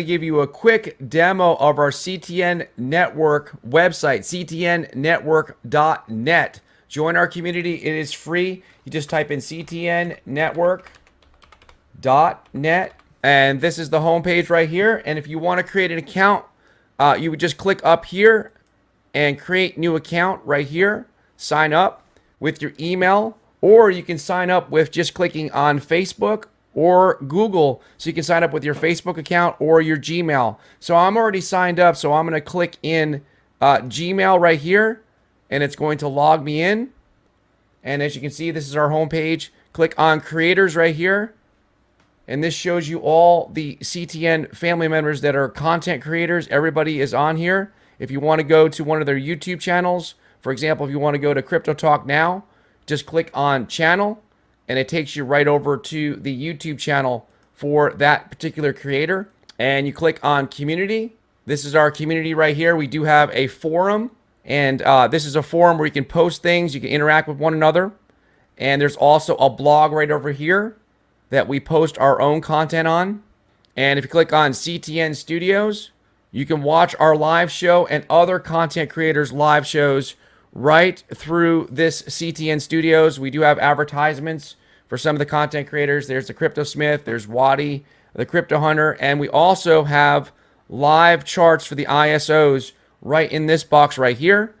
to give you a quick demo of our CTN Network website, ctnnetwork.net. Join our community. It is free. You just type in ctnnetwork.net, and this is the homepage right here. And if you want to create an account, you would just click up here and create new account right here. Sign up with your email, or you can sign up with just clicking on Facebook or Google. So you can sign up with your Facebook account or your Gmail. So I'm already signed up, so I'm going to click in Gmail right here, and it's going to log me in. And as you can see, this is our homepage. Click on creators right here, and this shows you all the CTN family members that are content creators. Everybody is on here. If you want to go to one of their YouTube channels, for example, if you want to go to Crypto Talk Now, just click on channel, and it takes you right over to the YouTube channel for that particular creator. And you click on community. This is our community right here. We do have a forum, and this is a forum where you can post things, you can interact with one another. And there's also a blog right over here that we post our own content on. And if you click on CTN Studios, you can watch our live show and other content creators' live shows right through this CTN Studios. We do have advertisements for some of the content creators. There's the Crypto Smith, there's Waddy, the Crypto Hunter, and we also have live charts for the ISOs right in this box right here.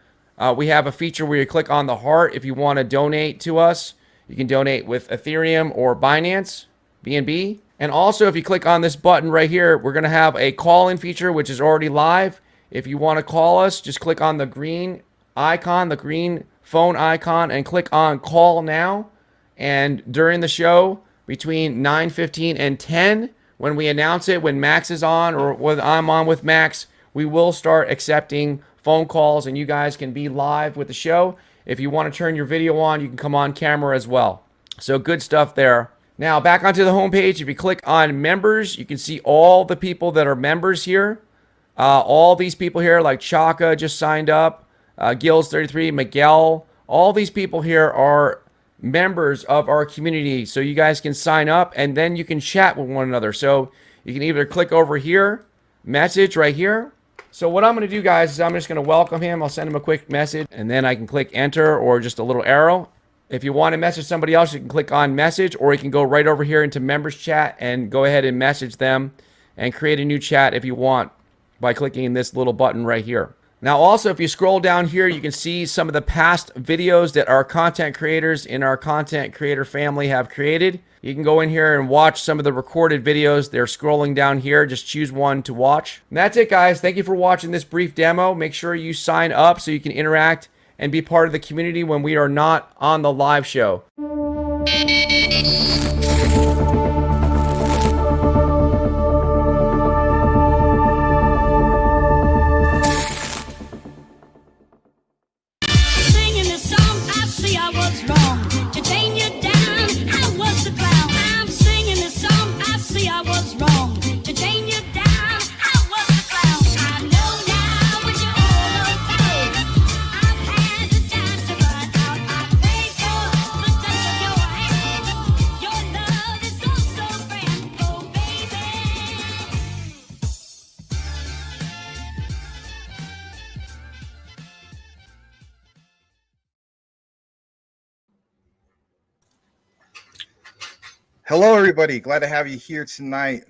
We have a feature where you click on the heart if you want to donate to us. You can donate with Ethereum or Binance, BNB. And also, if you click on this button right here, we're going to have a call-in feature, which is already live. If you want to call us, just click on the green icon, the green phone icon, and click on call now. And during the show, between 9:15 and 10, when we announce it, when Max is on or when I'm on with Max, we will start accepting phone calls, and you guys can be live with the show. If you want to turn your video on, you can come on camera as well. So good stuff there. Now back onto the homepage. If you click on members, you can see all the people that are members here. All these people here, like Chaka just signed up, Gills33, Miguel. All these people here are members of our community. So you guys can sign up, and then you can chat with one another. So you can either click over here, message right here. So what I'm going to do, guys, is I'm just going to welcome him. I'll send him a quick message, and then I can click enter or just a little arrow. If you want to message somebody else, you can click on message, or you can go right over here into members chat and go ahead and message them and create a new chat if you want by clicking this little button right here. Now also, if you scroll down here, you can see some of the past videos that our content creators in our content creator family have created. You can go in here and watch some of the recorded videos. They're scrolling down here. Just choose one to watch. And that's it, guys. Thank you for watching this brief demo. Make sure you sign up so you can interact and be part of the community when we are not on the live show. Hello, everybody. Glad to have you here tonight.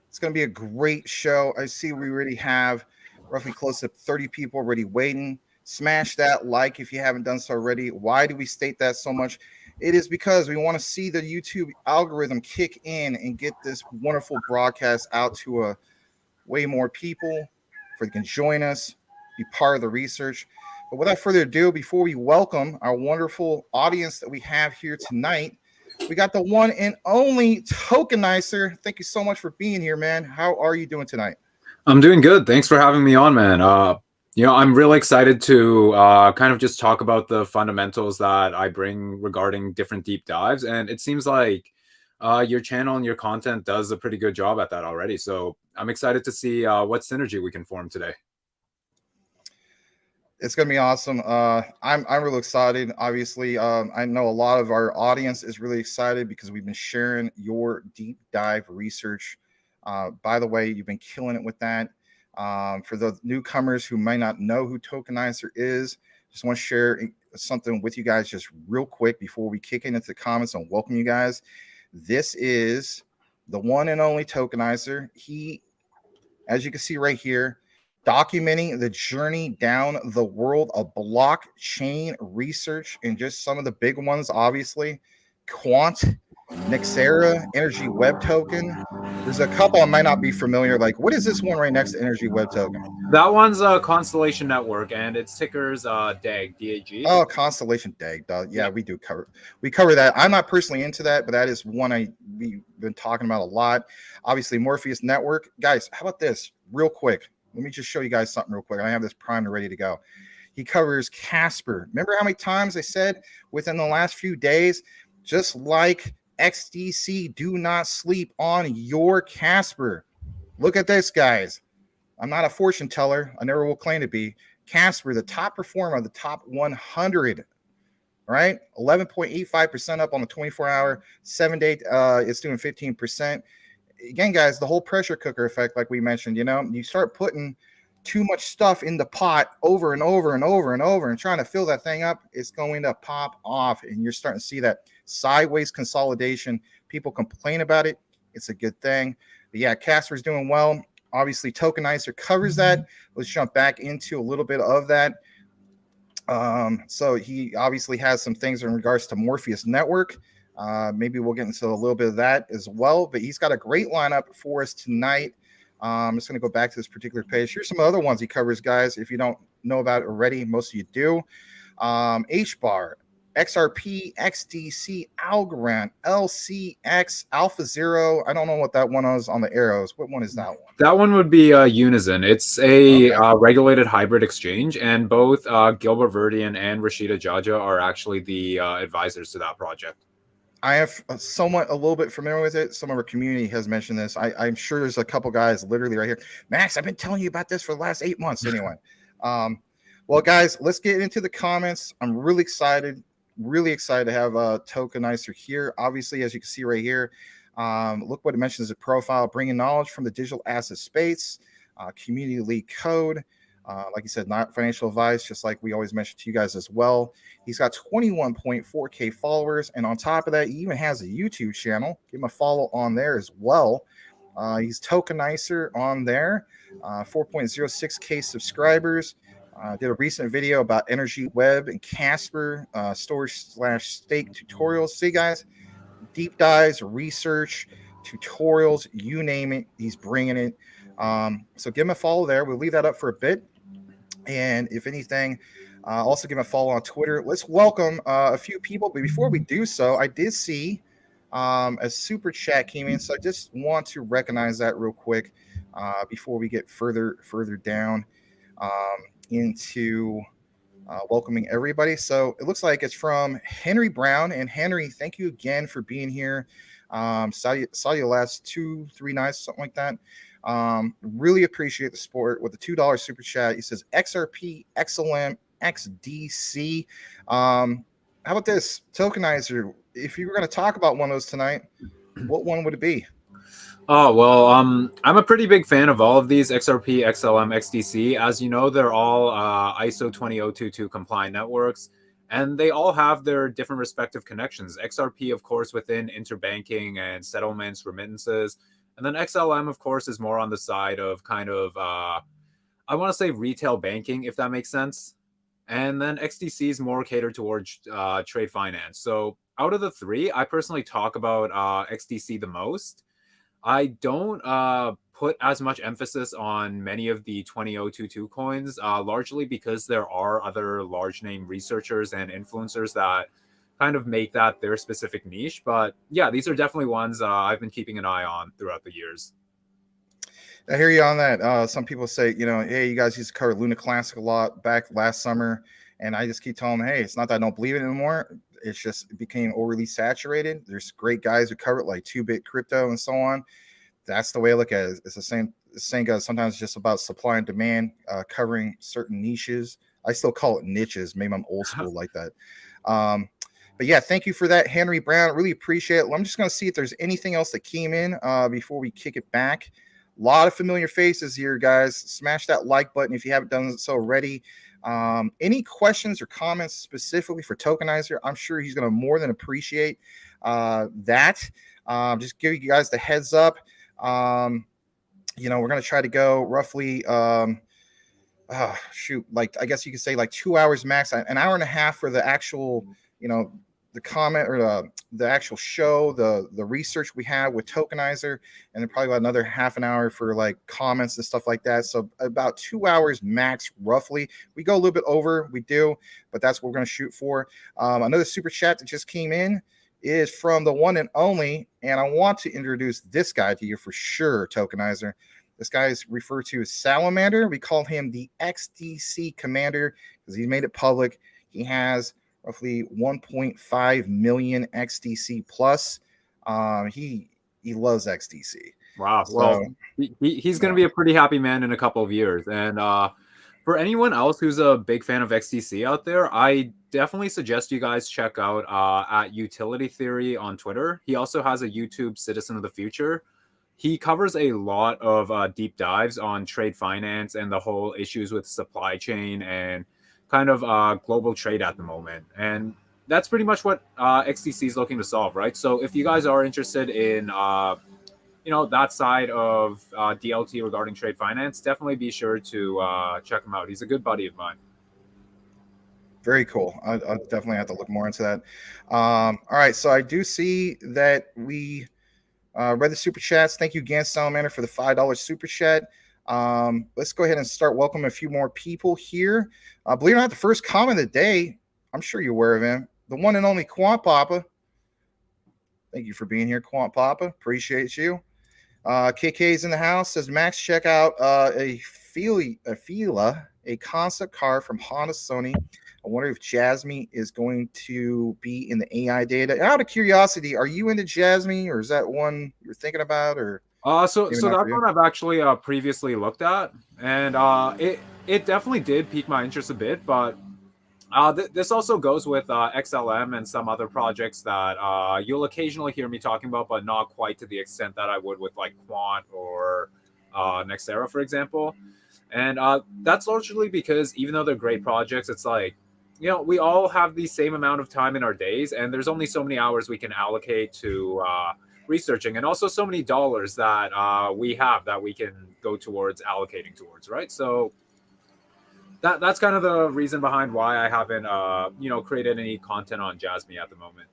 It's going to be a great show. I see we already have roughly close to 30 people already waiting. Smash that like if you haven't done so already. Why do we state that so much? It is because we want to see the YouTube algorithm kick in and get this wonderful broadcast out to way more people, for they can join us, be part of the research. But without further ado, before we welcome our wonderful audience that we have here tonight, we got the one and only Tokenizer. Thank you so much for being here, man. How are you doing tonight? I'm doing good. Thanks for having me on, man. I'm really excited to kind of just talk about the fundamentals that I bring regarding different deep dives. And it seems like your channel and your content does a pretty good job at that already. So I'm excited to see what synergy we can form today. It's going to be awesome. I'm really excited. Obviously, I know a lot of our audience is really excited because we've been sharing your deep dive research By the way, you've been killing it with that. For the newcomers who might not know who Tokenizer is, just want to share something with you guys just real quick before we kick into the comments and welcome you guys. This is the one and only Tokenizer. He, as you can see right here, documenting the journey down the world of blockchain research, and just some of the big ones, obviously, Quant, NXRA, Energy Web Token. There's a couple I might not be familiar. Like, what is this one right next to Energy Web Token? That one's a Constellation Network, and its ticker's DAG, D-A-G. Oh, Constellation DAG. Yeah, we do cover that. I'm not personally into that, but that is one we've been talking about a lot. Obviously, Morpheus Network. Guys, how about this real quick? Let me just show you guys something real quick. I have this primed and ready to go. He covers Casper. Remember how many times I said within the last few days, just like XDC, do not sleep on your Casper. Look at this, guys. I'm not a fortune teller. I never will claim to be. Casper, the top performer of the top 100, right? 11.85% up on the 24-hour, 7-day. It's doing 15%. Again, guys, the whole pressure cooker effect, like we mentioned, you start putting too much stuff in the pot over and over and over and over and trying to fill that thing up, it's going to pop off. And you're starting to see that sideways consolidation. People complain about it. It's a good thing. But yeah, Casper's doing well. Obviously, Tokenizer covers that. Let's jump back into a little bit of that. So he obviously has some things in regards to Morpheus Network. Maybe we'll get into a little bit of that as well. But he's got a great lineup for us tonight. I'm just going to go back to this particular page. Here's some other ones he covers, guys. If you don't know about it already, most of you do. HBAR, XRP, XDC, Algorand, LCX, Alpha Zero. I don't know what that one is on the arrows. What one is that one? That one would be Unison. It's a regulated hybrid exchange, and both Gilbert Verdian and Rashida Jaja are actually the advisors to that project. I have somewhat a little bit familiar with it. Some of our community has mentioned this. I'm sure there's a couple guys literally right here. Max, I've been telling you about this for the last 8 months anyway. Well, guys, let's get into the comments. I'm really excited to have Tokenizer here. Obviously, as you can see right here, look what it mentions in profile, bringing knowledge from the digital asset space, community lead code. Like you said, not financial advice, just like we always mention to you guys as well. He's got 21.4K followers. And on top of that, he even has a YouTube channel. Give him a follow on there as well. He's Tokenizer on there, 4.06K subscribers. Did a recent video about Energy Web and Casper storage/stake tutorials. See, guys, deep dives, research, tutorials, you name it, he's bringing it. So give him a follow there. We'll leave that up for a bit. And if anything, also give him a follow on Twitter. Let's welcome a few people. But before we do so, I did see a super chat came in. So I just want to recognize that real quick before we get further down into welcoming everybody. So it looks like it's from Henry Brown. And Henry, thank you again for being here. Saw you last 2-3 nights, something like that. Really appreciate the support with the $2 super chat. He says XRP, XLM, XDC. How about this, Tokenizer? If you were going to talk about one of those tonight, what one would it be? Oh, well, I'm a pretty big fan of all of these, XRP, XLM, XDC. As you know, they're all ISO 20022 compliant networks, and they all have their different respective connections. XRP, of course, within interbanking and settlements, remittances. And then XLM, of course, is more on the side of kind of, I want to say retail banking, if that makes sense. And then XDC is more catered towards trade finance. So out of the three, I personally talk about XDC the most. I don't put as much emphasis on many of the 20022 coins, largely because there are other large name researchers and influencers that kind of make that their specific niche. But yeah, these are definitely ones I've been keeping an eye on throughout the years. I hear you on that. Some people say, hey, you guys used to cover Luna Classic a lot back last summer. And I just keep telling them, hey, it's not that I don't believe it anymore. It's just it became overly saturated. There's great guys who cover it, like 2-bit crypto and so on. That's the way I look at it. It's the same guys. Sometimes it's just about supply and demand, covering certain niches. I still call it niches. Maybe I'm old school like that. But yeah, thank you for that, Henry Brown. Really appreciate it. I'm just going to see if there's anything else that came in before we kick it back. A lot of familiar faces here, guys. Smash that like button if you haven't done so already. Any questions or comments specifically for Tokenizer? I'm sure he's going to more than appreciate that. Just give you guys the heads up. We're going to try to go roughly, like I guess you could say like 2 hours max, an hour and a half for the actual, the comment or the actual show, the research we have with Tokenizer, and then probably about another half an hour for like comments and stuff like that. So about 2 hours max, roughly. We go a little bit over, we do, but that's what we're going to shoot for. Another super chat that just came in is from the one and only, and I want to introduce this guy to you for sure, Tokenizer. This guy is referred to as Salamander. We call him the XDC Commander because he made it public. He has roughly 1.5 million XDC plus. He loves XDC. Wow. So, well, he's going to be a pretty happy man in a couple of years. And for anyone else who's a big fan of XDC out there, I definitely suggest you guys check out at Utility Theory on Twitter. He also has a YouTube, Citizen of the Future. He covers a lot of deep dives on trade finance and the whole issues with supply chain and kind of global trade at the moment. And that's pretty much what XDC is looking to solve, right? So if you guys are interested in, that side of DLT regarding trade finance, definitely be sure to check him out. He's a good buddy of mine. Very cool. I definitely have to look more into that. All right. So I do see that we read the super chats. Thank you again, Salamander, for the $5 super chat. Let's go ahead and start welcoming a few more people here. Believe it or not, the first comment of the day, I'm sure you're aware of him, the one and only Quant Papa. Thank you for being here, Quant Papa. Appreciate you. KK's in the house. Says, Max, check out a Fila, a concept car from Honda Sony. I wonder if JASMY is going to be in the AI data. Out of curiosity, are you into JASMY, or is that one you're thinking about? Or so that's one I've actually previously looked at, and it definitely did pique my interest a bit. But this also goes with XLM and some other projects that you'll occasionally hear me talking about, but not quite to the extent that I would with like Quant or NXRA, for example. And that's largely because even though they're great projects, it's like, we all have the same amount of time in our days, and there's only so many hours we can allocate to researching, and also so many dollars that we have that we can go towards allocating towards, right? So that's kind of the reason behind why I haven't, created any content on JASMY at the moment.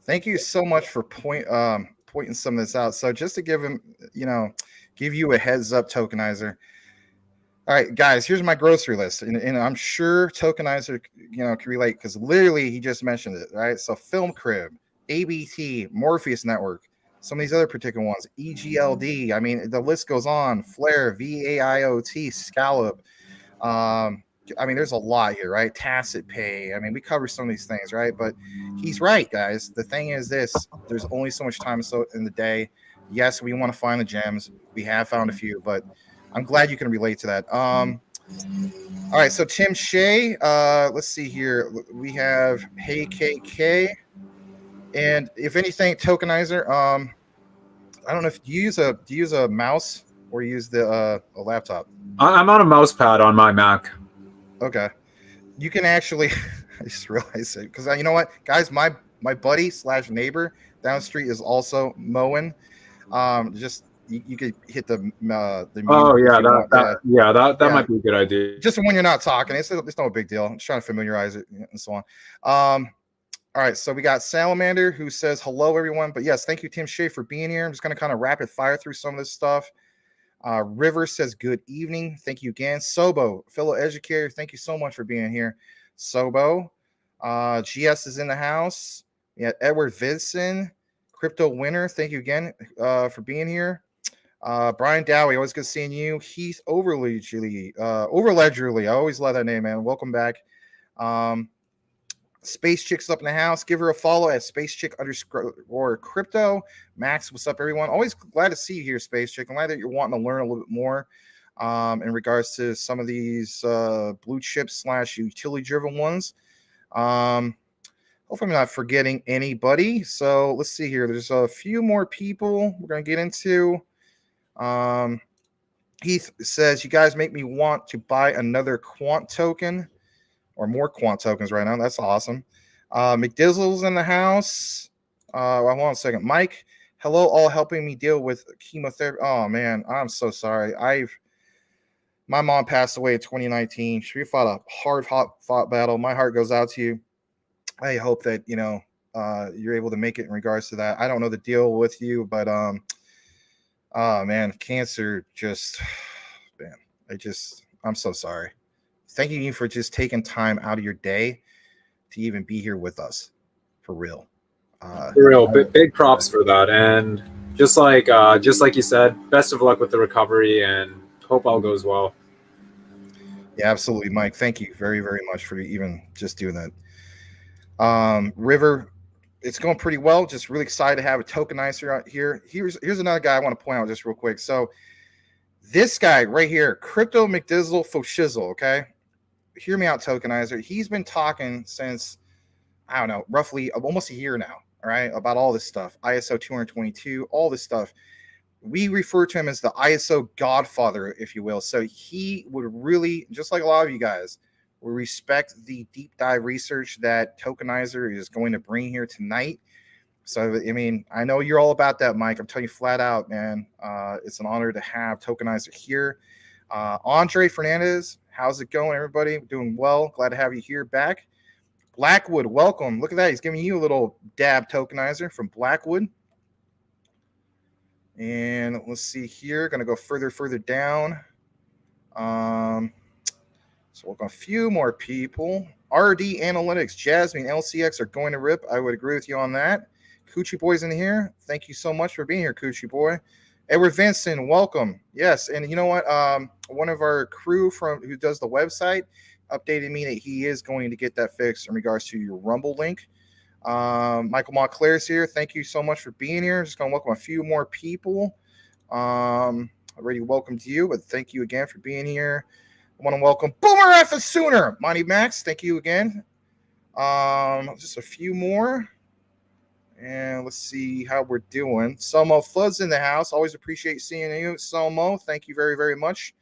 Thank you so much for pointing some of this out. So just to give you a heads up, Tokenizer. All right, guys, here's my grocery list. And I'm sure Tokenizer, can relate because literally he just mentioned it, right? So Film Crib, ABT, Morpheus Network, some of these other particular ones, EGLD. I mean, the list goes on. Flare, VAIOT, Scallop. There's a lot here, right? Tacit Pay. I mean, we cover some of these things, right? But he's right, guys. The thing is this, there's only so much time in the day. Yes, we want to find the gems. We have found a few, but I'm glad you can relate to that. All right, so Tim Shea, let's see here. We have Hey KK. And if anything, Tokenizer, I don't know if you use a mouse or you use a laptop. I'm on a mouse pad on my Mac. Okay. You can actually, I just realized it because you know what, guys, my buddy / neighbor down the street is also mowing. You could hit the oh yeah, that might be a good idea. Just when you're not talking, it's no big deal. I'm just trying to familiarize it and so on. All right, so we got Salamander who says hello everyone, but yes, thank you Tim Shea for being here. I'm just going to kind of rapid fire through some of this stuff. River says good evening. Thank you again. Sobo, fellow educator, thank you so much for being here. Sobo, GS is in the house. Yeah, Edward Vinson, Crypto Winner, thank you again for being here. Brian Dowie, always good seeing you. Heath Overledgerly, I always love that name, man. Welcome back. Space Chick's up in the house. Give her a follow at SpaceChick_crypto. Max, what's up, everyone? Always glad to see you here, Space Chick. I'm glad that you're wanting to learn a little bit more in regards to some of these blue chip / utility driven ones. Hopefully I'm not forgetting anybody. So let's see here. There's a few more people we're going to get into. Heath says, you guys make me want to buy another quant token or more quant tokens right now. That's awesome. McDizzle's in the house. Hold on a second. Mike, hello, all helping me deal with chemotherapy. Oh, man, I'm so sorry. My mom passed away in 2019. She fought a hard-fought battle. My heart goes out to you. I hope that, you're able to make it in regards to that. I don't know the deal with you, but oh man, cancer just, man, I'm so sorry. Thanking you for just taking time out of your day to even be here with us, for real. For real, big props for that. And just like you said, best of luck with the recovery, and hope all goes well. Yeah, absolutely, Mike. Thank you very, very much for even just doing that. River, it's going pretty well. Just really excited to have a tokenizer out here. Here's another guy I want to point out just real quick. So this guy right here, Crypto McDizzle Foshizzle, okay? Hear me out, tokenizer. He's been talking since, I don't know, roughly almost a year now, all right, about all this stuff. ISO 222, all this stuff. We refer to him as the ISO godfather, if you will. So he would really, just like a lot of you guys, we respect the deep dive research that Tokenizer is going to bring here tonight. So, I mean, I know you're all about that, Mike. I'm telling you flat out, man. It's an honor to have Tokenizer here. Andre Fernandez, how's it going, everybody? Doing well. Glad to have you here back. Blackwood, welcome. Look at that. He's giving you a little dab, Tokenizer, from Blackwood. And let's see here. Going to go further down. So we'll go a few more people. RD Analytics, JASMY, and LCX are going to rip. I would agree with you on that. Coochie Boy's in here. Thank you so much for being here, Coochie Boy. Edward Vincent, welcome. Yes, and you know what? One of our crew who does the website updated me that he is going to get that fixed in regards to your Rumble link. Michael Montclair's here. Thank you so much for being here. Just going to welcome a few more people. Already welcomed you, but thank you again for being here. I want to welcome Boomer F and Sooner. Monty Max, thank you again. Just a few more. And let's see how we're doing. Somo Flood's in the house. Always appreciate seeing you, Somo. Thank you very, very much.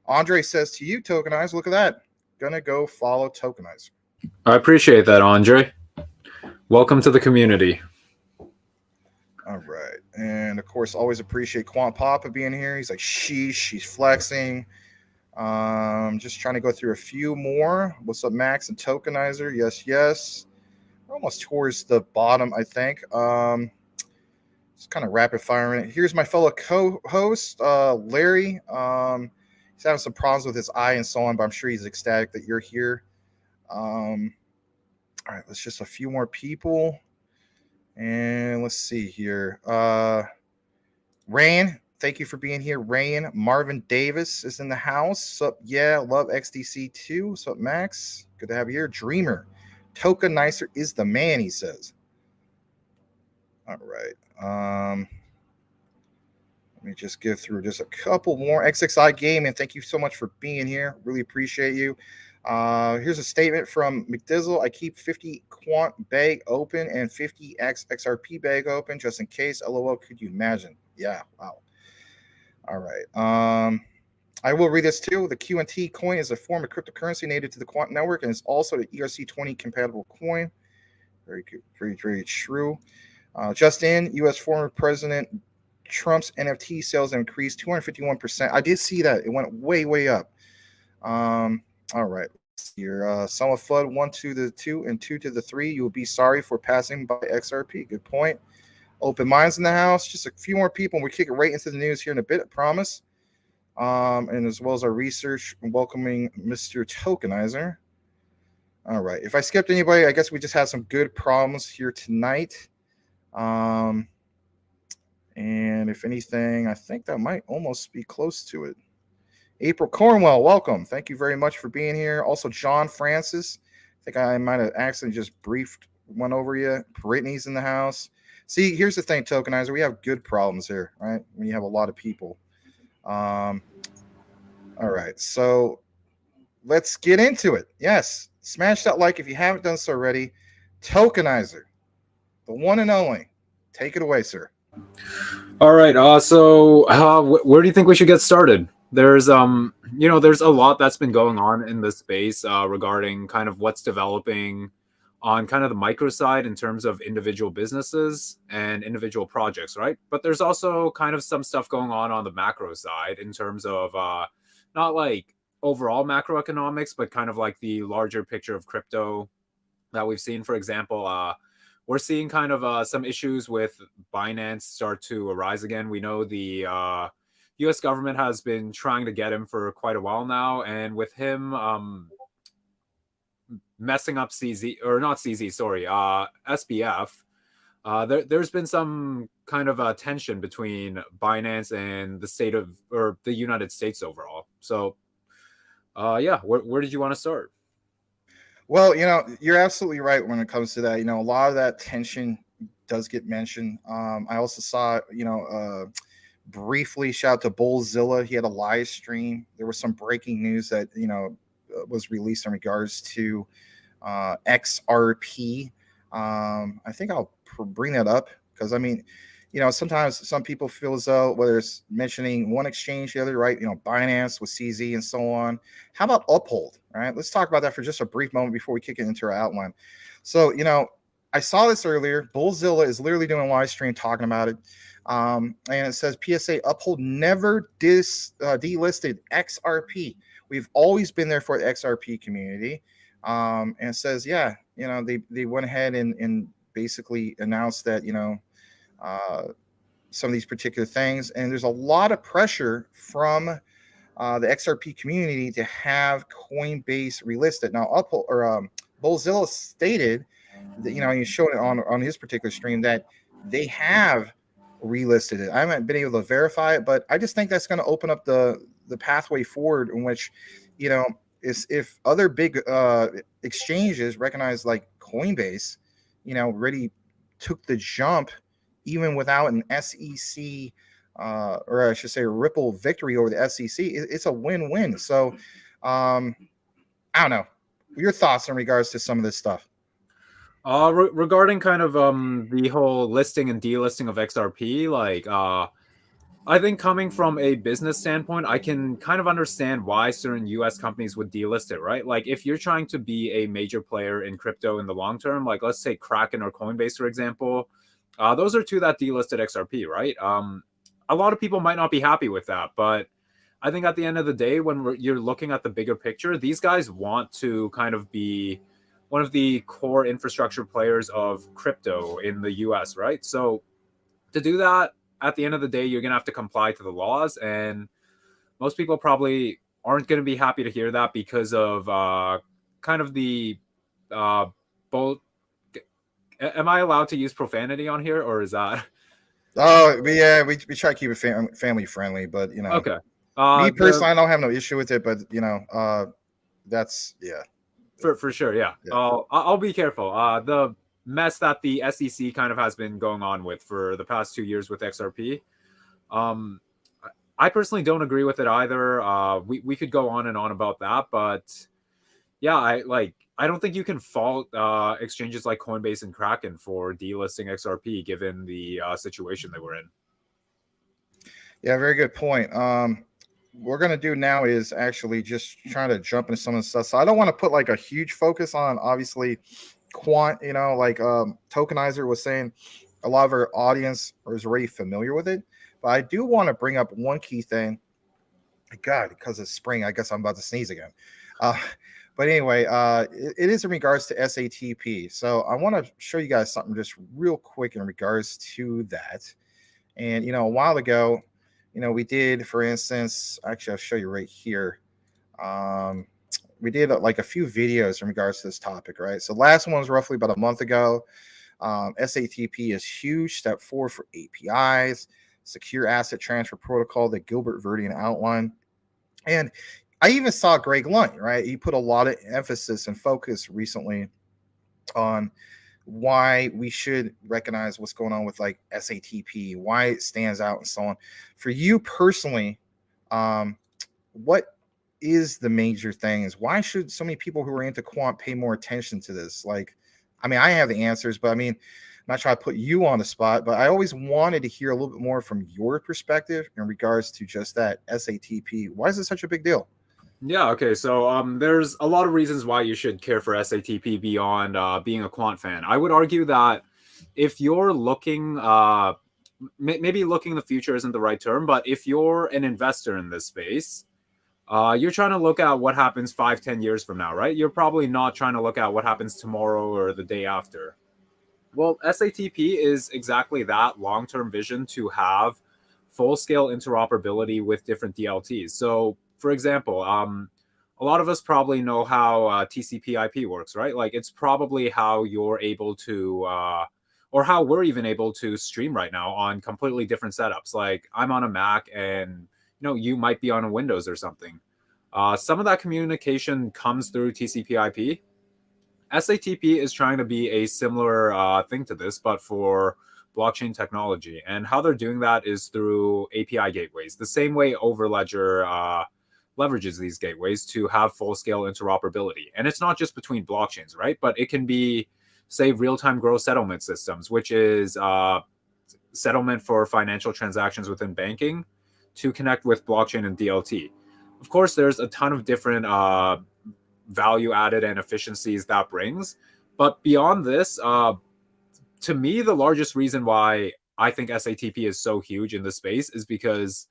Andre says to you, Tokenize, look at that. Gonna go follow Tokenize. I appreciate that, Andre. Welcome to the community. All right. And of course, always appreciate Quant Papa being here. He's like, she's flexing. Just trying to go through a few more. What's up, Max and Tokenizer? Yes. We're almost towards the bottom, I think. It's kind of rapid firing it. Here's my fellow co-host, Larry. He's having some problems with his eye and so on, but I'm sure he's ecstatic that you're here. All right, let's just a few more people. And let's see here. Rain, thank you for being here. Rain, Marvin Davis is in the house. Sup, yeah, love XDC too. Sup, Max? Good to have you here. Dreamer, Tokenizer is the man, he says. All right. Let me just give through just a couple more. XXI Gaming, thank you so much for being here. Really appreciate you. Here's a statement from McDizzle. I keep 50 quant bag open and 50 XRP bag open just in case. LOL, could you imagine? Yeah, wow. All right. I will read this too. The QNT coin is a form of cryptocurrency native to the quant network and is also an ERC20 compatible coin. Very good, very, very true. Just in, U.S. former President Trump's NFT sales increased 251%. I did see that. It went way, way up. All right. Here, Summer Flood 1 to the 2 and 2 to the 3. You will be sorry for passing by XRP. Good point. Open minds in the house. Just a few more people. We're kicking right into the news here in a bit, I promise. And as well as our research, welcoming Mr. Tokenizer. All right. If I skipped anybody, I guess we just had some good problems here tonight. And if anything, I think that might almost be close to it. April Cornwell, welcome. Thank you very much for being here. Also, John Francis. I think I might have accidentally just briefed one over you. Brittany's in the house. See, here's the thing, Tokenizer. We have good problems here, right? When you have a lot of people. All right. So let's get into it. Yes. Smash that like if you haven't done so already. Tokenizer, the one and only. Take it away, sir. All right. Where do you think we should get started? There's there's a lot that's been going on in this space regarding kind of what's developing on kind of the micro side in terms of individual businesses and individual projects, right? But there's also kind of some stuff going on the macro side in terms of not like overall macroeconomics, but kind of like the larger picture of crypto that we've seen. For example, we're seeing kind of some issues with Binance start to arise again. We know the U.S. government has been trying to get him for quite a while now, and with him messing up CZ, or not CZ, sorry, SBF, there's been some kind of tension between Binance and the state of, or the United States overall. So, yeah, where did you want to start? Well, you're absolutely right when it comes to that. A lot of that tension does get mentioned. I also saw, briefly shout out to Bullzilla. He had a live stream. There was some breaking news that, was released in regards to XRP. I think I'll bring that up because, sometimes some people feel as though whether it's mentioning one exchange, the other, right? Binance with CZ and so on. How about Uphold? All right, let's talk about that for just a brief moment before we kick it into our outline. So, I saw this earlier. Bullzilla is literally doing a live stream talking about it. And it says PSA Uphold never delisted XRP. We've always been there for the XRP community. And it says, yeah, they went ahead and basically announced that, some of these particular things. And there's a lot of pressure from the XRP community to have Coinbase relisted. Now, Uphold or Bullzilla stated that, he showed it on his particular stream that they have relisted it. I haven't been able to verify it, but I just think that's going to open up the pathway forward in which, is if other big exchanges recognized like Coinbase, really took the jump even without an SEC or I should say Ripple victory over the SEC. It's a win-win. So I don't know your thoughts in regards to some of this stuff. Regarding kind of the whole listing and delisting of XRP, like I think coming from a business standpoint, I can kind of understand why certain US companies would delist it, right? Like if you're trying to be a major player in crypto in the long term, like let's say Kraken or Coinbase, for example, those are two that delisted XRP, right? A lot of people might not be happy with that, but I think at the end of the day, when you're looking at the bigger picture, these guys want to kind of be one of the core infrastructure players of crypto in the US, right? So to do that, at the end of the day, you're going to have to comply to the laws. And most people probably aren't going to be happy to hear that because of kind of the both. Am I allowed to use profanity on here, or is that? Oh, yeah, we try to keep it family friendly, but Okay. Me personally, I don't have no issue with it, but that's yeah. For sure, yeah. I'll be careful. The mess that the SEC kind of has been going on with for the past 2 years with XRP, I personally don't agree with it either. We could go on and on about that, but yeah, I don't think you can fault exchanges like Coinbase and Kraken for delisting XRP given the situation they were in. Yeah, very good point. What we're going to do now is actually just trying to jump into some of the stuff. So I don't want to put like a huge focus on obviously quant, like Tokenizer was saying, a lot of our audience is already familiar with it. But I do want to bring up one key thing. God, because it's spring, I guess I'm about to sneeze again. But anyway, it is in regards to SATP. So I want to show you guys something just real quick in regards to that. And, a while ago, we did, for instance, actually, I'll show you right here. We did like a few videos in regards to this topic, right? So last one was roughly about a month ago. SATP is huge. Step 4 for APIs, secure asset transfer protocol that Gilbert Verdian outlined. And I even saw Greg Lunt, right? He put a lot of emphasis and focus recently on why we should recognize what's going on with like SATP, why it stands out and so on. For you personally, what is the major things? Why should so many people who are into quant pay more attention to this? Like, I mean, I have the answers, but I mean, I'm not trying to put you on the spot, but I always wanted to hear a little bit more from your perspective in regards to just that SATP. Why is it such a big deal? Yeah, okay. So there's a lot of reasons why you should care for SATP beyond being a quant fan. I would argue that if you're looking, maybe looking in the future isn't the right term, but if you're an investor in this space, you're trying to look at what happens 5, 10 years from now, right? You're probably not trying to look at what happens tomorrow or the day after. Well, SATP is exactly that long-term vision to have full-scale interoperability with different DLTs. So, for example, a lot of us probably know how TCP/IP works, right? Like, it's probably how you're able to, or how we're even able to stream right now on completely different setups. Like, I'm on a Mac, and you might be on a Windows or something. Some of that communication comes through TCP/IP. SATP is trying to be a similar thing to this, but for blockchain technology. And how they're doing that is through API gateways, the same way Overledger leverages these gateways to have full-scale interoperability. And it's not just between blockchains, right? But it can be, say, real-time gross settlement systems, which is settlement for financial transactions within banking to connect with blockchain and DLT. Of course, there's a ton of different value added and efficiencies that brings. But beyond this, to me, the largest reason why I think SATP is so huge in this space is because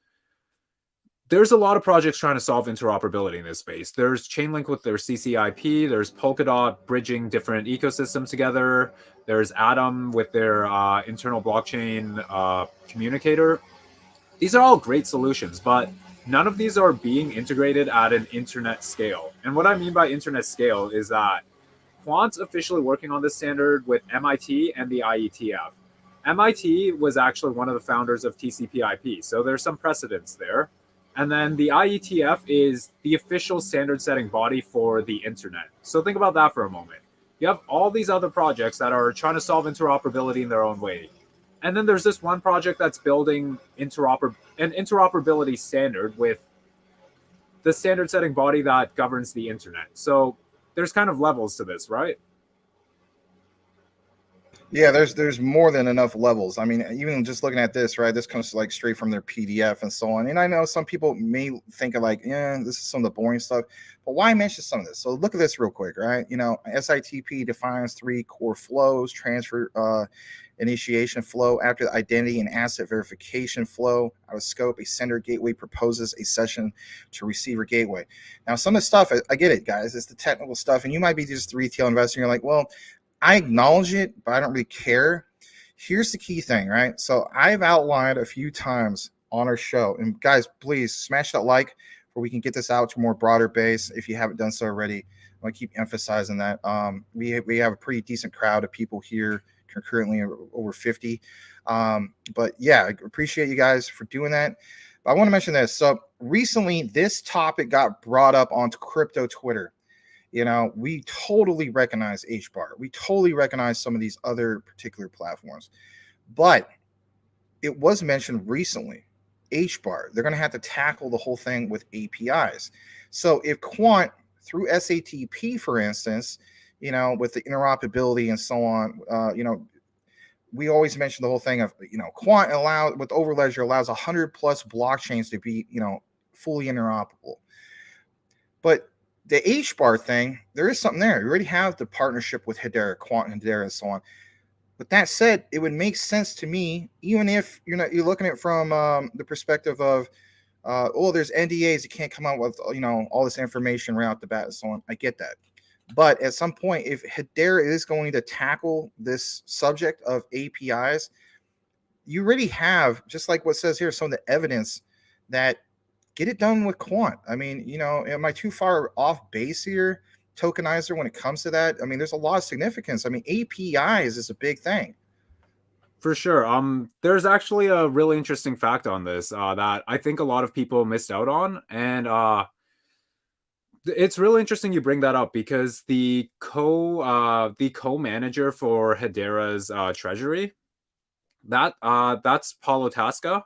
there's a lot of projects trying to solve interoperability in this space. There's Chainlink with their CCIP. There's Polkadot bridging different ecosystems together. There's Atom with their internal blockchain communicator. These are all great solutions, but none of these are being integrated at an internet scale. And what I mean by internet scale is that Quant's officially working on this standard with MIT and the IETF. MIT was actually one of the founders of TCP/IP, so there's some precedence there. And then the IETF is the official standard setting body for the internet. So think about that for a moment. You have all these other projects that are trying to solve interoperability in their own way. And then there's this one project that's building an interoperability standard with the standard setting body that governs the internet. So there's kind of levels to this, right? Yeah, there's more than enough levels. I mean, even just looking at this, right? This comes like straight from their PDF and so on. And I know some people may think of like, yeah, this is some of the boring stuff, but why mention some of this? So look at this real quick, right? SITP defines 3 core flows: transfer, initiation flow, after the identity and asset verification flow. Out of scope, a sender gateway proposes a session to receiver gateway. Now, some of the stuff, I get it, guys. It's the technical stuff, and you might be just a retail investor. And you're like, well, I acknowledge it, but I don't really care. Here's the key thing, right? So I've outlined a few times on our show, and guys, please smash that like where we can get this out to a more broader base. If you haven't done so already, I want to keep emphasizing that. We have a pretty decent crowd of people here concurrently, over 50. But yeah, I appreciate you guys for doing that. But I want to mention this. So recently, this topic got brought up onto crypto Twitter. We totally recognize HBAR. We totally recognize some of these other particular platforms. But it was mentioned recently, HBAR, they're going to have to tackle the whole thing with APIs. So if Quant, through SATP, for instance, with the interoperability and so on, we always mention the whole thing of, Quant with Overledger allows 100 plus blockchains to be, fully interoperable. But the HBAR thing, there is something there. You already have the partnership with Hedera, Quant and Hedera, and so on. But that said, it would make sense to me, even if you're looking at it from the perspective of, there's NDAs, you can't come out with all this information right off the bat and so on. I get that. But at some point, if Hedera is going to tackle this subject of APIs, you already have, just like what says here, some of the evidence that get it done with Quant. I mean, am I too far off base here, tokenizer, when it comes to that? I mean, there's a lot of significance. I mean, APIs is a big thing. For sure. There's actually a really interesting fact on this that I think a lot of people missed out on. And it's really interesting you bring that up because the co-manager for Hedera's treasury, that's Paulo Tasca.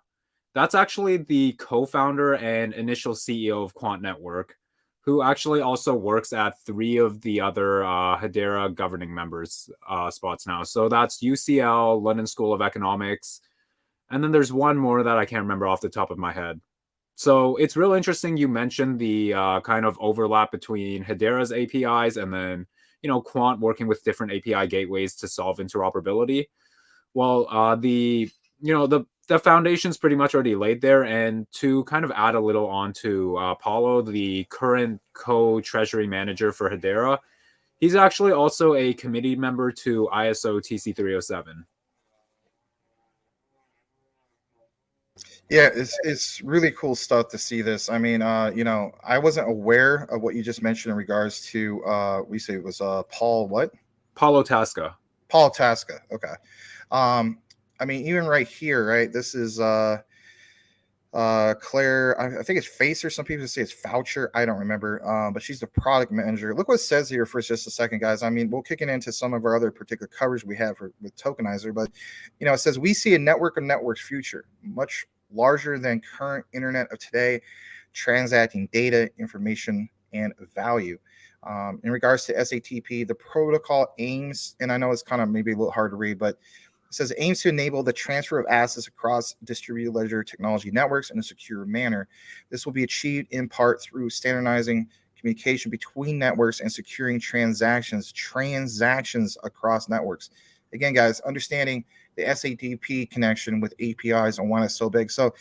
That's actually the co-founder and initial CEO of Quant Network, who actually also works at 3 of the other Hedera governing members spots now. So that's UCL, London School of Economics, and then there's one more that I can't remember off the top of my head. So it's real interesting you mentioned the kind of overlap between Hedera's APIs and then, Quant working with different API gateways to solve interoperability. Well, the foundation's pretty much already laid there. And to kind of add a little on to Paulo, the current co-treasury manager for Hedera, he's actually also a committee member to ISO TC307. Yeah, it's really cool stuff to see this. I mean, I wasn't aware of what you just mentioned in regards to we say it was Paul what? Paulo Tasca. Paul Tasca. Okay. I mean, even right here, right? This is Claire, I think it's Face, or some people say it's Voucher. I don't remember. But she's the product manager. Look what it says here for just a second, guys. I mean, we'll kick it into some of our other particular coverage we have with Tokenizer, but it says we see a network of networks future, much larger than current internet of today, transacting data, information, and value. In regards to SATP, the protocol aims, and I know it's kind of maybe a little hard to read, but it says aims to enable the transfer of assets across distributed ledger technology networks in a secure manner. This will be achieved in part through standardizing communication between networks and securing transactions across networks. Again, guys, understanding the SATP connection with APIs and why it's so big. So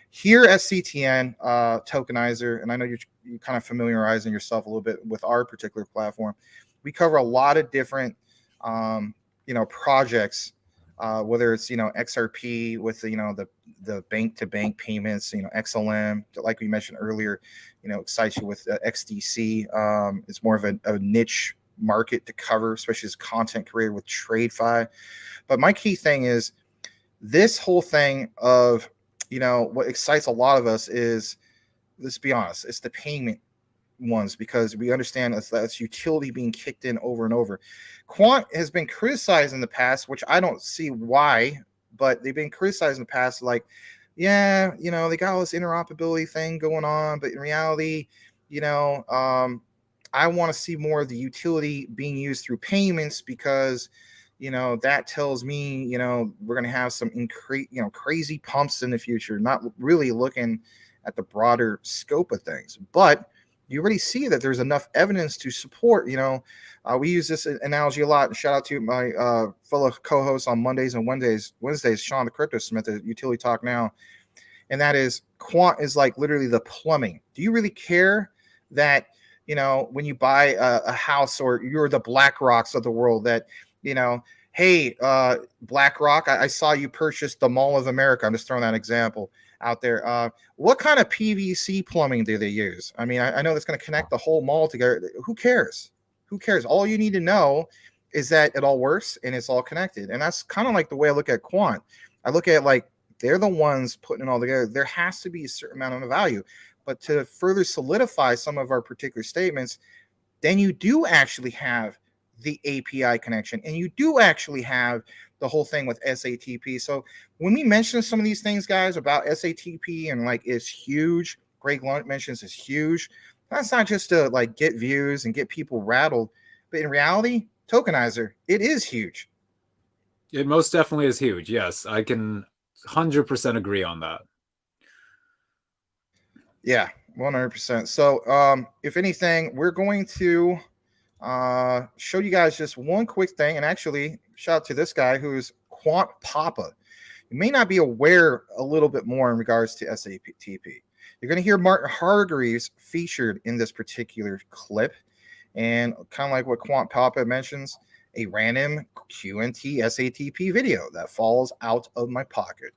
here at CTN Tokenizer, and I know you're kind of familiarizing yourself a little bit with our particular platform, we cover a lot of different projects, whether it's XRP with the bank to bank payments, XLM, like we mentioned earlier, excites you with XDC. It's more of a niche market to cover, especially as content creator with TradeFi. But my key thing is this whole thing of what excites a lot of us is, let's be honest, it's the payment ones, because we understand that's utility being kicked in over and over. Quant has been criticized in the past, which I don't see why, but they've been criticized in the past, like, yeah, they got all this interoperability thing going on, but in reality, I want to see more of the utility being used through payments, because that tells me we're going to have some crazy pumps in the future, not really looking at the broader scope of things. But you already see that there's enough evidence to support. We use this analogy a lot, and shout out to my fellow co-hosts on Mondays and Wednesdays, Sean the Crypto Smith at Utility Talk Now, and that is Quant is like literally the plumbing. Do you really care that when you buy a house, or you're the BlackRocks of the world, that hey, BlackRock, I saw you purchase the Mall of America. I'm just throwing that example out there. What kind of PVC plumbing do they use? I mean, I know that's going to connect the whole mall together. Who cares? Who cares? All you need to know is that it all works and it's all connected. And that's kind of like the way I look at Quant. I look at it like they're the ones putting it all together. There has to be a certain amount of value. But to further solidify some of our particular statements, then you do actually have the API connection, and you do actually have the whole thing with SATP. So when we mention some of these things, guys, about SATP and like it's huge, Greg Lunt mentions it's huge. That's not just to like get views and get people rattled, but in reality, Tokenizer, it is huge. It most definitely is huge. Yes, I can 100% agree on that. Yeah, 100%. So if anything, we're going to show you guys just one quick thing, and actually shout out to this guy who's Quant Papa. You may not be aware a little bit more in regards to SATP. You're going to hear Martin Hargreaves featured in this particular clip, and kind of like what Quant Papa mentions, a random QNT SATP video that falls out of my pocket.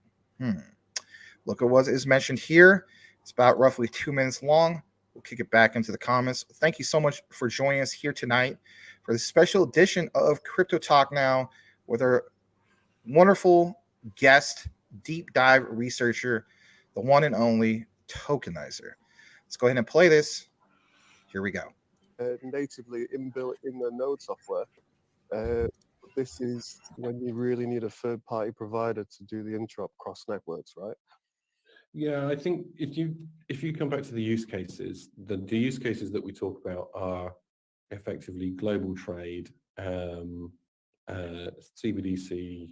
Look at what is mentioned here. It's about roughly 2 minutes long. We'll kick it back into the comments. Thank you so much for joining us here tonight for the special edition of Crypto Talk Now with our wonderful guest, deep dive researcher, the one and only Tokenizer. Let's go ahead and play this. Here we go. Natively inbuilt in the node software. This is when you really need a third-party provider to do the interop cross networks, right? Yeah, I think if you come back to the use cases, the use cases that we talk about are effectively global trade, CBDC,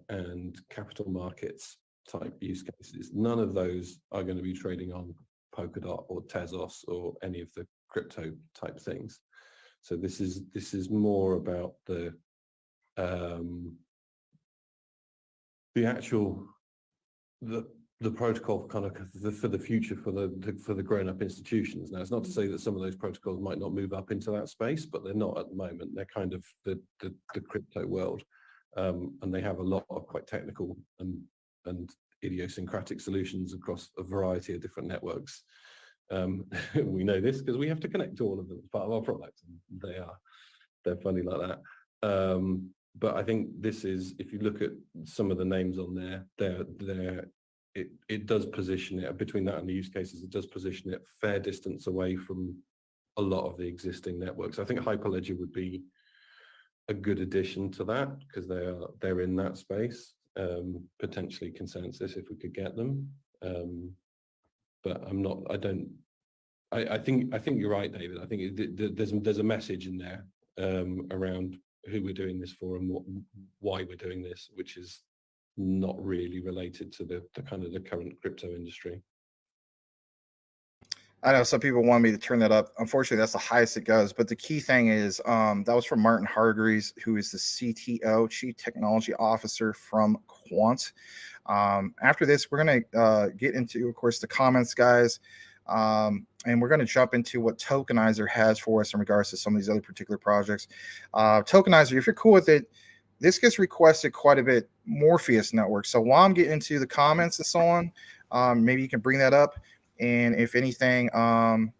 and capital markets type use cases. None of those are going to be trading on Polkadot or Tezos or any of the crypto type things. So this is more about the actual the protocol kind of for the future for the grown-up institutions. Now, it's not to say that some of those protocols might not move up into that space, but they're not at the moment. They're kind of the crypto world, and they have a lot of quite technical and idiosyncratic solutions across a variety of different networks. We know this because we have to connect to all of them as part of our product. They're funny like that. But I think this is, if you look at some of the names on there, it does position it between that and the use cases. It does position it a fair distance away from a lot of the existing networks. I think Hyperledger would be a good addition to that because they're in that space. Potentially Consensus if we could get them. But I think you're right, David. I think there's a message in there around who we're doing this for and why we're doing this, which is not really related to the kind of the current crypto industry. I know some people want me to turn that up. Unfortunately, that's the highest it goes. But the key thing is that was from Martin Hargreaves, who is the CTO, Chief Technology Officer from Quant. After this, we're going to get into, of course, the comments, guys. And we're going to jump into what Tokenizer has for us in regards to some of these other particular projects. Tokenizer, if you're cool with it, this gets requested quite a bit, Morpheus Network. So while I'm getting into the comments and so on, maybe you can bring that up. And if anything, I'm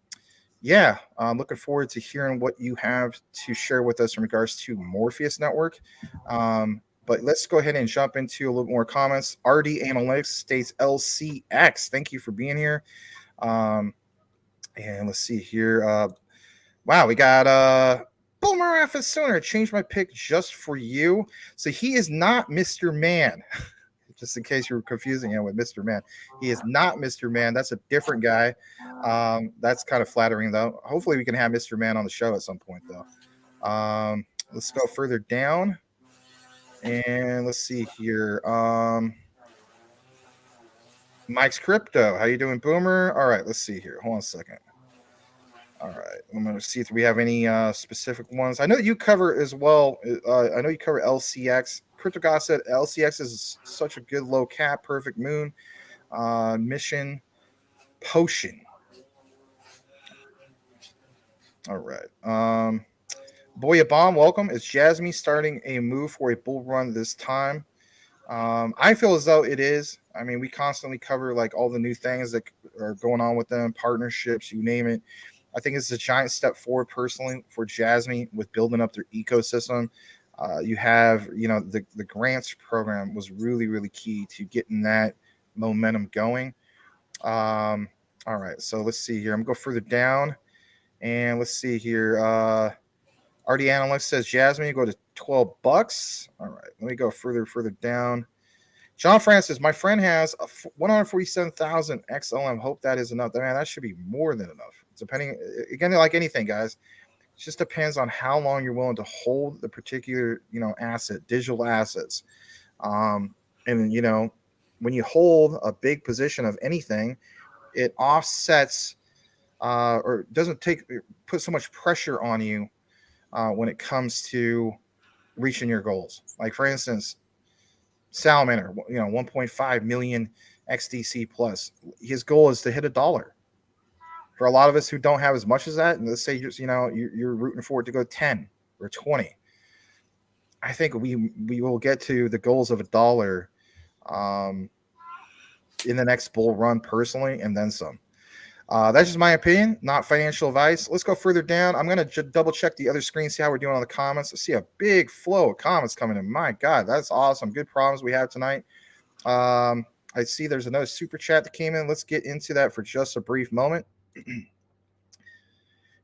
looking forward to hearing what you have to share with us in regards to Morpheus Network. But let's go ahead and jump into a little more comments. RD Analytics states LCX. Thank you for being here. And let's see here. Wow, we got Boomer Alpha Sooner. Changed my pick just for you. So he is not Mr. Man. Just in case you were confusing him with Mr. Man. He is not Mr. Man. That's a different guy. That's kind of flattering, though. Hopefully we can have Mr. Man on the show at some point, though. Let's go further down. And let's see here. Mike's Crypto. How you doing, Boomer? All right, let's see here. Hold on a second. All right, I'm going to see if we have any specific ones. I know you cover as well. I know you cover LCX. CryptoGod said LCX is such a good low cap, perfect moon, mission, potion. All right. Boya Bomb, welcome. Is JASMY starting a move for a bull run this time? I feel as though it is. I mean, we constantly cover like all the new things that are going on with them, partnerships, you name it. I think it's a giant step forward personally for JASMY with building up their ecosystem. You have, the grants program was really, really key to getting that momentum going. All right, so let's see here. I'm going to go further down, and let's see here. RD Analyst says JASMY go to $12. All right, let me go further down. John Francis, my friend has 147,000 XLM. Hope that is enough. Man, that should be more than enough. Depending, again, like anything, guys, it just depends on how long you're willing to hold the particular, asset, digital assets. And, when you hold a big position of anything, it offsets or doesn't put so much pressure on you when it comes to reaching your goals. Like, for instance, Salamander, 1.5 million XDC plus. His goal is to hit $1. For a lot of us who don't have as much as that, and let's say you're rooting for it to go 10 or 20, I think we will get to the goals of $1 in the next bull run personally, and then some. That's just my opinion, not financial advice. Let's go further down. I'm going to double check the other screen, see how we're doing on the comments. I see a big flow of comments coming in. My God, that's awesome. Good problems we have tonight. I see there's another super chat that came in. Let's get into that for just a brief moment.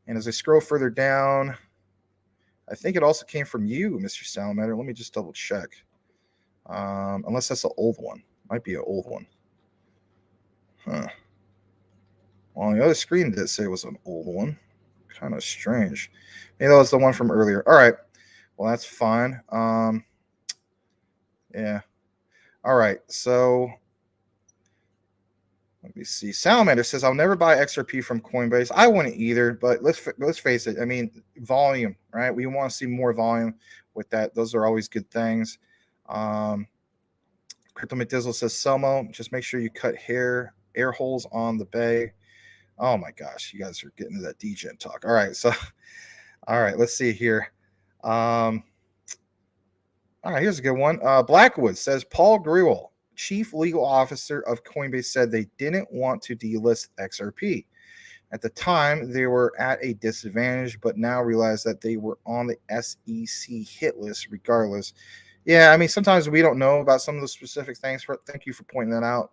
And as I scroll further down, I think it also came from you, Mr. Salamander. Let me just double check. Unless that's an old one. Might be an old one. Huh. Well, on the other screen did say it was an old one. Kind of strange. Maybe that was the one from earlier. All right. Well, that's fine. Yeah. All right. So let me see. Salamander says, "I'll never buy XRP from Coinbase. I wouldn't either, but let's face it. I mean, volume, right? We want to see more volume with that. Those are always good things." Crypto McDizzle says, "Selmo, just make sure you cut air holes on the bay." Oh my gosh, you guys are getting to that DGen talk. All right, so all right, let's see here. All right, here's a good one. Blackwood says Paul Grewal, chief legal officer of Coinbase, said they didn't want to delist XRP. At the time, they were at a disadvantage, but now realize that they were on the SEC hit list regardless. Yeah, I mean, sometimes we don't know about some of the specific things. Thank you for pointing that out,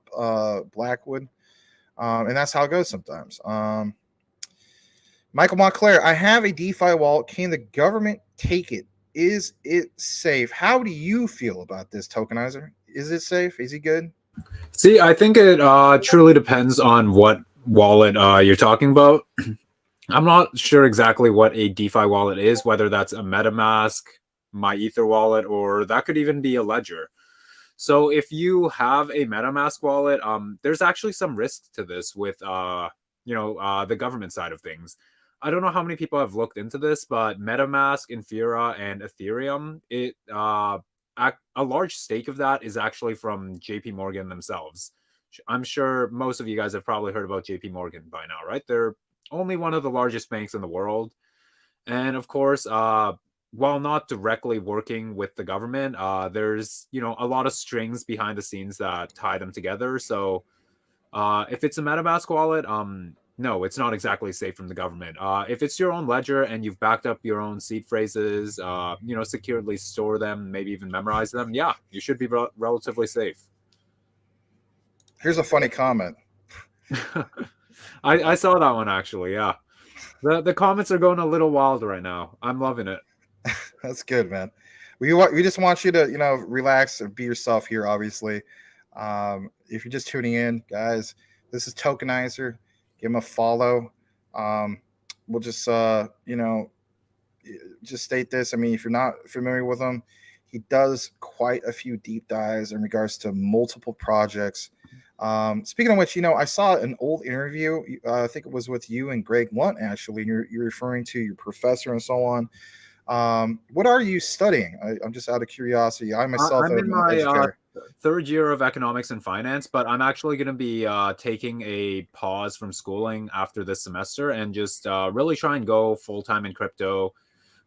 Blackwood. And that's how it goes sometimes. Michael Montclair, I have a DeFi wallet. Can the government take it? Is it safe? How do you feel about this, Tokenizer? Is it safe? Is he good? See, I think it truly depends on what wallet you're talking about. I'm not sure exactly what a DeFi wallet is, whether that's a MetaMask, my Ether wallet, or that could even be a Ledger. So if you have a MetaMask wallet, there's actually some risk to this with the government side of things. I don't know how many people have looked into this, but MetaMask, Infura, and Ethereum, a large stake of that is actually from JP Morgan themselves. I'm sure most of you guys have probably heard about JP Morgan by now, right? They're only one of the largest banks in the world. And of course, while not directly working with the government, there's a lot of strings behind the scenes that tie them together. So if it's a MetaMask wallet, no, it's not exactly safe from the government. If it's your own ledger and you've backed up your own seed phrases, securely store them, maybe even memorize them, yeah, you should be relatively safe. Here's a funny comment. I saw that one actually. Yeah, the comments are going a little wild right now. I'm loving it. That's good, man. We just want you to relax and be yourself here. Obviously, if you're just tuning in, guys, this is Tokenizer. Give him a follow. We'll just just state this. I mean, if you're not familiar with him, he does quite a few deep dives in regards to multiple projects. Speaking of which, I saw an old interview. I think it was with you and Greg Lunt, actually. You're referring to your professor and so on. What are you studying? I'm just out of curiosity. I myself I'm in my educator. Third year of economics and finance, but I'm actually going to be taking a pause from schooling after this semester and just really try and go full-time in crypto,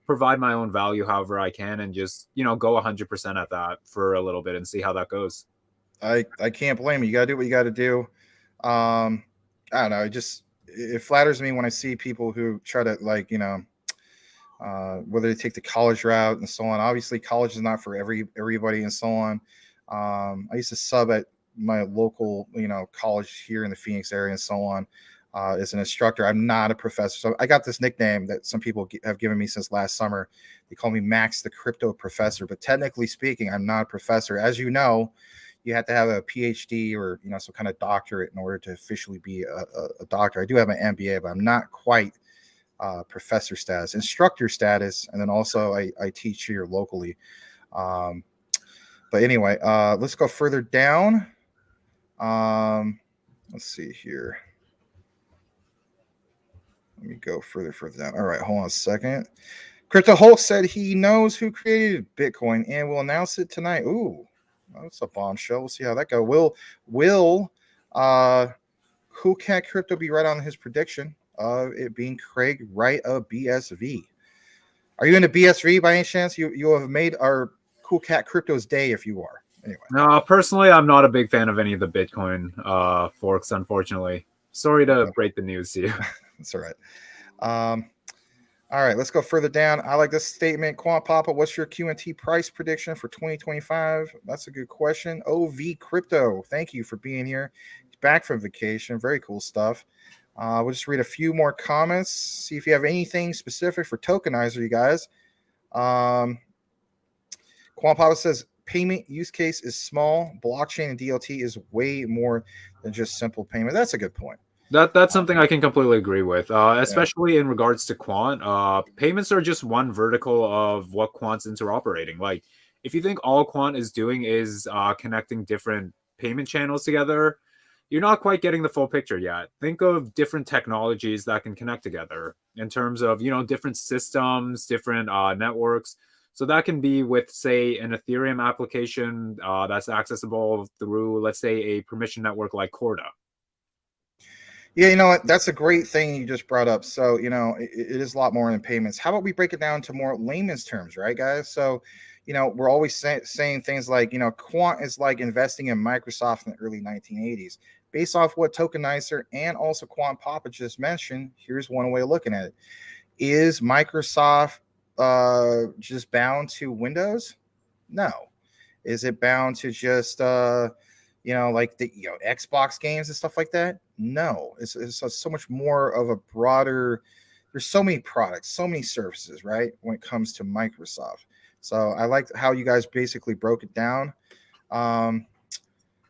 provide my own value however I can, and just go 100% at that for a little bit and see how that goes. I can't blame you. You got to do what you got to do. I don't know. It flatters me when I see people who try to whether they take the college route and so on. Obviously, college is not for everybody and so on. I used to sub at my local, college here in the Phoenix area and so on as an instructor. I'm not a professor. So I got this nickname that some people have given me since last summer. They call me Max the Crypto Professor. But technically speaking, I'm not a professor. As you know, you have to have a PhD or, some kind of doctorate in order to officially be a doctor. I do have an MBA, but I'm not quite professor status, instructor status, and then also I teach here locally. But anyway, let's go further down. Let's see here. Let me go further down. All right, hold on a second. Crypto Hulk said he knows who created Bitcoin and will announce it tonight. Ooh, that's a bombshell. We'll see how that goes. Will Who Cat Crypto be right on his prediction of it being Craig Wright of BSV? Are you into BSV by any chance? You have made our Cool Cat Crypto's day if you are. Anyway. No, personally, I'm not a big fan of any of the Bitcoin forks, unfortunately. Sorry to break the news to you. That's all right. All right, let's go further down. I like this statement. Quant Papa, what's your QNT price prediction for 2025? That's a good question. OV Crypto, thank you for being here. Back from vacation. Very cool stuff. We'll just read a few more comments. See if you have anything specific for Tokenizer, you guys. Quant Papa says, payment use case is small. Blockchain and DLT is way more than just simple payment. That's a good point. That's something I can completely agree with, especially in regards to quant. Payments are just one vertical of what quant's interoperating. Like, if you think all quant is doing is connecting different payment channels together, you're not quite getting the full picture yet. Think of different technologies that can connect together in terms of, different systems, different networks. So that can be with, say, an Ethereum application that's accessible through, let's say, a permission network like Corda. Yeah, you know what? That's a great thing you just brought up. So, it is a lot more than payments. How about we break it down to more layman's terms, right, guys? So, we're always saying things like, quant is like investing in Microsoft in the early 1980s. Based off what Tokenizer and also Quant Papa just mentioned, here's one way of looking at it. Is Microsoft just bound to Windows? No. Is it bound to just like the Xbox games and stuff like that? No. It's so much more of a broader. There's so many products, so many services, right? When it comes to Microsoft. So I like how you guys basically broke it down.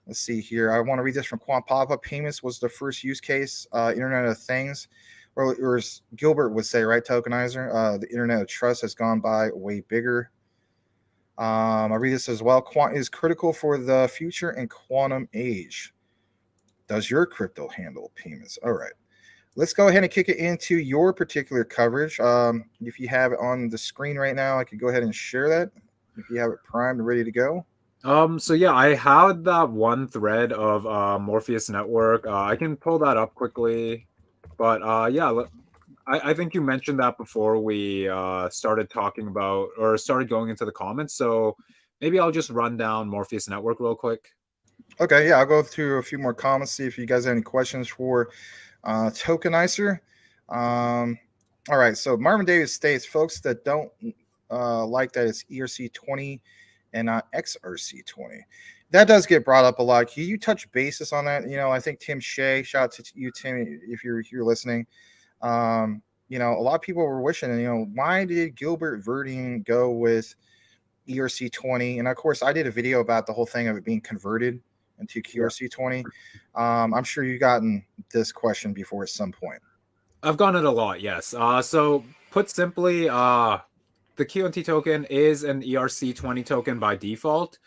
Let's see here. I want to read this from Quant Papa. Payments was the first use case. Internet of Things, or as Gilbert would say, right, Tokenizer? The Internet of Trust has gone by way bigger. I read this as well. Quant is critical for the future and quantum age. Does your crypto handle payments? All right. Let's go ahead and kick it into your particular coverage. If you have it on the screen right now, I could go ahead and share that. If you have it primed and ready to go. So yeah, I had that one thread of Morpheus Network. I can pull that up quickly, but yeah, I think you mentioned that before we started talking about or started going into the comments. So maybe I'll just run down Morpheus Network real quick. Okay, yeah, I'll go through a few more comments, see if you guys have any questions for Tokenizer. All right, so Marvin Davis states, folks that don't like that it's ERC20 and not XRC20. That does get brought up a lot. Can you touch basis on that? I think Tim Shea, shout out to you, Tim, if you're listening. A lot of people were wishing, why did Gilbert Verdine go with ERC20? And of course, I did a video about the whole thing of it being converted into QRC20. I'm sure you've gotten this question before at some point. I've gotten it a lot, yes. So put simply, the QNT token is an ERC20 token by default.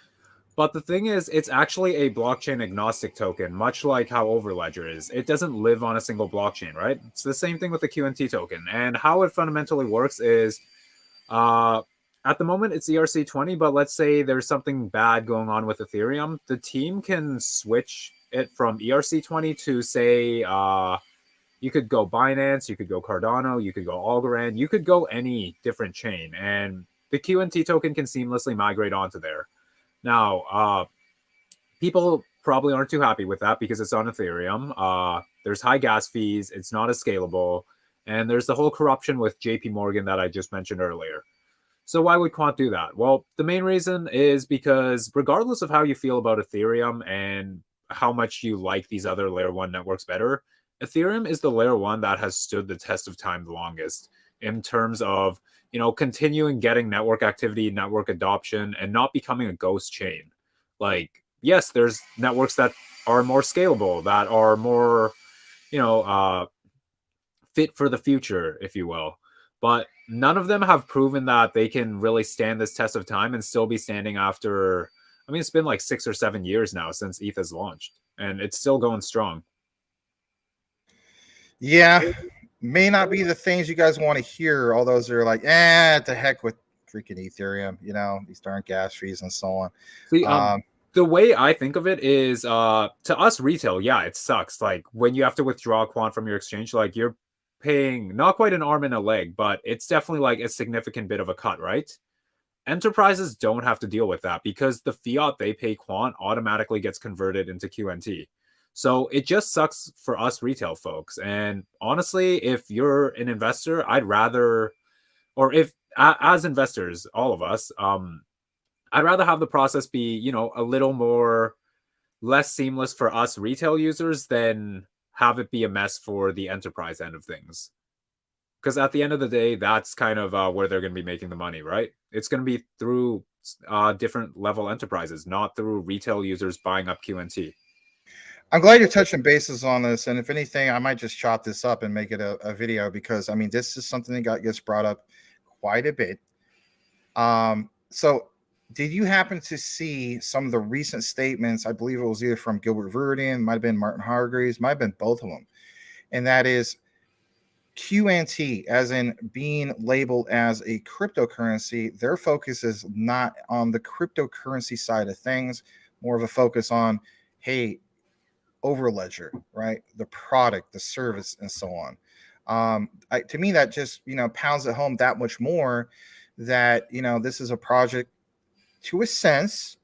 But the thing is, it's actually a blockchain agnostic token, much like how Overledger is. It doesn't live on a single blockchain, right? It's the same thing with the QNT token. And how it fundamentally works is, at the moment, it's ERC20, but let's say there's something bad going on with Ethereum. The team can switch it from ERC20 to, say, you could go Binance, you could go Cardano, you could go Algorand, you could go any different chain. And the QNT token can seamlessly migrate onto there. Now, people probably aren't too happy with that because it's on Ethereum. There's high gas fees. It's not as scalable. And there's the whole corruption with JP Morgan that I just mentioned earlier. So why would Quant do that? Well, the main reason is because regardless of how you feel about Ethereum and how much you like these other layer 1 networks better, Ethereum is the layer 1 that has stood the test of time the longest in terms of continuing getting network activity, network adoption, and not becoming a ghost chain. Like, yes, there's networks that are more scalable, that are more, fit for the future, if you will. But none of them have proven that they can really stand this test of time and still be standing after, it's been like 6 or 7 years now since ETH has launched, and it's still going strong. Yeah. May not be the things you guys want to hear. All those are like, the heck with freaking Ethereum, these darn gas fees and so on. See, the way I think of it is, to us retail, yeah, it sucks. Like when you have to withdraw quant from your exchange, like you're paying not quite an arm and a leg, but it's definitely like a significant bit of a cut, right? Enterprises don't have to deal with that because the fiat they pay quant automatically gets converted into QNT. So it just sucks for us retail folks. And honestly, if you're an investor, I'd rather, or if as investors, all of us, I'd rather have the process be, a little more less seamless for us retail users than have it be a mess for the enterprise end of things. Because at the end of the day, that's kind of where they're going to be making the money, right? It's going to be through different level enterprises, not through retail users buying up QNT. I'm glad you're touching bases on this, and if anything, I might just chop this up and make it a video, because I mean, this is something that gets brought up quite a bit. So did you happen to see some of the recent statements? I believe it was either from Gilbert Verdin, might have been Martin Hargreaves, might have been both of them, and that is QNT, as in being labeled as a cryptocurrency. Their focus is not on the cryptocurrency side of things, more of a focus on, hey, Overledger, right? The product, the service, and so on. To me, that just, pounds it home that much more that, this is a project to a sense,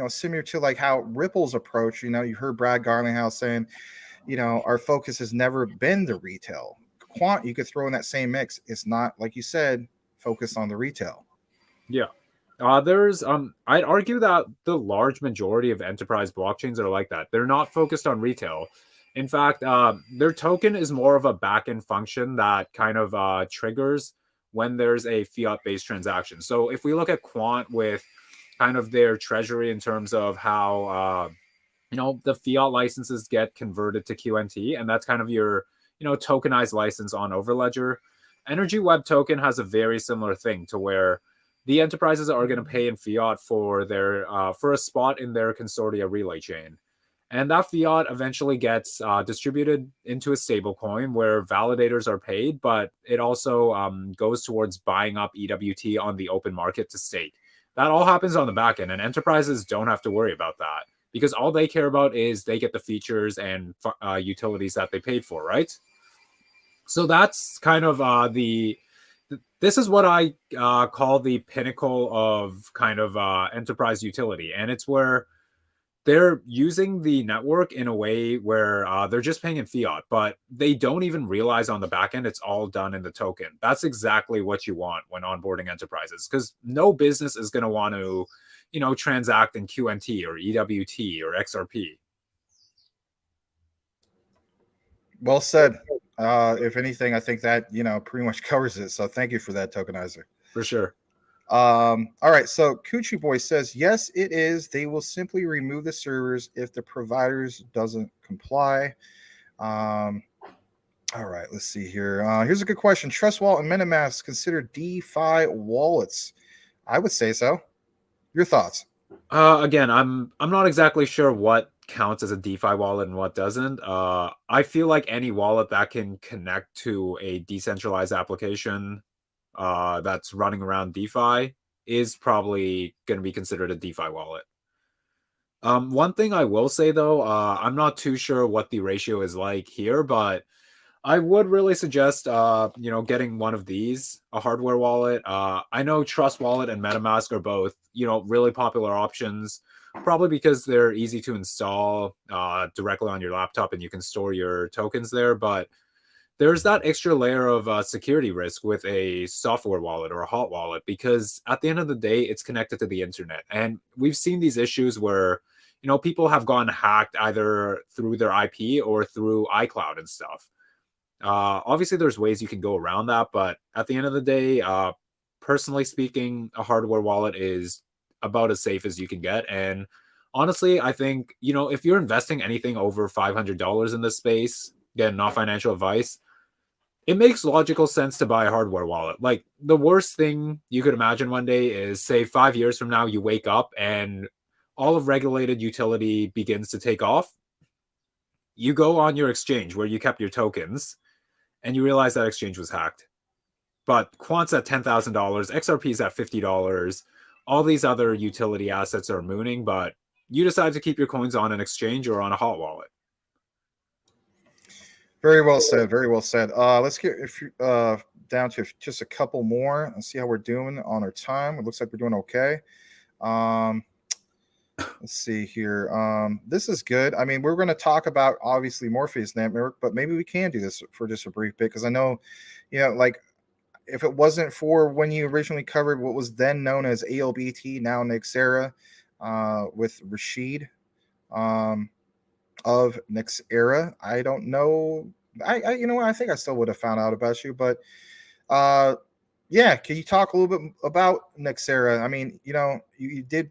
similar to like how Ripple's approach. You heard Brad Garlinghouse saying, our focus has never been the retail. Quant, you could throw in that same mix. It's not, like you said, focused on the retail. Yeah. I'd argue that the large majority of enterprise blockchains are like that. They're not focused on retail. In fact, their token is more of a backend function that kind of triggers when there's a fiat-based transaction. So if we look at Quant with kind of their treasury in terms of how the fiat licenses get converted to QNT, and that's kind of your tokenized license on Overledger. Energy Web Token has a very similar thing to where the enterprises are going to pay in fiat for their for a spot in their consortia relay chain, and that fiat eventually gets distributed into a stable coin where validators are paid, but it also goes towards buying up EWT on the open market to stake. That all happens on the back end, and enterprises don't have to worry about that because all they care about is they get the features and utilities that they paid for, right? So that's kind of this is what I call the pinnacle of kind of enterprise utility. And it's where they're using the network in a way where they're just paying in fiat, but they don't even realize on the back end it's all done in the token. That's exactly what you want when onboarding enterprises, because no business is going to want to, transact in QNT or EWT or XRP. Well said. If anything, I think that pretty much covers it. So thank you for that, Tokenizer. For sure. All right. So Coochie Boy says, yes, it is. They will simply remove the servers if the providers doesn't comply. All right. Let's see here. Here's a good question. Trust Wallet and MetaMask consider DeFi wallets? I would say so. Your thoughts? Again, I'm not exactly sure what counts as a DeFi wallet and what doesn't. I feel like any wallet that can connect to a decentralized application that's running around DeFi is probably going to be considered a DeFi wallet. One thing I will say though, I'm not too sure what the ratio is like here, but I would really suggest, getting one of these, a hardware wallet. I know Trust Wallet and MetaMask are both, really popular options, probably because they're easy to install directly on your laptop and you can store your tokens there. But there's that extra layer of security risk with a software wallet or a hot wallet, because at the end of the day, it's connected to the internet. And we've seen these issues where, people have gotten hacked either through their IP or through iCloud and stuff. Obviously, there's ways you can go around that, but at the end of the day, personally speaking, a hardware wallet is about as safe as you can get. And honestly, I think, if you're investing anything over $500 in this space, again, not financial advice, it makes logical sense to buy a hardware wallet. Like, the worst thing you could imagine one day is, say, 5 years from now, you wake up and all of regulated utility begins to take off. You go on your exchange where you kept your tokens, and you realize that exchange was hacked. But Quant's at $10,000, XRP's at $50, all these other utility assets are mooning, but you decide to keep your coins on an exchange or on a hot wallet. Very well said. Very well said. Let's get down to just a couple more and see how we're doing on our time. It looks like we're doing okay. Let's see here. This is good. I mean, we're going to talk about obviously Morpheus Network, but maybe we can do this for just a brief bit, because I know, like, if it wasn't for when you originally covered what was then known as ALBT, now NXRA, with Rashid of NXRA, I don't know you know what? I think I still would have found out about you, but yeah. Can you talk a little bit about NXRA? I mean, you did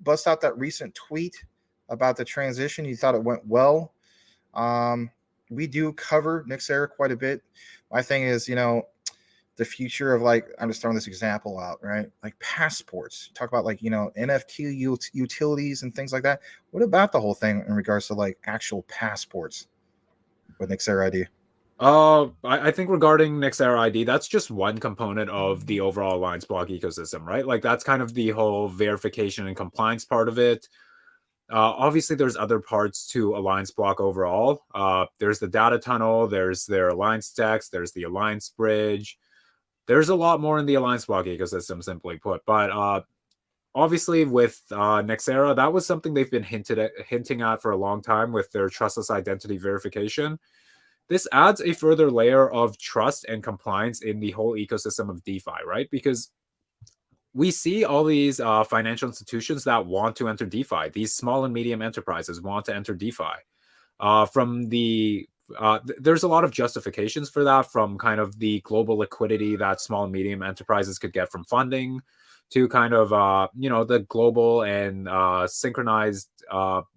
bust out that recent tweet about the transition. You thought it went well. We do cover NXRA quite a bit. My thing is, the future of, like, I'm just throwing this example out, right? Like passports. Talk about, like, NFT utilities and things like that. What about the whole thing in regards to, like, actual passports with NXRA ID? I think regarding NXRA ID, that's just one component of the overall Alliance Block ecosystem, right? Like that's kind of the whole verification and compliance part of it. Obviously, there's other parts to Alliance Block overall. There's the data tunnel, there's their Alliance text, there's the Alliance bridge. There's a lot more in the Alliance Block ecosystem, simply put. But obviously, with NXRA, that was something they've been hinting at for a long time with their trustless identity verification. This adds a further layer of trust and compliance in the whole ecosystem of DeFi, right? Because we see all these financial institutions that want to enter DeFi. These small and medium enterprises want to enter DeFi. There's a lot of justifications for that, from kind of the global liquidity that small and medium enterprises could get from funding, to kind of the global and synchronized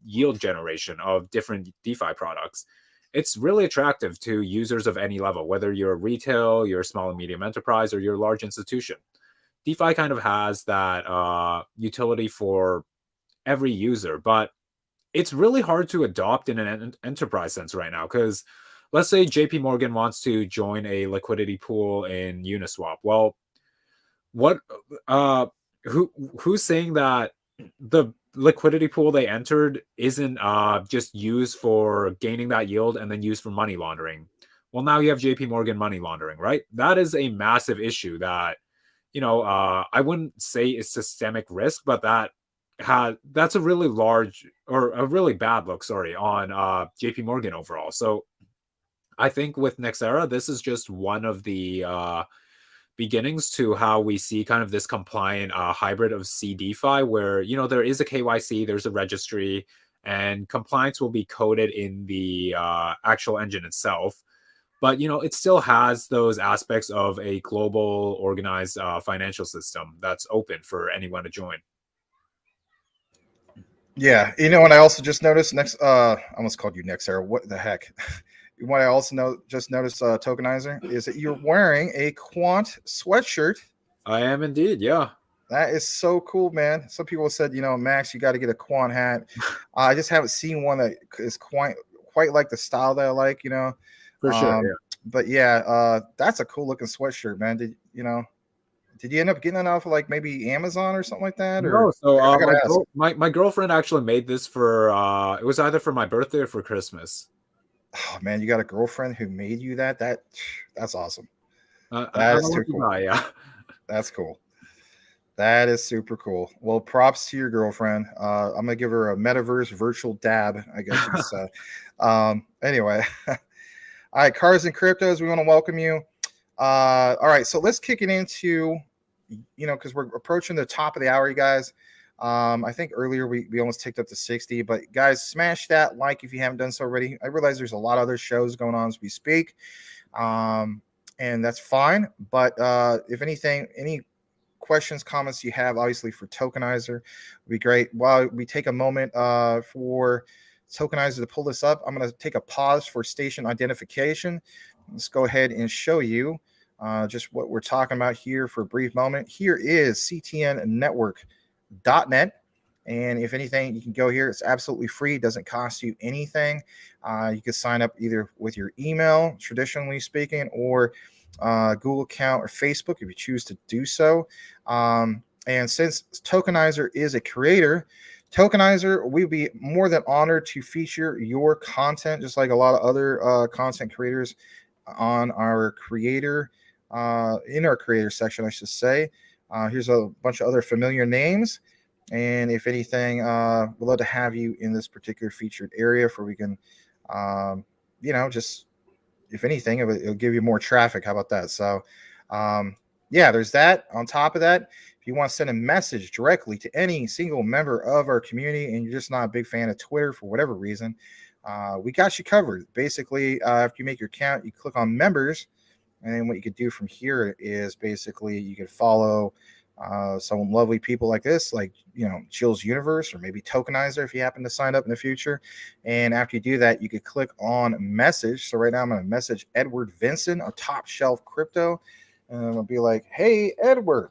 yield generation of different DeFi products. It's really attractive to users of any level, whether you're retail, you're a small and medium enterprise, or you're a large institution. DeFi kind of has that utility for every user, but it's really hard to adopt in an enterprise sense right now. Because let's say JP Morgan wants to join a liquidity pool in Uniswap. Well, who's saying that the liquidity pool they entered isn't just used for gaining that yield and then used for money laundering? Well, now you have JP Morgan money laundering, right? That is a massive issue that, I wouldn't say is systemic risk, but that's a really large, or a really bad look, on JP Morgan overall. So I think with NXRA, this is just one of the beginnings to how we see kind of this compliant hybrid of CDeFi, where there is a KYC, there's a registry, and compliance will be coded in the actual engine itself. But it still has those aspects of a global organized financial system that's open for anyone to join. Yeah, what I also just noticed, I almost called you NXRA. What the heck? What I also just noticed, Tokenizer, is that you're wearing a Quant sweatshirt. I am indeed, yeah. That is so cool, man. Some people said, Max, you got to get a Quant hat. I just haven't seen one that is quite like the style that I like, For sure, yeah. But yeah, that's a cool looking sweatshirt, man. Did you end up getting it off of, like, maybe Amazon or something like that? No, or so my girlfriend actually made this for it was either for my birthday or for Christmas. Oh man, you got a girlfriend who made you that? That's awesome. That's too cool. Yeah, that's cool. That is super cool. Well, props to your girlfriend. I'm gonna give her a metaverse virtual dab, I guess you could say. Anyway, all right, Cars and Cryptos, we want to welcome you. All right, so let's kick it into, because we're approaching the top of the hour, you guys. I think earlier we almost ticked up to 60, but guys, smash that like if you haven't done so already. I realize there's a lot of other shows going on as we speak, and that's fine. But if anything, any questions, comments you have, obviously for Tokenizer, would be great. While we take a moment for Tokenizer to pull this up, I'm going to take a pause for station identification. Let's go ahead and show you just what we're talking about here for a brief moment. Here is CTN Network. .net, and if anything, you can go here. It's absolutely free. It doesn't cost you anything. You can sign up either with your email, traditionally speaking, or Google account or Facebook if you choose to do so. And since Tokenizer is a creator, Tokenizer, we'd be more than honored to feature your content, just like a lot of other content creators on our creator, in our creator section, I should say. Here's a bunch of other familiar names. And if anything, we'd love to have you in this particular featured area where we can, just, if anything, it'll give you more traffic. How about that? So, yeah, there's that. On top of that, if you want to send a message directly to any single member of our community and you're just not a big fan of Twitter for whatever reason, we got you covered. Basically, after you make your account, you click on members, and then what you could do from here is basically you could follow some lovely people like this, like Chill's Universe, or maybe Tokenizer if you happen to sign up in the future. And after you do that, you could click on message. So right now I'm going to message Edward Vincent of Top Shelf Crypto, and I'm going to be like, "Hey Edward,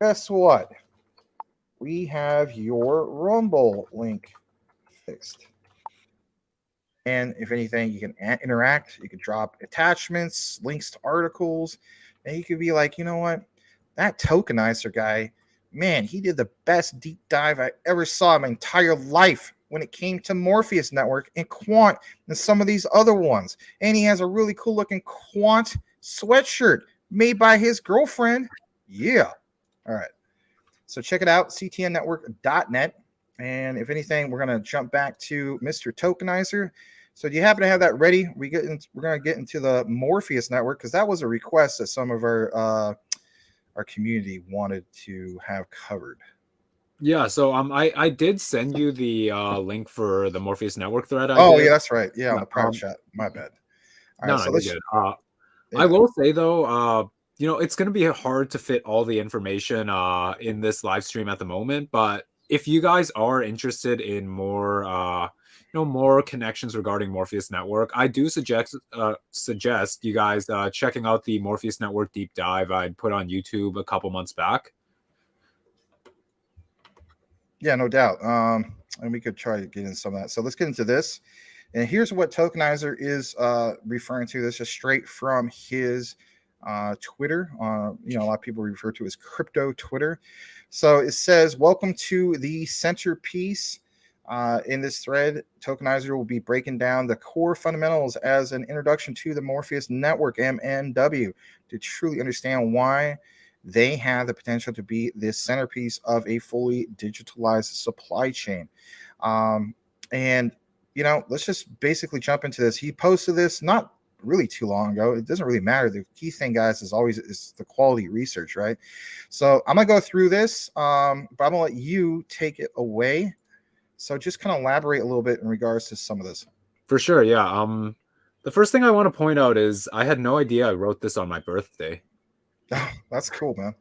guess what? We have your Rumble link fixed." And if anything, you can interact. You can drop attachments, links to articles, and you could be like, "You know what? That tokenizer guy, man, he did the best deep dive I ever saw in my entire life when it came to Morpheus Network and Quant and some of these other ones. And he has a really cool looking Quant sweatshirt made by his girlfriend." Yeah. All right. So check it out, ctnnetwork.net. And if anything, we're going to jump back to Mr. Tokenizer. So do you happen to have that ready? We're going to get into the Morpheus Network, because that was a request that some of our community wanted to have covered. Yeah, so I did send you the link for the Morpheus Network thread. Yeah, that's right. Yeah, on the private chat. My bad. All right, so let's. Good. I will say though, it's going to be hard to fit all the information in this live stream at the moment. But if you guys are interested in more, more connections regarding Morpheus Network, I do suggest you guys checking out the Morpheus Network deep dive I put on YouTube a couple months back. Yeah, no doubt. And we could try to get in some of that. So let's get into this. And here's what Tokenizer is referring to. This is straight from his Twitter. A lot of people refer to as crypto Twitter. So it says, "Welcome to the centerpiece." In this thread, Tokenizer will be breaking down the core fundamentals as an introduction to the Morpheus Network, MNW, to truly understand why they have the potential to be this centerpiece of a fully digitalized supply chain. And let's just basically jump into this. He posted this not really too long ago. It doesn't really matter. The key thing, guys, is the quality research, right? So I'm gonna go through this, but I'm gonna let you take it away. So just kind of elaborate a little bit in regards to some of this. For sure, yeah. The first thing I want to point out is I had no idea I wrote this on my birthday. Oh, that's cool, man.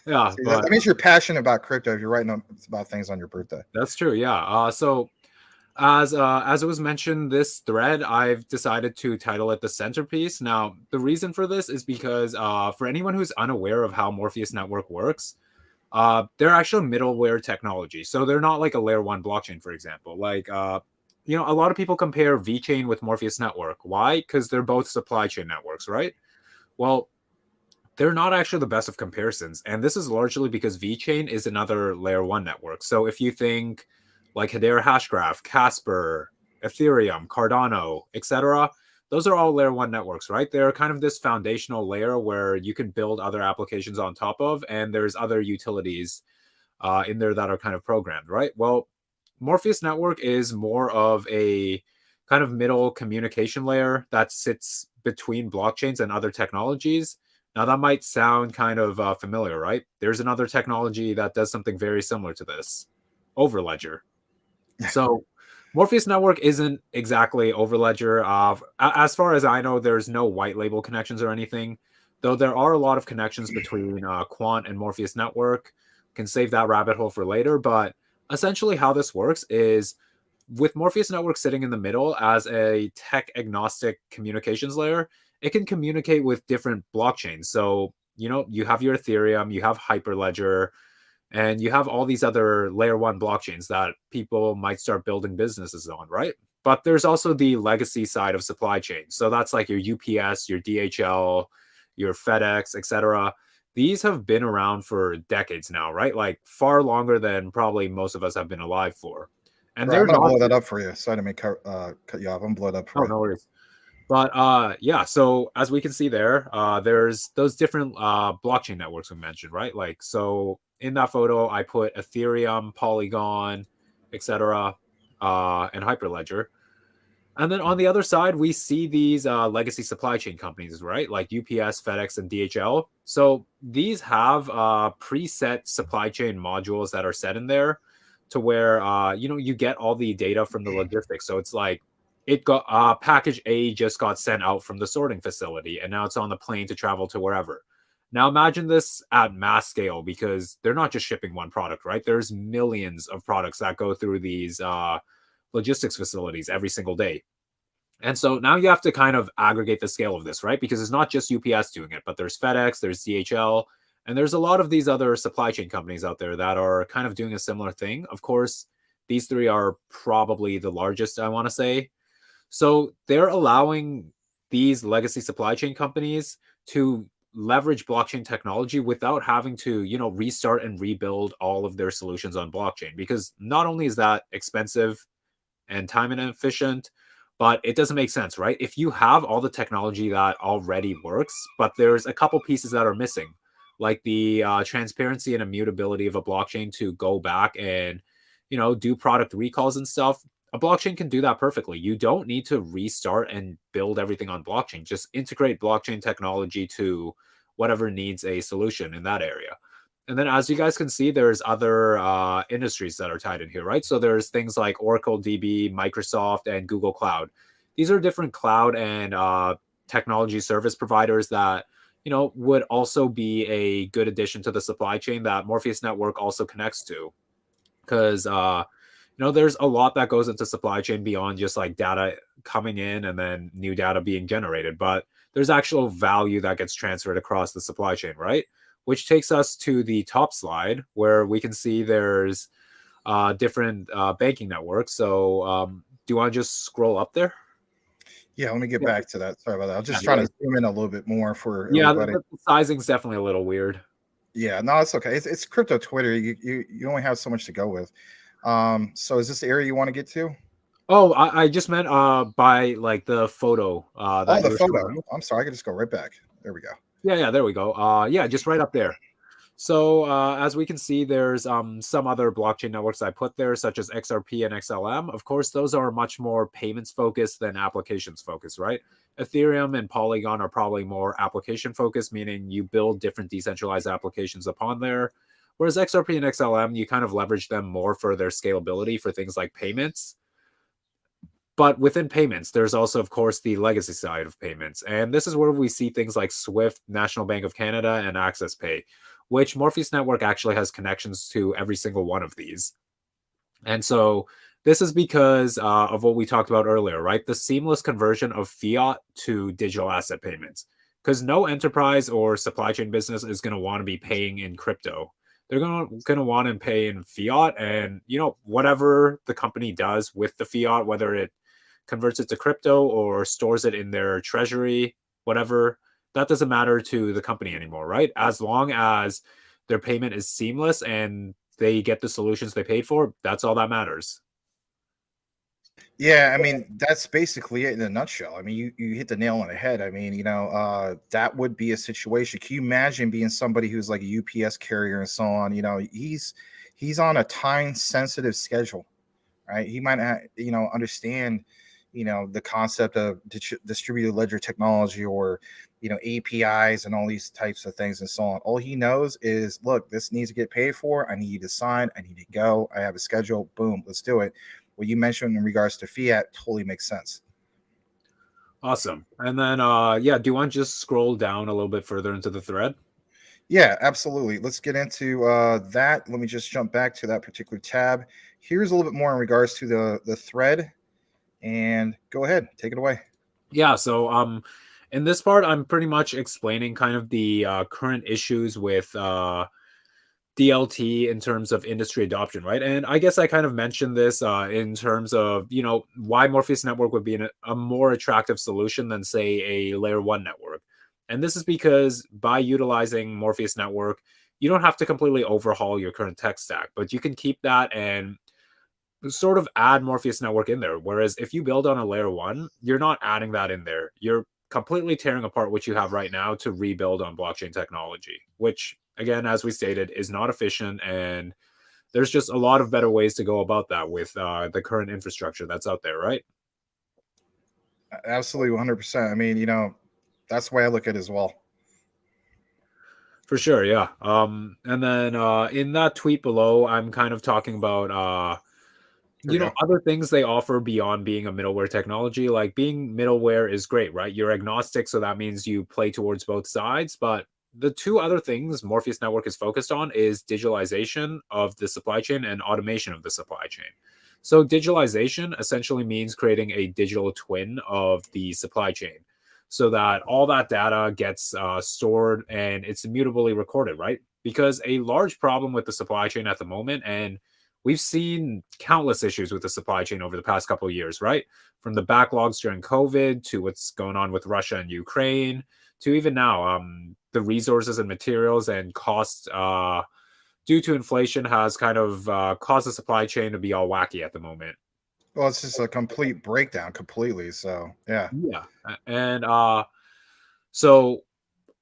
Yeah, see, that means you're passionate about crypto if you're writing about things on your birthday. That's true, yeah. So as it was mentioned, this thread, I've decided to title it the centerpiece. Now, the reason for this is because for anyone who's unaware of how Morpheus Network works, they're actually middleware technology. So they're not like a layer 1 blockchain, for example. Like, a lot of people compare VeChain with Morpheus Network. Why? Because they're both supply chain networks, right? Well, they're not actually the best of comparisons. And this is largely because VeChain is another layer 1 network. So if you think like Hedera Hashgraph, Casper, Ethereum, Cardano, etc., those are all layer 1 networks, right? They're kind of this foundational layer where you can build other applications on top of, and there's other utilities in there that are kind of programmed, right? Well, Morpheus Network is more of a kind of middle communication layer that sits between blockchains and other technologies. Now, that might sound kind of familiar, right? There's another technology that does something very similar to this, Overledger. So Morpheus Network isn't exactly Overledger. As far as I know, there's no white label connections or anything, though there are a lot of connections between Quant and Morpheus Network. Can save that rabbit hole for later. But essentially how this works is with Morpheus Network sitting in the middle as a tech agnostic communications layer, it can communicate with different blockchains. So, you have your Ethereum, you have Hyperledger, and you have all these other layer 1 blockchains that people might start building businesses on, right? But there's also the legacy side of supply chain. So that's like your UPS, your DHL, your FedEx, etc. These have been around for decades now, right? Like far longer than probably most of us have been alive for. And I'm gonna blow that up for you. Sorry to cut you off. I'm gonna blow it up for you. No worries. But yeah, so as we can see there, there's those different blockchain networks we mentioned, right? Like, so in that photo, I put Ethereum, Polygon, etc., and Hyperledger. And then on the other side, we see these legacy supply chain companies, right? Like UPS, FedEx, and DHL. So these have preset supply chain modules that are set in there to where you get all the data from the logistics. So it's like it got package A just got sent out from the sorting facility, and now it's on the plane to travel to wherever. Now imagine this at mass scale, because they're not just shipping one product, right? There's millions of products that go through these logistics facilities every single day. And so now you have to kind of aggregate the scale of this, right? Because it's not just UPS doing it, but there's FedEx, there's DHL, and there's a lot of these other supply chain companies out there that are kind of doing a similar thing. Of course, these three are probably the largest, I want to say. So they're allowing these legacy supply chain companies to leverage blockchain technology without having to, restart and rebuild all of their solutions on blockchain. Because not only is that expensive and time inefficient, but it doesn't make sense, right? If you have all the technology that already works, but there's a couple pieces that are missing, like the transparency and immutability of a blockchain to go back and, do product recalls and stuff. A blockchain can do that perfectly. You don't need to restart and build everything on blockchain. Just integrate blockchain technology to whatever needs a solution in that area. And then, as you guys can see, there's other industries that are tied in here, right? So there's things like Oracle DB, Microsoft, and Google Cloud. These are different cloud and technology service providers that, would also be a good addition to the supply chain that Morpheus Network also connects to. Because, there's a lot that goes into supply chain beyond just like data coming in and then new data being generated. But there's actual value that gets transferred across the supply chain, right? Which takes us to the top slide, where we can see there's different banking networks. So do you want to just scroll up there? Yeah, let me get back to that. Sorry about that. I was just trying to zoom in a little bit more for everybody. The sizing's definitely a little weird. Yeah, no, it's okay. It's crypto Twitter. You only have so much to go with. So is this the area you want to get to? Oh, I just meant by like the photo. The photo. I'm sorry, I can just go right back. There we go. Yeah, there we go. Yeah, just right up there. So as we can see, there's some other blockchain networks I put there, such as XRP and XLM. Of course, those are much more payments focused than applications focused, right? Ethereum and Polygon are probably more application focused, meaning you build different decentralized applications upon there. Whereas XRP and XLM, you kind of leverage them more for their scalability for things like payments. But within payments, there's also, of course, the legacy side of payments. And this is where we see things like SWIFT, National Bank of Canada, and Access Pay, which Morpheus Network actually has connections to every single one of these. And so this is because of what we talked about earlier, right? The seamless conversion of fiat to digital asset payments. Because no enterprise or supply chain business is going to want to be paying in crypto. They're going to want to pay in fiat, and whatever the company does with the fiat, whether it converts it to crypto or stores it in their treasury, whatever, that doesn't matter to the company anymore, right? As long as their payment is seamless and they get the solutions they paid for, that's all that matters. Yeah, I mean, that's basically it in a nutshell. I mean, you hit the nail on the head. I mean, that would be a situation. Can you imagine being somebody who's like a UPS carrier and so on? He's on a time sensitive schedule, right? He might not, understand, the concept of distributed ledger technology or, APIs and all these types of things and so on. All he knows is, look, this needs to get paid for. I need you to sign. I need to go. I have a schedule. Boom, let's do it. What you mentioned in regards to fiat totally makes sense. Awesome. And then, do you want to just scroll down a little bit further into the thread? Yeah, absolutely. Let's get into that. Let me just jump back to that particular tab. Here's a little bit more in regards to the thread, and go ahead, take it away. Yeah. So, in this part, I'm pretty much explaining kind of the current issues with DLT in terms of industry adoption, right? And I guess I kind of mentioned this in terms of, why Morpheus Network would be a more attractive solution than, say, a layer 1 network. And this is because by utilizing Morpheus Network, you don't have to completely overhaul your current tech stack, but you can keep that and sort of add Morpheus Network in there. Whereas if you build on a layer 1, you're not adding that in there. You're completely tearing apart what you have right now to rebuild on blockchain technology, which, again, as we stated, is not efficient, and there's just a lot of better ways to go about that with the current infrastructure that's out there, right? Absolutely, 100%. I mean, that's the way I look at it as well. For sure, yeah. And then in that tweet below, I'm kind of talking about There we go. other things they offer beyond being a middleware technology. Like being middleware is great, right? You're agnostic, so that means you play towards both sides. But the two other things Morpheus Network is focused on is digitalization of the supply chain and automation of the supply chain. So digitalization essentially means creating a digital twin of the supply chain so that all that data gets stored and it's immutably recorded, right? Because a large problem with the supply chain at the moment, and we've seen countless issues with the supply chain over the past couple of years, right? From the backlogs during COVID to what's going on with Russia and Ukraine to even now, the resources and materials and costs due to inflation has kind of caused the supply chain to be all wacky at the moment. Well, it's just a complete breakdown completely. So yeah. Yeah. And so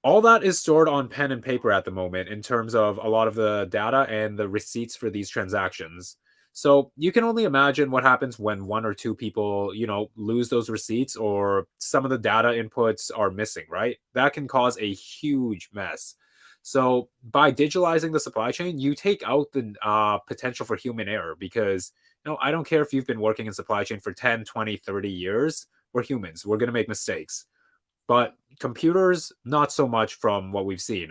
all that is stored on pen and paper at the moment in terms of a lot of the data and the receipts for these transactions. So you can only imagine what happens when one or two people, lose those receipts or some of the data inputs are missing, right? That can cause a huge mess. So by digitalizing the supply chain, you take out the potential for human error because, I don't care if you've been working in supply chain for 10, 20, 30 years. We're humans. We're going to make mistakes. But computers, not so much from what we've seen.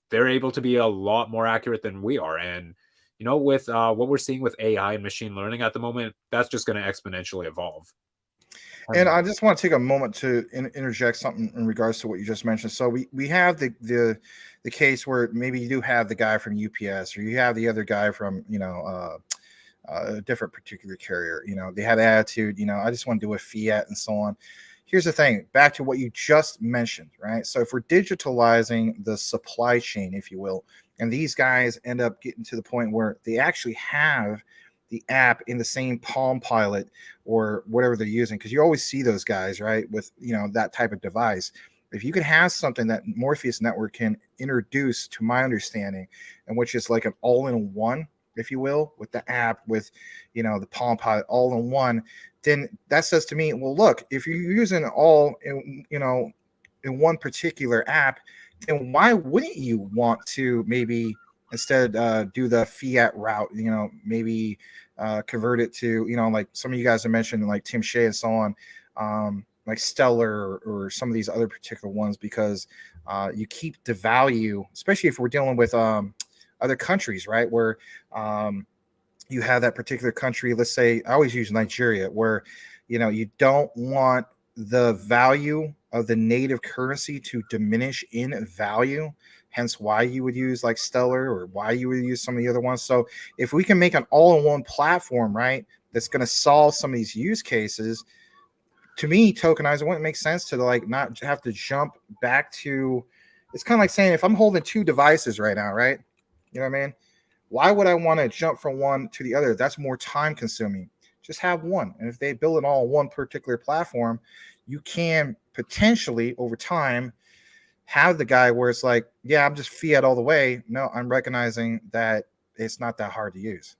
They're able to be a lot more accurate than we are. And, with what we're seeing with AI and machine learning at the moment, that's just going to exponentially evolve. And I just want to take a moment to interject something in regards to what you just mentioned. So we have the case where maybe you do have the guy from UPS or you have the other guy from a different particular carrier. They have attitude. I just want to do a fiat and so on. Here's the thing, back to what you just mentioned, right? So if we're digitalizing the supply chain, if you will, and these guys end up getting to the point where they actually have the app in the same Palm Pilot or whatever they're using, because you always see those guys, right, with that type of device. If you can have something that Morpheus Network can introduce, to my understanding, and which is like an all-in-one, if you will, with the app, with the Palm Pilot all in one, then that says to me, well, look, if you're using all in one particular app, then why wouldn't you want to maybe instead do the fiat route, maybe convert it to, like some of you guys have mentioned, like Tim Shea and so on, like Stellar or some of these other particular ones, because you keep the value, especially if we're dealing with other countries, right, where you have that particular country. Let's say I always use Nigeria, where you don't want the value of the native currency to diminish in value, hence why you would use like Stellar or why you would use some of the other ones. So if we can make an all-in-one platform, right, that's going to solve some of these use cases, to me, tokenizer wouldn't make sense to like not have to jump back to. It's kind of like saying if I'm holding two devices right now, right, you know what I mean, why would I want to jump from one to the other? That's more time consuming. Just have one. And if they build it all on one particular platform, you can potentially over time have the guy where it's like, yeah, I'm just fiat all the way. No, I'm recognizing that it's not that hard to use.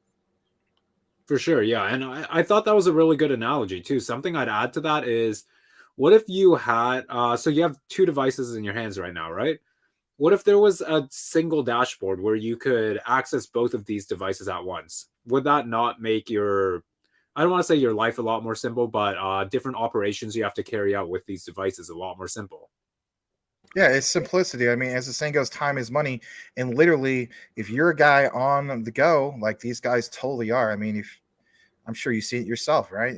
For sure. Yeah. And I thought that was a really good analogy too. Something I'd add to that is, what if you had, so you have two devices in your hands right now, right? What if there was a single dashboard where you could access both of these devices at once? Would that not make I don't want to say your life a lot more simple, but different operations you have to carry out with these devices a lot more simple? Yeah, it's simplicity. I mean, as the saying goes, time is money. And literally, if you're a guy on the go, like these guys totally are. I mean, if I'm sure you see it yourself, right?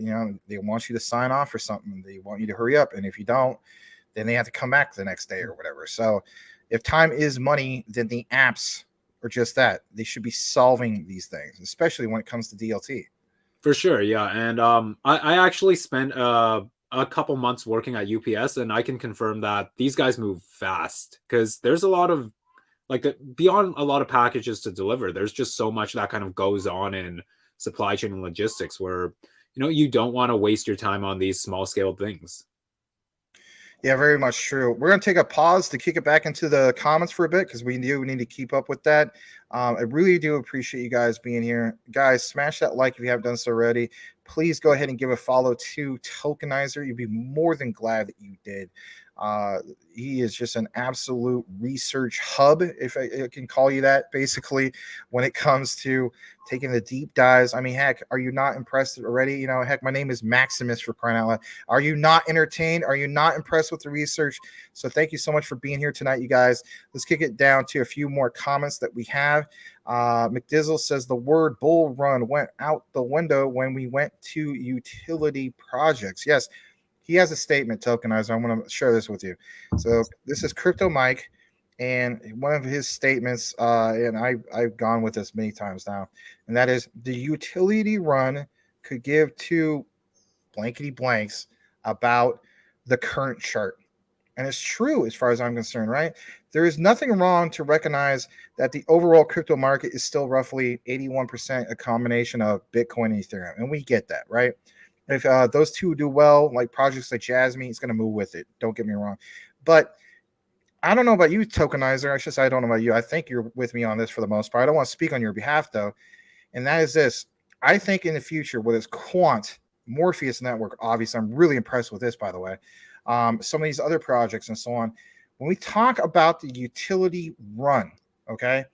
They want you to sign off for something. They want you to hurry up. And if you don't, then they have to come back the next day or whatever. So if time is money, then the apps are just that. They should be solving these things, especially when it comes to DLT. For sure, yeah. And I actually spent a couple months working at UPS, and I can confirm that these guys move fast because there's a lot of beyond a lot of packages to deliver. There's just so much that kind of goes on in supply chain and logistics where you don't want to waste your time on these small scale things. Yeah, very much true. We're going to take a pause to kick it back into the comments for a bit because we need to keep up with that. I really do appreciate you guys being here. Guys, smash that like if you haven't done so already. Please go ahead and give a follow to Tokenizer. You'd be more than glad that you did. He is just an absolute research hub, if I can call you that, basically, when it comes to taking the deep dives. I mean, heck, are you not impressed already? You know, heck, my name is Maximus, for crying out loud. Are you not entertained? Are you not impressed with the research? So thank you so much for being here tonight, you guys. Let's kick it down to a few more comments that we have. McDizzle says the word bull run went out the window when we went to utility projects. Yes, he has a statement, Tokenizer. I want to share this with you. So this is Crypto Mike, and one of his statements, and I've gone with this many times now, and that is the utility run could give two blankety blanks about the current chart. And it's true as far as I'm concerned, right? There is nothing wrong to recognize that the overall crypto market is still roughly 81% a combination of Bitcoin and Ethereum. And we get that, right? If those two do well, like projects like JASMY, it's going to move with it. Don't get me wrong. But I don't know about you, Tokenizer. I should say I don't know about you. I think you're with me on this for the most part. I don't want to speak on your behalf, though. And that is this. I think in the future, whether it's Quant, Morpheus Network, obviously, I'm really impressed with this, by the way. Some of these other projects and so on. When we talk about the utility run, okay,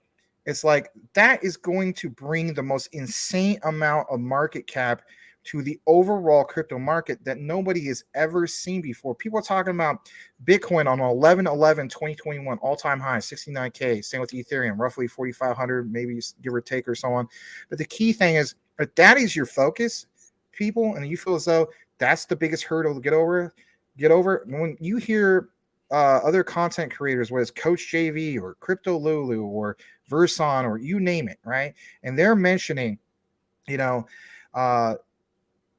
it's like that is going to bring the most insane amount of market cap to the overall crypto market that nobody has ever seen before. People are talking about Bitcoin on 11/11/2021 all-time high, 69K. Same with Ethereum, roughly 4,500, maybe give or take or so on. But the key thing is, if that is your focus, people, and you feel as though that's the biggest hurdle to get over. When you hear other content creators, whether it's Coach JV or Crypto Lulu or Verson or you name it, right? And they're mentioning, you know,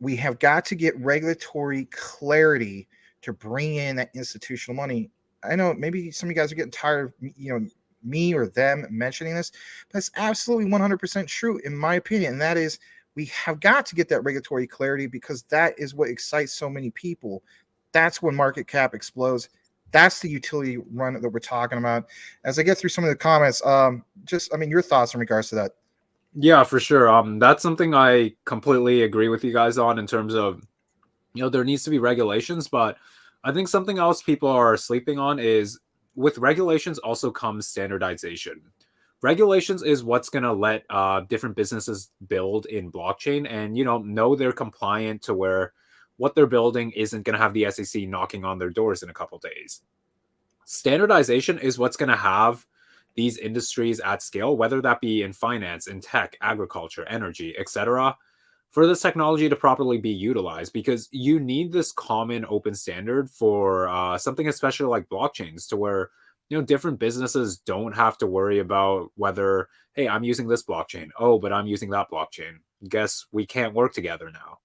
we have got to get regulatory clarity to bring in that institutional money. I know maybe some of you guys are getting tired of, you know, me or them mentioning this, but it's absolutely 100% true in my opinion. And that is, we have got to get that regulatory clarity because that is what excites so many people. That's when market cap explodes. That's the utility run that we're talking about. As I get through some of the comments, your thoughts in regards to that. Yeah, for sure. That's something I completely agree with you guys on in terms of, you know, there needs to be regulations, but I think something else people are sleeping on is with regulations also comes standardization. Regulations is what's going to let different businesses build in blockchain and, you know they're compliant to where what they're building isn't going to have the SEC knocking on their doors in a couple days. Standardization is what's going to have these industries at scale, whether that be in finance, in tech, agriculture, energy, etc., for this technology to properly be utilized, because you need this common open standard for something especially like blockchains, to where, you know, different businesses don't have to worry about whether, hey, I'm using this blockchain. Oh, but I'm using that blockchain. Guess we can't work together now.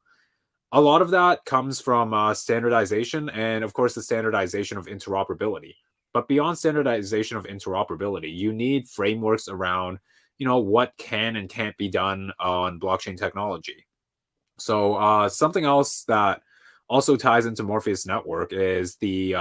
A lot of that comes from standardization and, of course, the standardization of interoperability. But beyond standardization of interoperability, you need frameworks around, you know, what can and can't be done on blockchain technology. So something else that also ties into Morpheus Network is the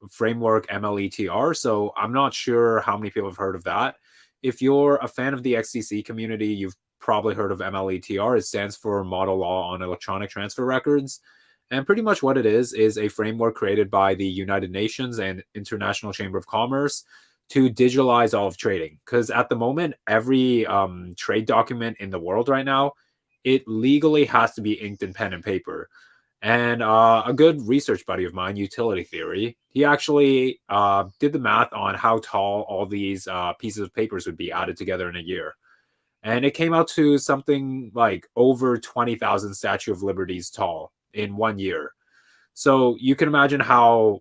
framework MLETR. So I'm not sure how many people have heard of that. If you're a fan of the XDC community, you've probably heard of MLETR. It stands for Model Law on Electronic Transfer Records. And pretty much what it is a framework created by the United Nations and International Chamber of Commerce to digitalize all of trading. Because at the moment, every trade document in the world right now, it legally has to be inked in pen and paper. And a good research buddy of mine, Utility Theory, he actually did the math on how tall all these pieces of papers would be added together in a year. And it came out to something like over 20,000 Statue of Liberties tall in 1 year. So you can imagine how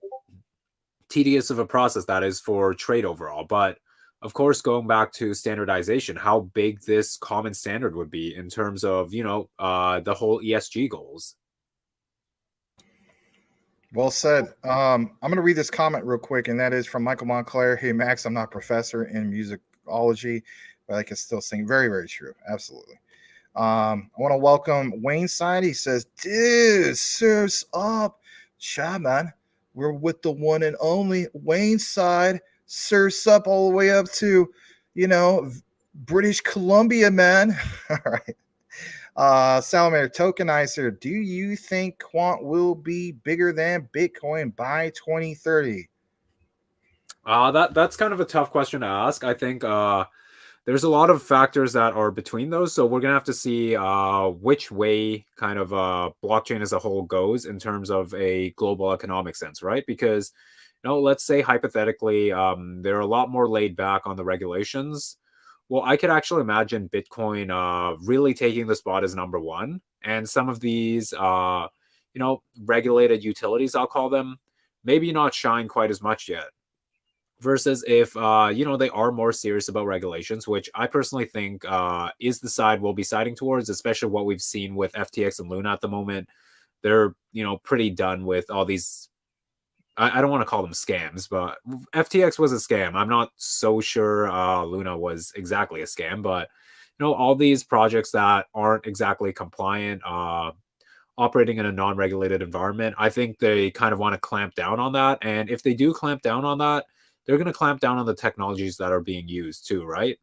tedious of a process that is for trade overall. But of course, going back to standardization, how big this common standard would be in terms of, you know, the whole ESG goals. Well said. I'm going to read this comment real quick, and that is from Michael Montclair. Hey, Max, I'm not a professor in musicology, but I can still sing. Very, very true. Absolutely. I want to welcome Wayne Side. He says, dude, serves up. Cha, man. We're with the one and only Wayne Side. Serves up all the way up to, you know, British Columbia, man. All right. Salamander Tokenizer, do you think Quant will be bigger than Bitcoin by 2030? That's kind of a tough question to ask. I think there's a lot of factors that are between those, so we're gonna have to see which way kind of blockchain as a whole goes in terms of a global economic sense, right? Because let's say hypothetically, they're a lot more laid back on the regulations. Well, I could actually imagine Bitcoin really taking the spot as number one, and some of these regulated utilities, I'll call them, maybe not shine quite as much yet. Versus if they are more serious about regulations, which I personally think is the side we'll be siding towards, especially what we've seen with FTX and Luna at the moment. They're pretty done with all these. I don't want to call them scams, but FTX was a scam. I'm not so sure Luna was exactly a scam, but all these projects that aren't exactly compliant, operating in a non-regulated environment, I think they kind of want to clamp down on that. And if they do clamp down on that, they're going to clamp down on the technologies that are being used too, right?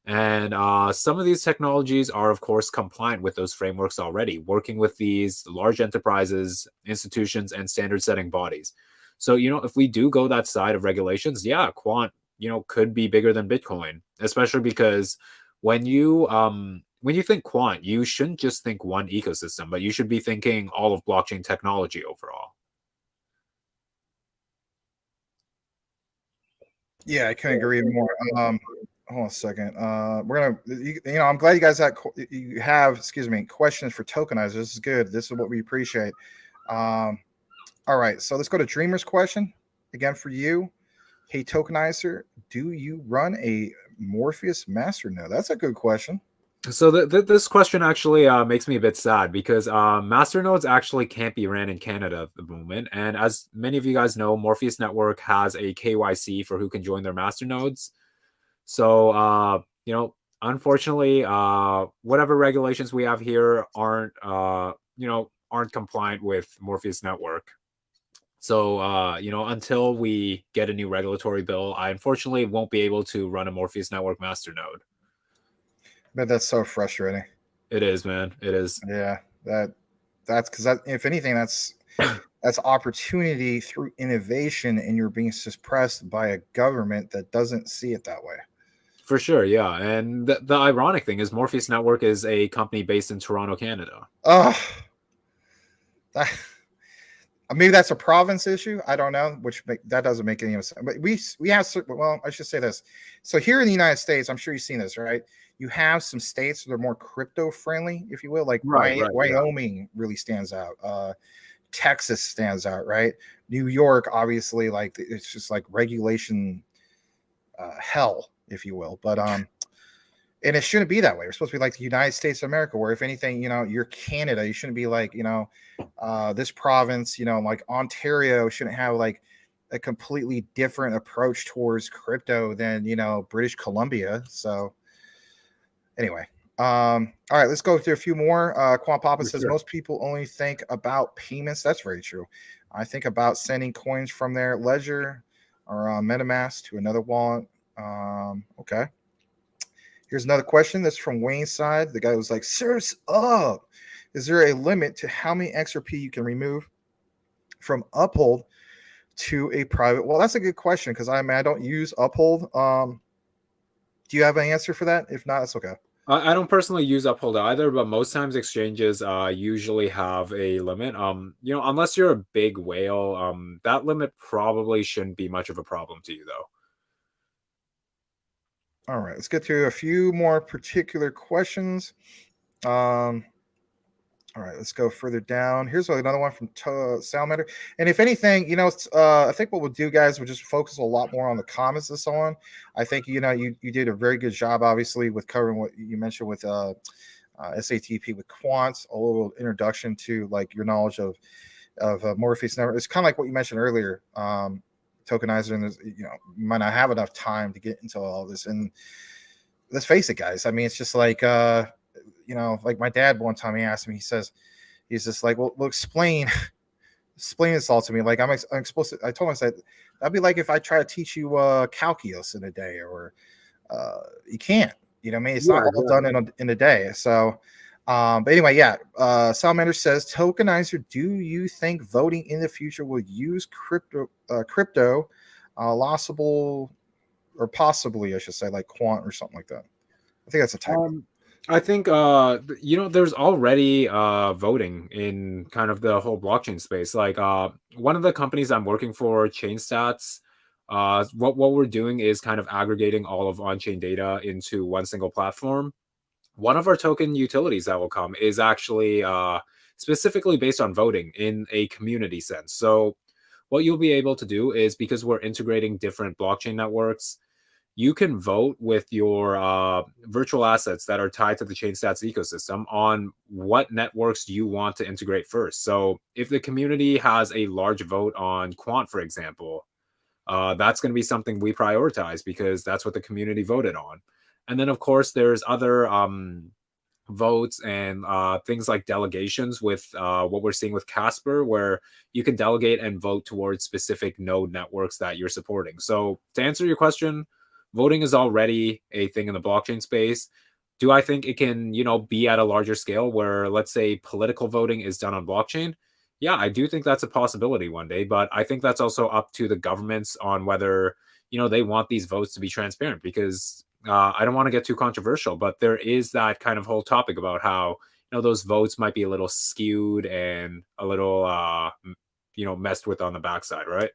And some of these technologies are, of course, compliant with those frameworks already, working with these large enterprises, institutions, and standard-setting bodies. So, if we do go that side of regulations, yeah, Quant, could be bigger than Bitcoin, especially because when you think Quant, you shouldn't just think one ecosystem, but you should be thinking all of blockchain technology overall. Yeah, I couldn't agree more. Hold on a second. We're gonna, I'm glad you guys have, questions for Tokenizer. This is good. This is what we appreciate. All right, so let's go to Dreamer's question again for you. Hey, Tokenizer, do you run a Morpheus masternode? That's a good question. So this question actually makes me a bit sad because masternodes actually can't be ran in Canada at the moment. And as many of you guys know, Morpheus Network has a KYC for who can join their masternodes. So, unfortunately, whatever regulations we have here aren't compliant with Morpheus Network. So, until we get a new regulatory bill, I unfortunately won't be able to run a Morpheus Network masternode. But that's so frustrating. It is, man. It is. Yeah, that's because if anything, that's opportunity through innovation, and you're being suppressed by a government that doesn't see it that way. For sure, yeah. And the ironic thing is Morpheus Network is a company based in Toronto, Canada. Maybe that's a province issue. I don't know, that doesn't make any sense. But we have, well, I should say this. So here in the United States, I'm sure you've seen this, right? You have some states that are more crypto friendly, if you will, like Wyoming really stands out. Texas stands out, right? New York, obviously, like it's just like regulation hell, if you will. But and it shouldn't be that way. We're supposed to be like the United States of America, where if anything, you're Canada. You shouldn't be like, this province, like Ontario shouldn't have like a completely different approach towards crypto than, British Columbia. So anyway, all right, let's go through a few more. Quant Papa says most people only think about payments. That's very true. I think about sending coins from their ledger or MetaMask to another wallet. Okay. Here's another question. That's from Wayne's side. The guy was like, "Sirs up. Is there a limit to how many XRP you can remove from Uphold to a private?" Well, that's a good question because I don't use Uphold. Do you have an answer for that? If not, that's okay. I don't personally use Uphold either, but most times exchanges usually have a limit. Unless you're a big whale, that limit probably shouldn't be much of a problem to you, though. All right, let's get to a few more particular questions. All right, let's go further down. Here's another one from Salamander. And if anything, I think what we'll do, guys, we'll just focus a lot more on the comments and so on. I think, you did a very good job, obviously, with covering what you mentioned with SATP with quants, a little introduction to like your knowledge of Morpheus Network. It's kind of like what you mentioned earlier, Tokenizer, and you might not have enough time to get into all this. And let's face it, guys. I mean, it's just like like my dad one time, he asked me, he's just like, well explain this all to me. Like I'm supposed to, I told him, I said, that'd be like if I try to teach you calculus in a day, or you can't, it's not all done in a day. So But anyway, yeah. Salamander says, Tokenizer, do you think voting in the future will use crypto lossable, or possibly, I should say, like quant or something like that? I think that's a typo. I think there's already voting in kind of the whole blockchain space. Like one of the companies I'm working for, ChainStats, what we're doing is kind of aggregating all of on-chain data into one single platform. One of our token utilities that will come is actually specifically based on voting in a community sense. So what you'll be able to do is, because we're integrating different blockchain networks, you can vote with your virtual assets that are tied to the ChainStats ecosystem on what networks you want to integrate first. So if the community has a large vote on Quant, for example, that's going to be something we prioritize because that's what the community voted on. And then, of course, there's other votes and things like delegations with what we're seeing with Casper, where you can delegate and vote towards specific node networks that you're supporting. So to answer your question, voting is already a thing in the blockchain space. Do I think it can, be at a larger scale where, let's say, political voting is done on blockchain? Yeah, I do think that's a possibility one day, but I think that's also up to the governments on whether, they want these votes to be transparent, because I don't want to get too controversial, but there is that kind of whole topic about how, those votes might be a little skewed and a little, messed with on the backside, right?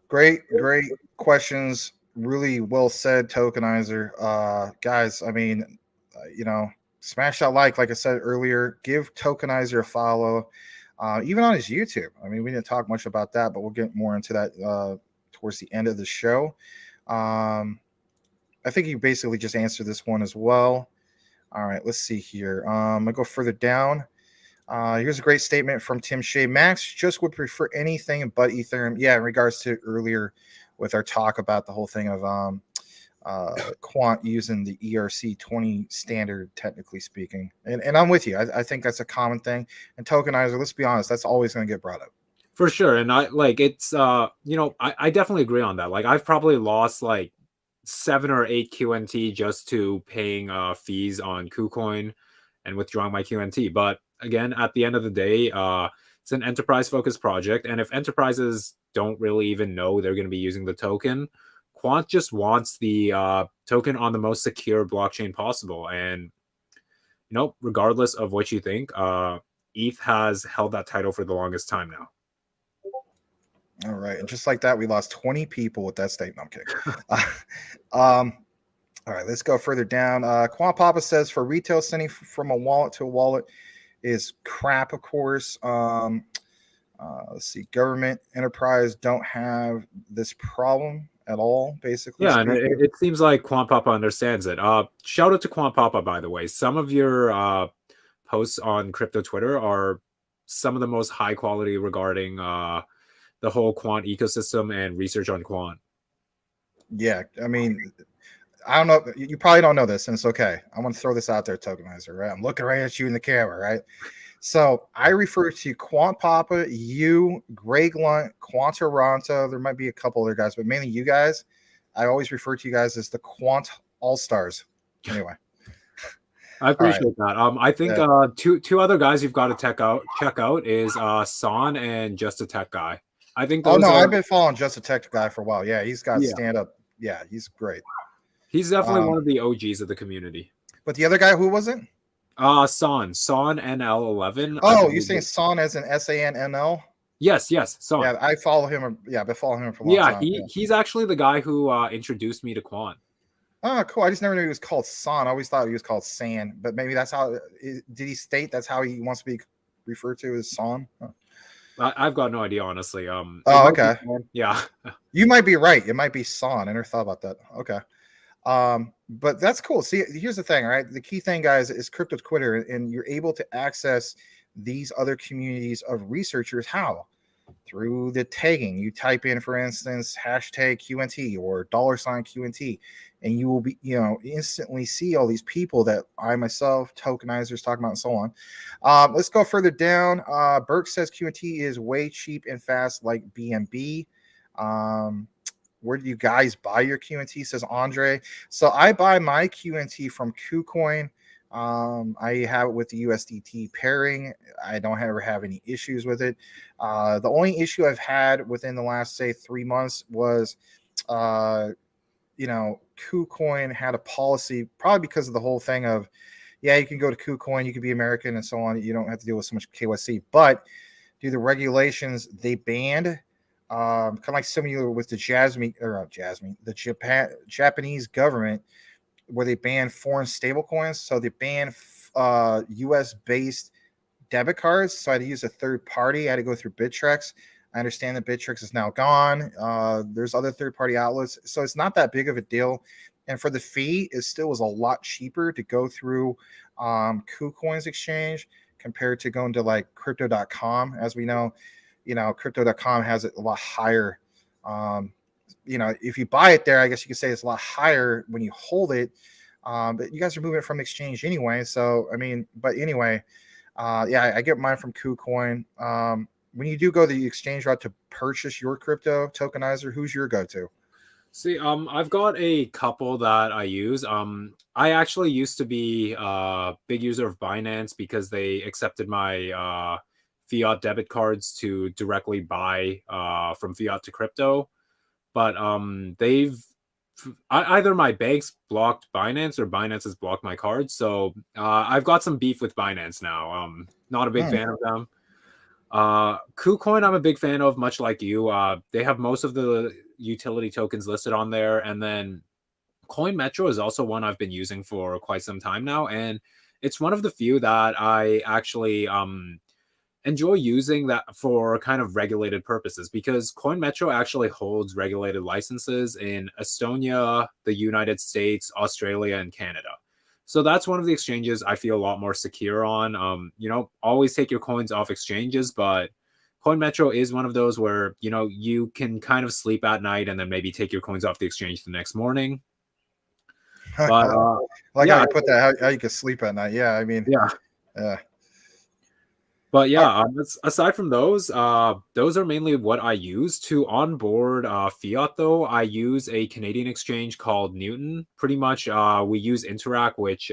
Great questions. Really well said, Tokenizer. Guys, I mean, smash that like I said earlier. Give Tokenizer a follow, even on his YouTube. I mean, we didn't talk much about that, but we'll get more into that towards the end of the show. I think you basically just answered this one as well. All right, let's see here. I'll go further down. Here's a great statement from Tim Shea. Max just would prefer anything but Ethereum. Yeah, in regards to earlier with our talk about the whole thing of quant using the ERC20 standard, technically speaking. And I'm with you. I think that's a common thing. And Tokenizer, let's be honest, that's always going to get brought up. For sure. And I I definitely agree on that. Like, I've probably lost like 7 or 8 QNT just to paying fees on KuCoin and withdrawing my QNT. But again, at the end of the day, it's an enterprise focused project. And if enterprises don't really even know they're going to be using the token, Quant just wants the token on the most secure blockchain possible. And, regardless of what you think, ETH has held that title for the longest time now. All right. And just like that, we lost 20 people with that statement. I'm kidding. All right, let's go further down. Quant Papa says, for retail, sending from a wallet to a wallet is crap, of course. Let's see. Government enterprise don't have this problem at all, basically. Yeah, and it seems like Quant Papa understands it. Shout out to Quant Papa, by the way. Some of your posts on crypto Twitter are some of the most high quality regarding the whole quant ecosystem and research on quant. Yeah, I mean, I don't know. You probably don't know this, and it's okay. I want to throw this out there, Tokenizer, right? I'm looking right at you in the camera, right? So I refer to Quant Papa, you, Greg Lunt, Quantaranta. There might be a couple other guys, but mainly you guys. I always refer to you guys as the Quant All-Stars. Anyway. I appreciate that. I think two other guys you've got to check out is Son and Just a Tech Guy. I think those I've been following Just a Tech Guy for a while. Yeah, he's got stand-up. Yeah, he's great. He's definitely one of the OGs of the community. But the other guy, who was it? Son NL11. Oh, you're saying Son as in SANNL? Yes, Son. Yeah, I follow him. Yeah, I've been following him for a long time. He's actually the guy who introduced me to Quant. Oh, cool. I just never knew he was called Son. I always thought he was called San, but maybe that's how. Did he state that's how he wants to be referred to, as Son? Huh. I've got no idea, honestly. Okay. Yeah. You might be right. It might be Son. I never thought about that. Okay. But that's cool. See, here's the thing, right? The key thing, guys, is crypto Twitter, and you're able to access these other communities of researchers. How? Through the tagging. You type in, for instance, hashtag QNT or $QNT, and you will be, instantly see all these people that I myself, tokenizers, talking about, and so on. Let's go further down. Burke says QNT is way cheap and fast, like BNB. where do you guys buy your QNT? Says Andre. So I buy my QNT from KuCoin. I have it with the USDT pairing. I don't ever have any issues with it. The only issue I've had within the last, say, 3 months was, KuCoin had a policy, probably because of the whole thing of, yeah, you can go to KuCoin, you can be American and so on. You don't have to deal with so much KYC. But due to regulations, they banned, kind of like similar with the Japanese government, where they banned foreign stable coins. So they banned US based debit cards. So I had to use a third party. I had to go through Bittrex. I understand that Bittrex is now gone. There's other third party outlets. So it's not that big of a deal. And for the fee, it still was a lot cheaper to go through KuCoin's exchange compared to going to like crypto.com. As we know, crypto.com has it a lot higher. If you buy it there, I guess you could say it's a lot higher when you hold it. But you guys are moving it from exchange anyway. So, I mean, but anyway, I get mine from KuCoin. When you do go the exchange route to purchase your crypto tokenizer, who's your go-to? See, I've got a couple that I use. I actually used to be a big user of Binance because they accepted my fiat debit cards to directly buy from fiat to crypto. But either my banks blocked Binance or Binance has blocked my cards. So I've got some beef with Binance now. Not a big fan of them. KuCoin, I'm a big fan of, much like you. They have most of the utility tokens listed on there. And then Coin Metro is also one I've been using for quite some time now. And it's one of the few that I actually enjoy using that for kind of regulated purposes, because Coin Metro actually holds regulated licenses in Estonia, the United States, Australia, and Canada. So that's one of the exchanges I feel a lot more secure on. Always take your coins off exchanges, but Coin Metro is one of those where, you can kind of sleep at night and then maybe take your coins off the exchange the next morning. But how you put that, how you can sleep at night. Yeah, I mean, yeah. But yeah, aside from those are mainly what I use. To onboard fiat, though, I use a Canadian exchange called Newton. Pretty much, we use Interac, which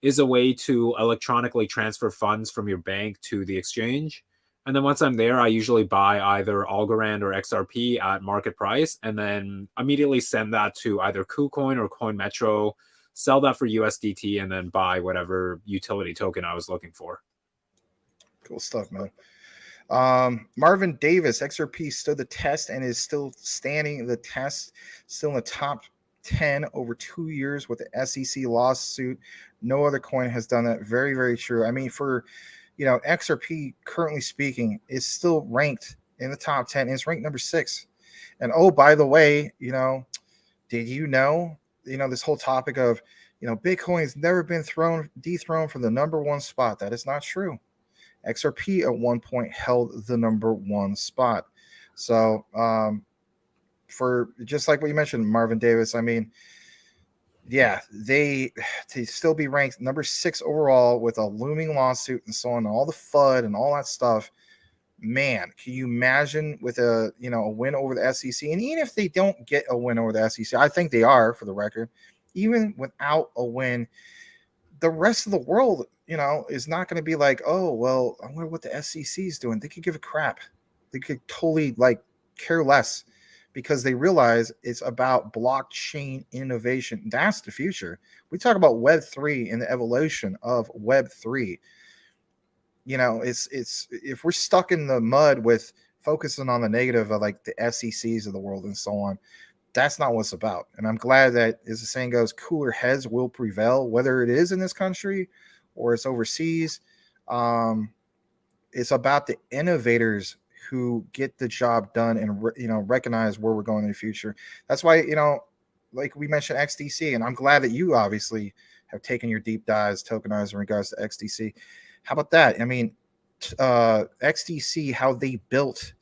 is a way to electronically transfer funds from your bank to the exchange. And then once I'm there, I usually buy either Algorand or XRP at market price, and then immediately send that to either KuCoin or Coin Metro, sell that for USDT, and then buy whatever utility token I was looking for. Cool stuff, man. Marvin Davis, XRP stood the test and is still standing the test, still in the top 10 over 2 years with the SEC lawsuit. No other coin has done that. Very, very true. I mean, for XRP, currently speaking, is still ranked in the top 10. It's ranked number 6. And oh, by the way, did you know, this whole topic of, Bitcoin has never been dethroned from the number 1 spot. That is not true. XRP at one point held the number 1 spot. So for just like what you mentioned, Marvin Davis, I mean, yeah, to still be ranked number 6 overall with a looming lawsuit and so on, and all the FUD and all that stuff. Man, can you imagine with a win over the SEC? And even if they don't get a win over the SEC, I think they are, for the record, even without a win, the rest of the world, is not going to be like, oh, well, I wonder what the SEC is doing. They could give a crap. They could totally care less, because they realize it's about blockchain innovation. That's the future. We talk about Web3 and the evolution of Web3. It's if we're stuck in the mud with focusing on the negative of the SECs of the world and so on, that's not what it's about. And I'm glad that, as the saying goes, cooler heads will prevail, whether it is in this country or it's overseas. It's about the innovators who get the job done and recognize where we're going in the future. That's why, like we mentioned XDC, and I'm glad that you obviously have taken your deep dives tokenized in regards to XDC. How about that? I mean, XDC, how they built.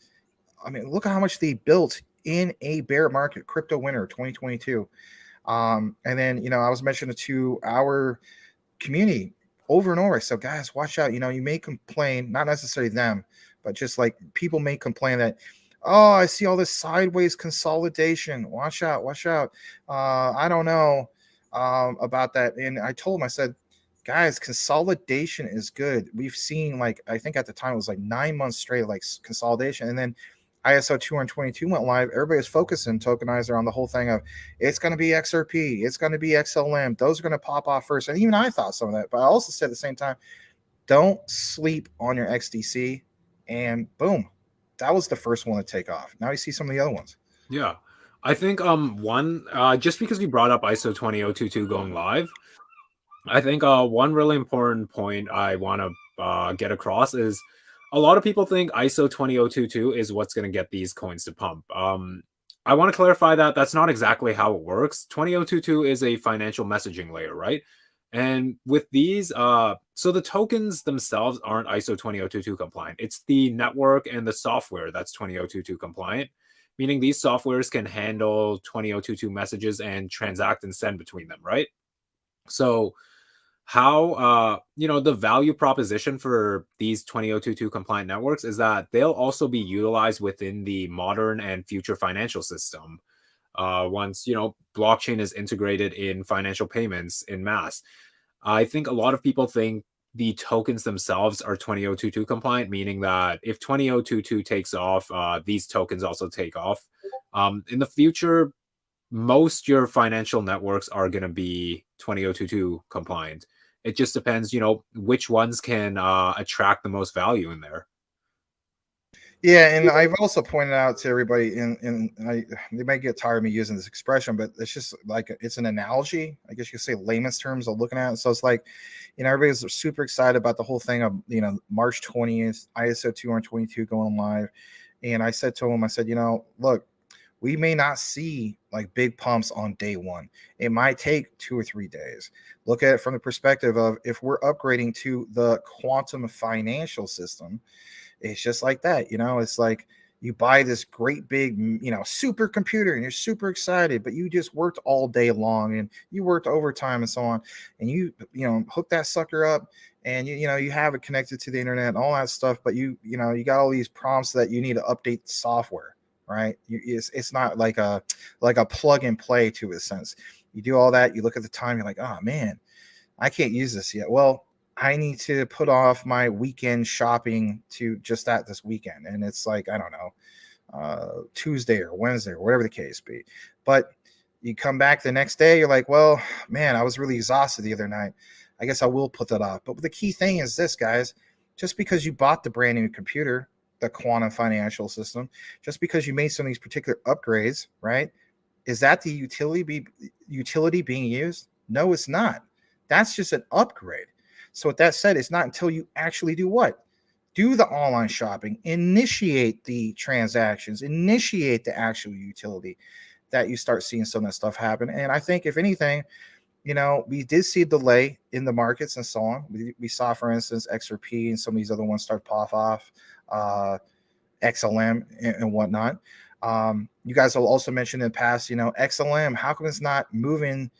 I mean, look at how much they built in a bear market, crypto winter 2022. And then, I was mentioning to our community over and over. So guys, watch out. You may complain, not necessarily them, but just like people may complain that, Oh, I see all this sideways consolidation. Watch out, watch out. I don't know about that. And I told him, I said, guys, consolidation is good. We've seen, like, I think at the time it was like 9 months straight, like consolidation. And then ISO 222 went live. Everybody was focusing tokenizer on the whole thing of it's going to be XRP, it's going to be XLM. Those are going to pop off first. And even I thought some of that. But I also said at the same time, don't sleep on your XDC. And boom, that was the first one to take off. Now you see some of the other ones. Yeah. I think one just because we brought up ISO 20022 going live, I think one really important point I want to get across is a lot of people think ISO 20022 is what's going to get these coins to pump. I want to clarify that that's not exactly how it works. 20022 is a financial messaging layer, right? And with these, so the tokens themselves aren't ISO 20022 compliant. It's the network and the software that's 20022 compliant, meaning these softwares can handle 20022 messages and transact and send between them, right? So how the value proposition for these 20022 compliant networks is that they'll also be utilized within the modern and future financial system once blockchain is integrated in financial payments in mass. I think a lot of people think the tokens themselves are 20022 compliant, meaning that if 20022 takes off, these tokens also take off. In the future, most your financial networks are going to be 20022 compliant. It just depends, which ones can attract the most value in there. Yeah, and I've also pointed out to everybody, they might get tired of me using this expression, but it's just like it's an analogy. I guess you could say layman's terms of looking at it. So it's like, everybody's super excited about the whole thing of March 20th, ISO 222 going live, and I said to him, I said, look, we may not see like big pumps on day one. It might take 2 or 3 days. Look at it from the perspective of if we're upgrading to the quantum financial system. It's just like that, it's like you buy this great big, supercomputer and you're super excited, but you just worked all day long and you worked overtime and so on. And you hook that sucker up and you have it connected to the internet and all that stuff. But you got all these prompts that you need to update the software, right? It's not like a plug and play to a sense. You do all that. You look at the time. You're like, oh man, I can't use this yet. Well, I need to put off my weekend shopping to just this weekend. And it's like, I don't know, Tuesday or Wednesday or whatever the case be. But you come back the next day, you're like, well, man, I was really exhausted the other night. I guess I will put that off. But the key thing is this, guys, just because you bought the brand new computer, the quantum financial system, just because you made some of these particular upgrades, right? Is that the utility being used? No, it's not. That's just an upgrade. So with that said, it's not until you actually do what? Do the online shopping, initiate the transactions, initiate the actual utility that you start seeing some of that stuff happen. And I think if anything, we did see a delay in the markets and so on. We saw, for instance, XRP and some of these other ones start pop off, XLM and whatnot. You guys have also mentioned in the past, XLM, how come it's not moving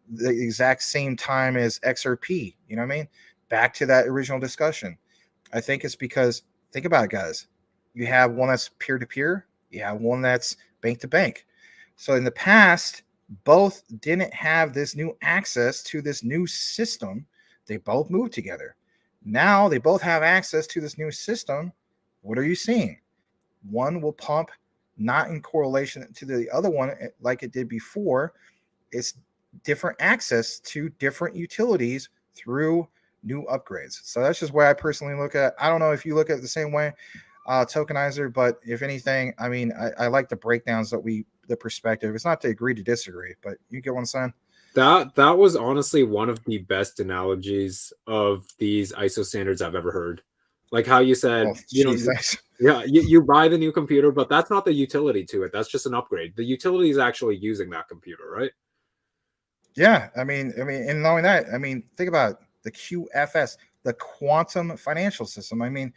the exact same time as XRP? You know what I mean? Back to that original discussion. I think it's because, think about it, guys. You have one that's peer-to-peer. You have one that's bank-to-bank. So in the past, both didn't have this new access to this new system. They both moved together. Now they both have access to this new system. What are you seeing? One will pump not in correlation to the other one like it did before. It's different access to different utilities through new upgrades. So that's just where I personally look at. I don't know if you look at it the same way, Tokenizer, but if anything, I mean, I like the breakdowns the perspective. It's not to agree to disagree, but you get what I'm saying? That was honestly one of the best analogies of these ISO standards I've ever heard. Like how you said, you buy the new computer, but that's not the utility to it. That's just an upgrade. The utility is actually using that computer, right? Yeah, I mean, and knowing that, I mean, think about the QFS, the quantum financial system. I mean,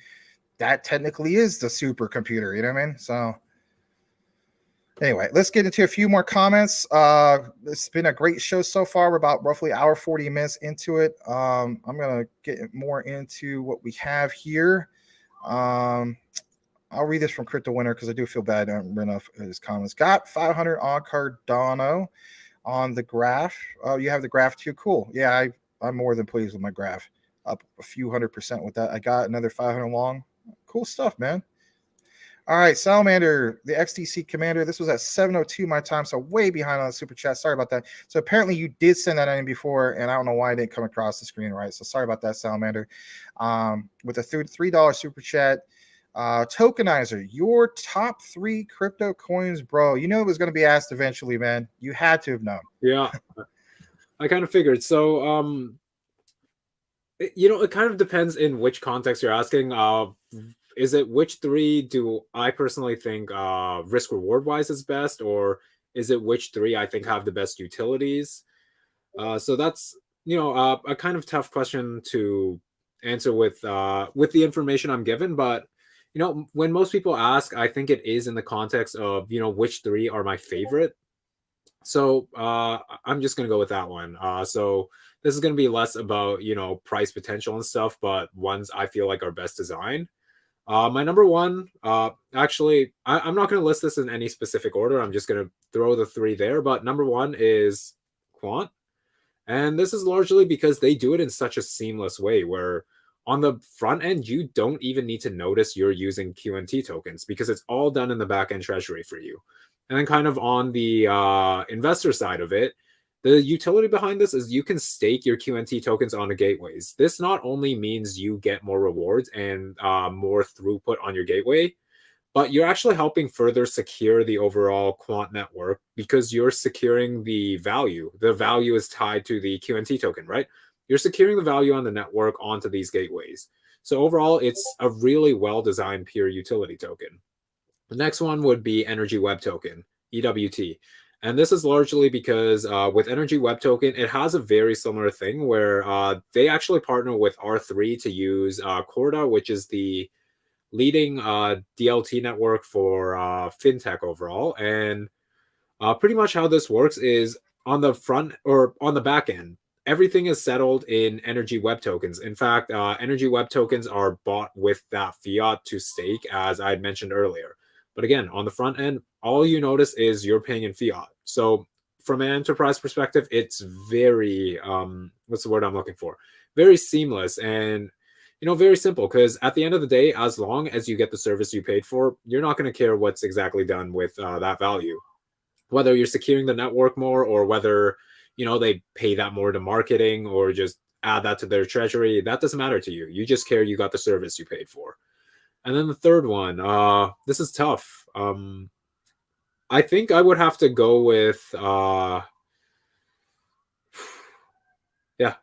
that technically is the supercomputer. You know what I mean? So, anyway, let's get into a few more comments. It's been a great show so far. We're about roughly hour 40 minutes into it. I'm gonna get more into what we have here. I'll read this from Crypto Winner because I do feel bad I don't read enough of his comments. Got 500 on Cardano on the graph. Oh, you have the graph too. Cool. Yeah, I'm more than pleased with my graph. Up a few 100% with that. I got another 500 long. Cool stuff, man. All right, Salamander, the XTC commander. This was at 7:02 my time, so way behind on the super chat. Sorry about that. So apparently you did send that in before, and I don't know why I didn't come across the screen right. So sorry about that, Salamander. With a $3 super chat. Tokenizer, your top 3 crypto coins, bro. You know it was going to be asked eventually, man. You had to have known. Yeah, I kind of figured. So, it kind of depends in which context you're asking. Is it which 3 do I personally think risk reward wise is best, or is it which 3 I think have the best utilities? So that's a kind of tough question to answer with the information I'm given. But when most people ask, I think it is in the context of which 3 are my favorite. So I'm just gonna go with that one. So this is gonna be less about price potential and stuff, but ones I feel like are best designed. My number one, actually, I'm not going to list this in any specific order. I'm just going to throw the 3 there. But number 1 is Quant. And this is largely because they do it in such a seamless way where on the front end, you don't even need to notice you're using QNT tokens because it's all done in the backend treasury for you. And then kind of on the investor side of it, the utility behind this is you can stake your QNT tokens onto gateways. This not only means you get more rewards and more throughput on your gateway, but you're actually helping further secure the overall quant network because you're securing the value. The value is tied to the QNT token, right? You're securing the value on the network onto these gateways. So overall, it's a really well-designed pure utility token. The next one would be Energy Web Token, EWT. And this is largely because with Energy Web Token, it has a very similar thing where they actually partner with R3 to use Corda, which is the leading DLT network for fintech overall. And pretty much how this works is on the front or on the back end, everything is settled in Energy Web Tokens. In fact, Energy Web Tokens are bought with that fiat to stake, as I had mentioned earlier. But again, on the front end, all you notice is you're paying in fiat. So from an enterprise perspective, it's very, what's the word I'm looking for? Very seamless and, very simple because at the end of the day, as long as you get the service you paid for, you're not going to care what's exactly done with that value. Whether you're securing the network more or whether, they pay that more to marketing or just add that to their treasury, that doesn't matter to you. You just care you got the service you paid for. And then the third one, this is tough. I think I would have to go with, yeah,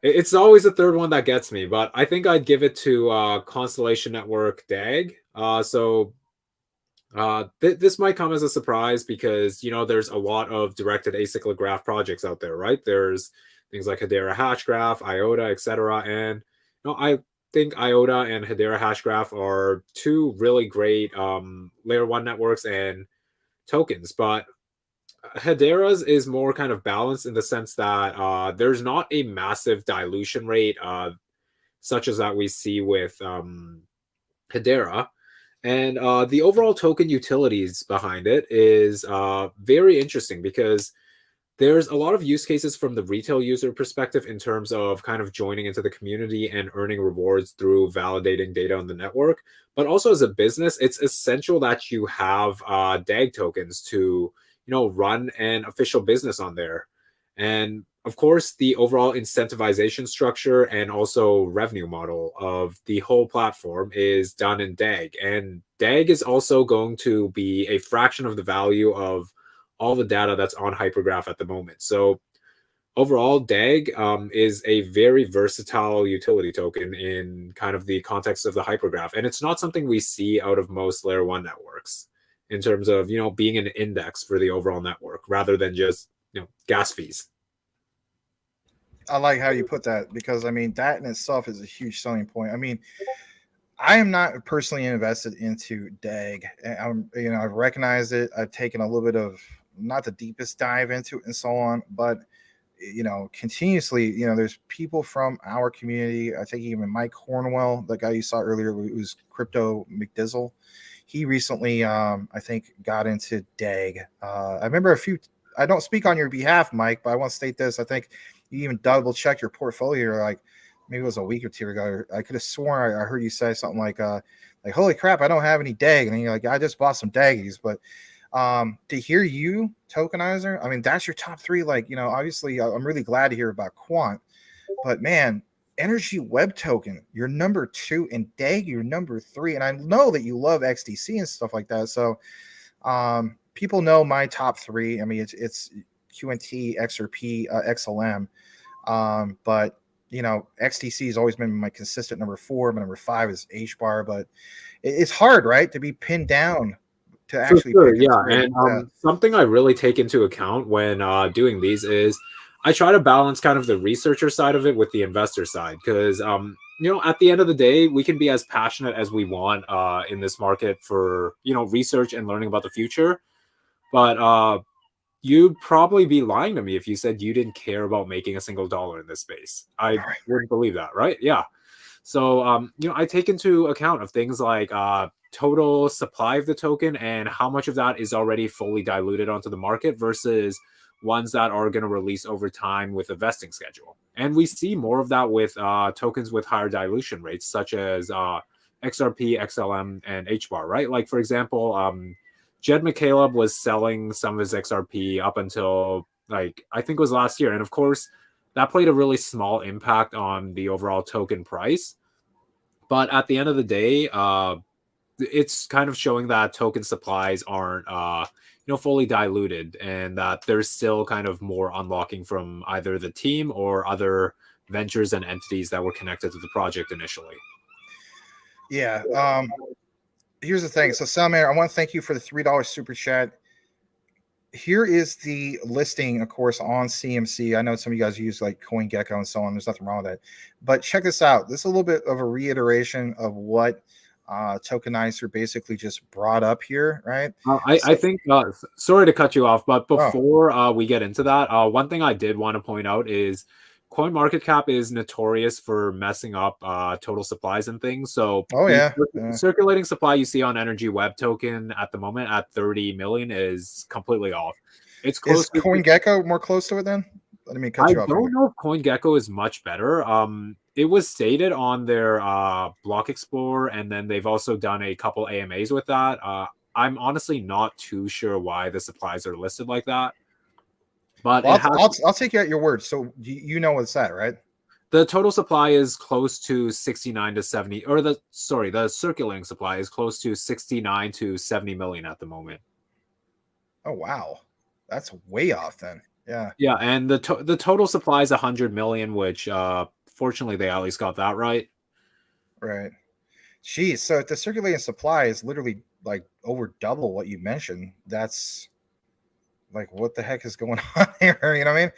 it's always the third one that gets me, but I think I'd give it to Constellation Network DAG. This might come as a surprise because, there's a lot of directed acyclic graph projects out there, right? There's things like Hedera Hashgraph, IOTA, etc. And, I think IOTA and Hedera Hashgraph are 2 really great layer 1 networks and tokens, but Hedera's is more kind of balanced in the sense that there's not a massive dilution rate such as that we see with Hedera. And the overall token utilities behind it is very interesting because there's a lot of use cases from the retail user perspective in terms of kind of joining into the community and earning rewards through validating data on the network. But also as a business, it's essential that you have DAG tokens to, run an official business on there. And of course, the overall incentivization structure and also revenue model of the whole platform is done in DAG. And DAG is also going to be a fraction of the value of all the data that's on Hypergraph at the moment. So overall, DAG is a very versatile utility token in kind of the context of the Hypergraph. And it's not something we see out of most layer 1 networks in terms of, being an index for the overall network rather than just, gas fees. I like how you put that because, that in itself is a huge selling point. I am not personally invested into DAG. I've recognized it. I've taken a little bit of not the deepest dive into it and so on, but continuously, there's people from our community. I think even Mike Cornwell, the guy you saw earlier, who's Crypto McDizzle. he recently, I think, got into DAG. I remember a few. I don't speak on your behalf, Mike, but I want to state this. I think you even double checked your portfolio, like maybe it was a week or two ago. I could have sworn I heard you say something like holy crap, I don't have any DAG, and then you're like, I just bought some DAGgies. But to hear you, Tokenizer, I mean, that's your top three. Like, obviously, I'm really glad to hear about Quant, but man, Energy Web Token, you're number 2, and DAG, you're number 3. And I know that you love XDC and stuff like that. So people know my top 3. I mean, it's QNT, XRP, XLM. But XTC has always been my consistent number 4. My number 5 is HBAR, but it's hard, right, to be pinned down to actually. For sure, yeah. And something I really take into account when doing these is I try to balance kind of the researcher side of it with the investor side, because at the end of the day, we can be as passionate as we want in this market for research and learning about the future, but you'd probably be lying to me if you said you didn't care about making a single dollar in this space. I wouldn't believe that, right? Yeah. So I take into account of things like total supply of the token and how much of that is already fully diluted onto the market versus ones that are going to release over time with a vesting schedule. And we see more of that with tokens with higher dilution rates, such as XRP, XLM, and HBAR, right? Like, for example, Jed McCaleb was selling some of his XRP up until, like, I think it was last year. And of course, that played a really small impact on the overall token price. But at the end of the day, it's kind of showing that token supplies aren't fully diluted, and that there's still kind of more unlocking from either the team or other ventures and entities that were connected to the project initially. Yeah. Here's the thing. So Salman, I want to thank you for the $3 super chat. Here is the listing, of course, on CMC. I know some of you guys use like CoinGecko and so on. There's nothing wrong with that. But check this out. This is a little bit of a reiteration of what Tokenizer basically just brought up here, right? I think, sorry to cut you off, but before we get into that, one thing I did want to point out is CoinMarketCap is notorious for messing up total supplies and things. So circulating supply you see on Energy Web Token at the moment at 30 million is completely off. It's close. Is CoinGecko more close to it then? Let me cut you off. I don't know if CoinGecko is much better. It was stated on their Block Explorer, and then they've also done a couple AMAs with that. I'm honestly not too sure why the supplies are listed like that. But I'll take you at your word. So you know what's that, right? The total supply is close to 69 to 70, or the circulating supply is close to 69 to 70 million at the moment. Oh wow, that's way off then. Yeah. Yeah, and the total supply is 100 million, which fortunately they at least got that right. Right. Geez, so the circulating supply is literally like over double what you mentioned. That's like, what the heck is going on here? You know what I mean?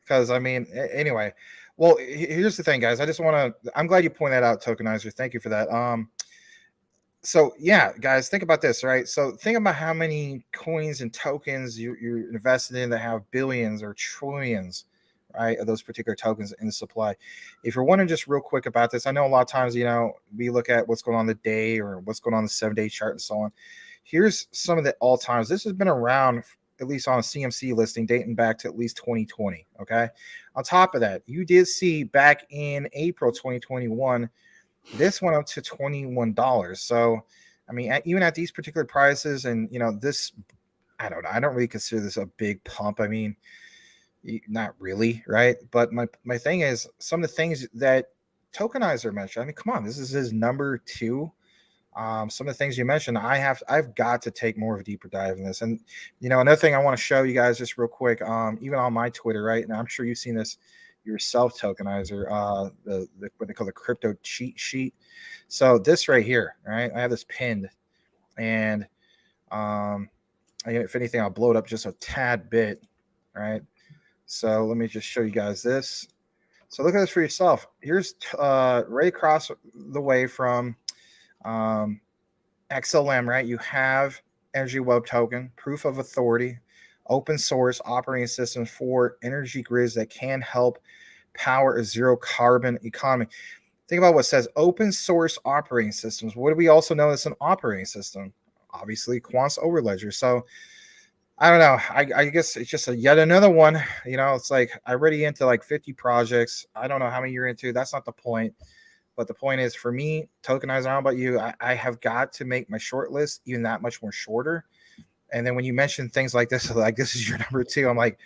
Because anyway. Well, here's the thing, guys. I'm glad you pointed that out, Tokenizer. Thank you for that. So yeah, guys, think about this, right? So think about how many coins and tokens you're invested in that have billions or trillions, right, of those particular tokens in the supply. If you're wondering just real quick about this, I know a lot of times, we look at what's going on the day or what's going on the 7-day chart and so on. Here's some of the all times. This has been around, at least on a CMC listing, dating back to at least 2020. Okay. On top of that, you did see back in April 2021, this went up to $21. So, even at these particular prices, and this, I don't know. I don't really consider this a big pump. Not really, right? But my thing is, some of the things that Tokenizer mentioned. Come on, this is his number 2. Some of the things you mentioned, I've got to take more of a deeper dive in this. And another thing I want to show you guys just real quick, even on my Twitter, right? And I'm sure you've seen this yourself, Tokenizer, the what they call the crypto cheat sheet. So this right here, right? I have this pinned, and if anything, I'll blow it up just a tad bit, right? So let me just show you guys this. So look at this for yourself. Here's right across the way from XLM, right? You have Energy Web Token, proof of authority, open source operating systems for energy grids that can help power a zero carbon economy. Think about what it says, open source operating systems. What do we also know as an operating system? obviously Quant's Overledger. So I don't know. I guess it's just yet another one. It's like I'm already into like 50 projects. I don't know how many you're into. That's not the point. But the point is, for me, tokenizer, I don't know about you, I have got to make my short list even that much more shorter. And then when you mention things like this, like this is your number 2, I'm like,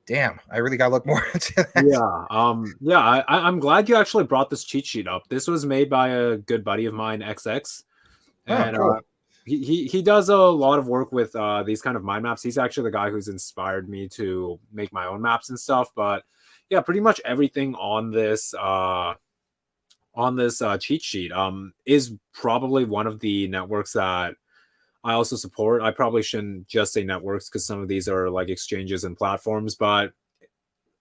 damn, I really got to look more into that. Yeah. I'm glad you actually brought this cheat sheet up. This was made by a good buddy of mine, XX, and Cool. he does a lot of work with these kind of mind maps. He's actually the guy who's inspired me to make my own maps and stuff. But yeah, pretty much everything on this cheat sheet is probably one of the networks that I also support. I probably shouldn't just say networks because some of these are like exchanges and platforms, but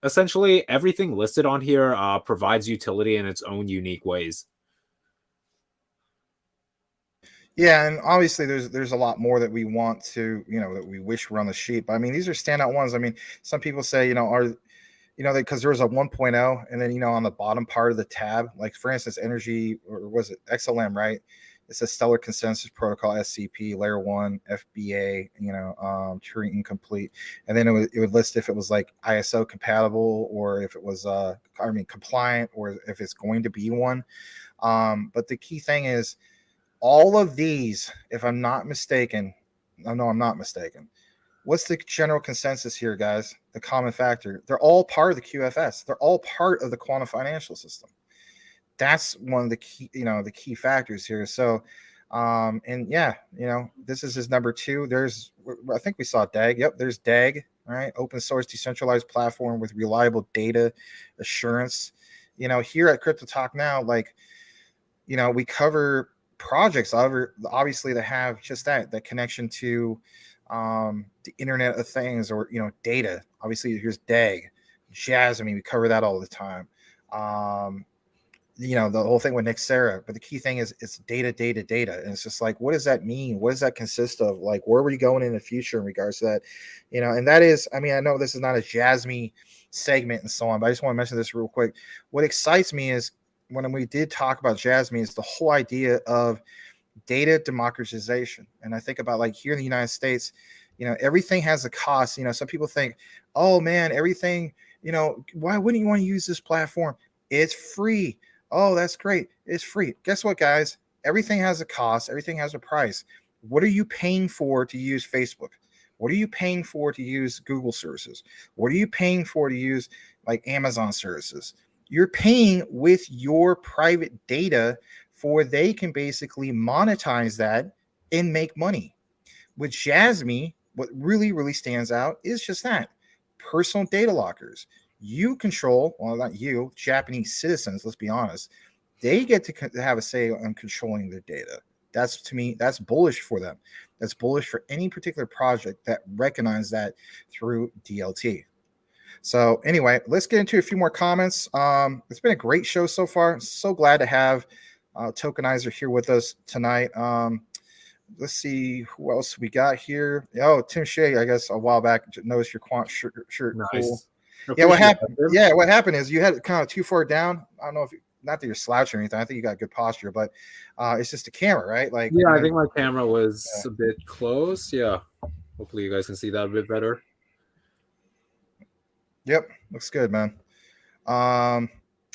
essentially everything listed on here provides utility in its own unique ways. Yeah, and obviously there's a lot more that we want to, that we wish were on the sheet. But I mean, these are standout ones. I mean, some people say, because there's a 1.0, and then on the bottom part of the tab, like for instance, energy, or was it XLM, right? It's a Stellar Consensus Protocol, SCP, Layer 1, FBA, Turing Incomplete. And then it would list if it was like ISO compatible, or if it was, compliant, or if it's going to be one. But the key thing is, all of these, if I'm not mistaken, I know I'm not mistaken, what's the general consensus here, guys? The common factor. They're all part of the QFS. They're all part of the quantum financial system. That's one of the key, the key factors here. So, this is his number 2. I think we saw DAG. Yep, there's DAG, right? Open source decentralized platform with reliable data assurance. Here at Crypto Talk Now, like, we cover projects, obviously, that have just that connection to the Internet of Things, or data. Obviously, here's DAG, JASMY. We cover that all the time. The whole thing with NXRA, but the key thing is it's data, and it's just like, what does that mean? What does that consist of? Like, where are we going in the future in regards to that? And that is, I mean, I know this is not a JASMY segment and so on, but I just want to mention this real quick. What excites me is, when we did talk about JASMY, is the whole idea of data democratization. And I think about, like, here in the United States, everything has a cost. Some people think, oh man, everything, why wouldn't you want to use this platform? It's free. Oh, that's great. It's free. Guess what, guys? Everything has a cost. Everything has a price. What are you paying for to use Facebook? What are you paying for to use Google services? What are you paying for to use like Amazon services? You're paying with your private data, for they can basically monetize that and make money. With JASMY, what really, really stands out is just that: personal data lockers. You control, well, not you, Japanese citizens, let's be honest, they get to have a say on controlling their data. That's, to me, that's bullish for them. That's bullish for any particular project that recognize that through DLT. So anyway, let's get into a few more comments. It's been a great show so far. So glad to have Tokenizer here with us tonight. Let's see who else we got here. Oh, Tim Shea, I guess a while back noticed your quant shirt. Nice. Cool. Yeah, what happened? Yeah, what happened is you had it kind of too far down. I don't know if not that you're slouching or anything. I think you got good posture, but it's just the camera, right? Like, yeah, I think my camera was a bit close. Yeah, hopefully you guys can see that a bit better. Yep, looks good, man. All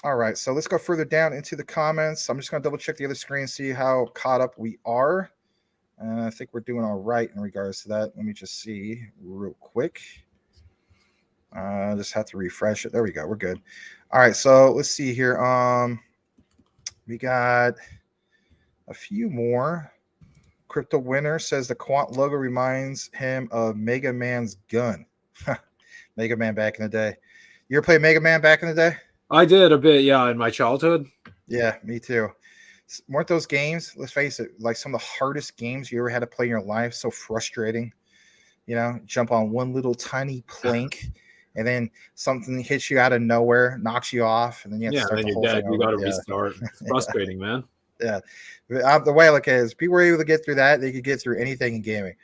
right, so let's go further down into the comments. I'm just gonna double check the other screen, see how caught up we are. I think we're doing all right in regards to that. Let me just see real quick. Just have to refresh it. There we go. We're good. All right. So let's see here. We got a few more. Crypto Winner says the quant logo reminds him of Mega Man's gun. Mega Man back in the day. You ever play Mega Man back in the day? I did a bit, yeah, in my childhood. Yeah, me too. Weren't those games, let's face it, like some of the hardest games you ever had to play in your life? So frustrating. Jump on one little tiny plank, and then something hits you out of nowhere, knocks you off, and then you have to start the whole thing over. You got to restart. It's frustrating, man. Yeah. The way I look at it is, people were able to get through that, they could get through anything in gaming.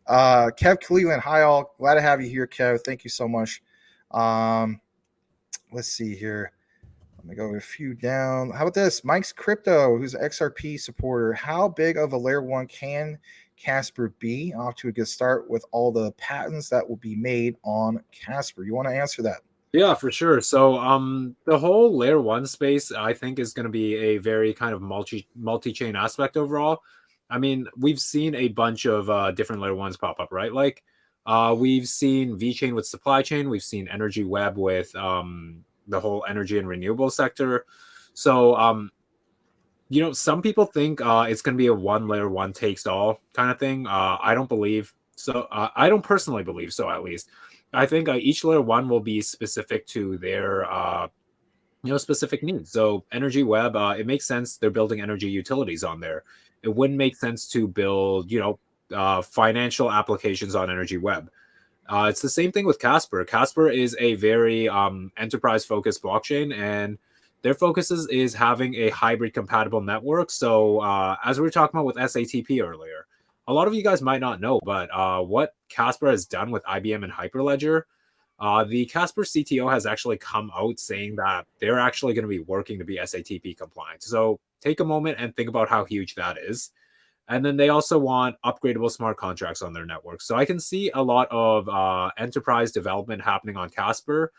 Kev Cleveland, hi all. Glad to have you here, Kev. Thank you so much. Let's see here. Let me go a few down. How about this? Mike's Crypto, who's an XRP supporter. How big of a layer one can Casper B. Off to a good start with all the patents that will be made on Casper. You want to answer that? Yeah, for sure. So the whole layer one space I think is going to be a very kind of multi-chain aspect overall. I mean, we've seen a bunch of different layer ones pop up, right? Like we've seen VeChain with supply chain, we've seen Energy Web with the whole energy and renewable sector. So you know, some people think it's going to be a one layer one takes all kind of thing. I don't believe so. I don't personally believe so, at least. I think each layer one will be specific to their specific needs. So Energy Web, it makes sense they're building energy utilities on there. It wouldn't make sense to build financial applications on Energy Web. It's the same thing with Casper. Casper is a very enterprise focused blockchain, and their focus is having a hybrid compatible network. So as we were talking about with SATP earlier, a lot of you guys might not know, but what Casper has done with IBM and Hyperledger, the Casper CTO has actually come out saying that they're actually going to be working to be SATP compliant. So take a moment and think about how huge that is. And then they also want upgradable smart contracts on their network. So I can see a lot of enterprise development happening on Casper.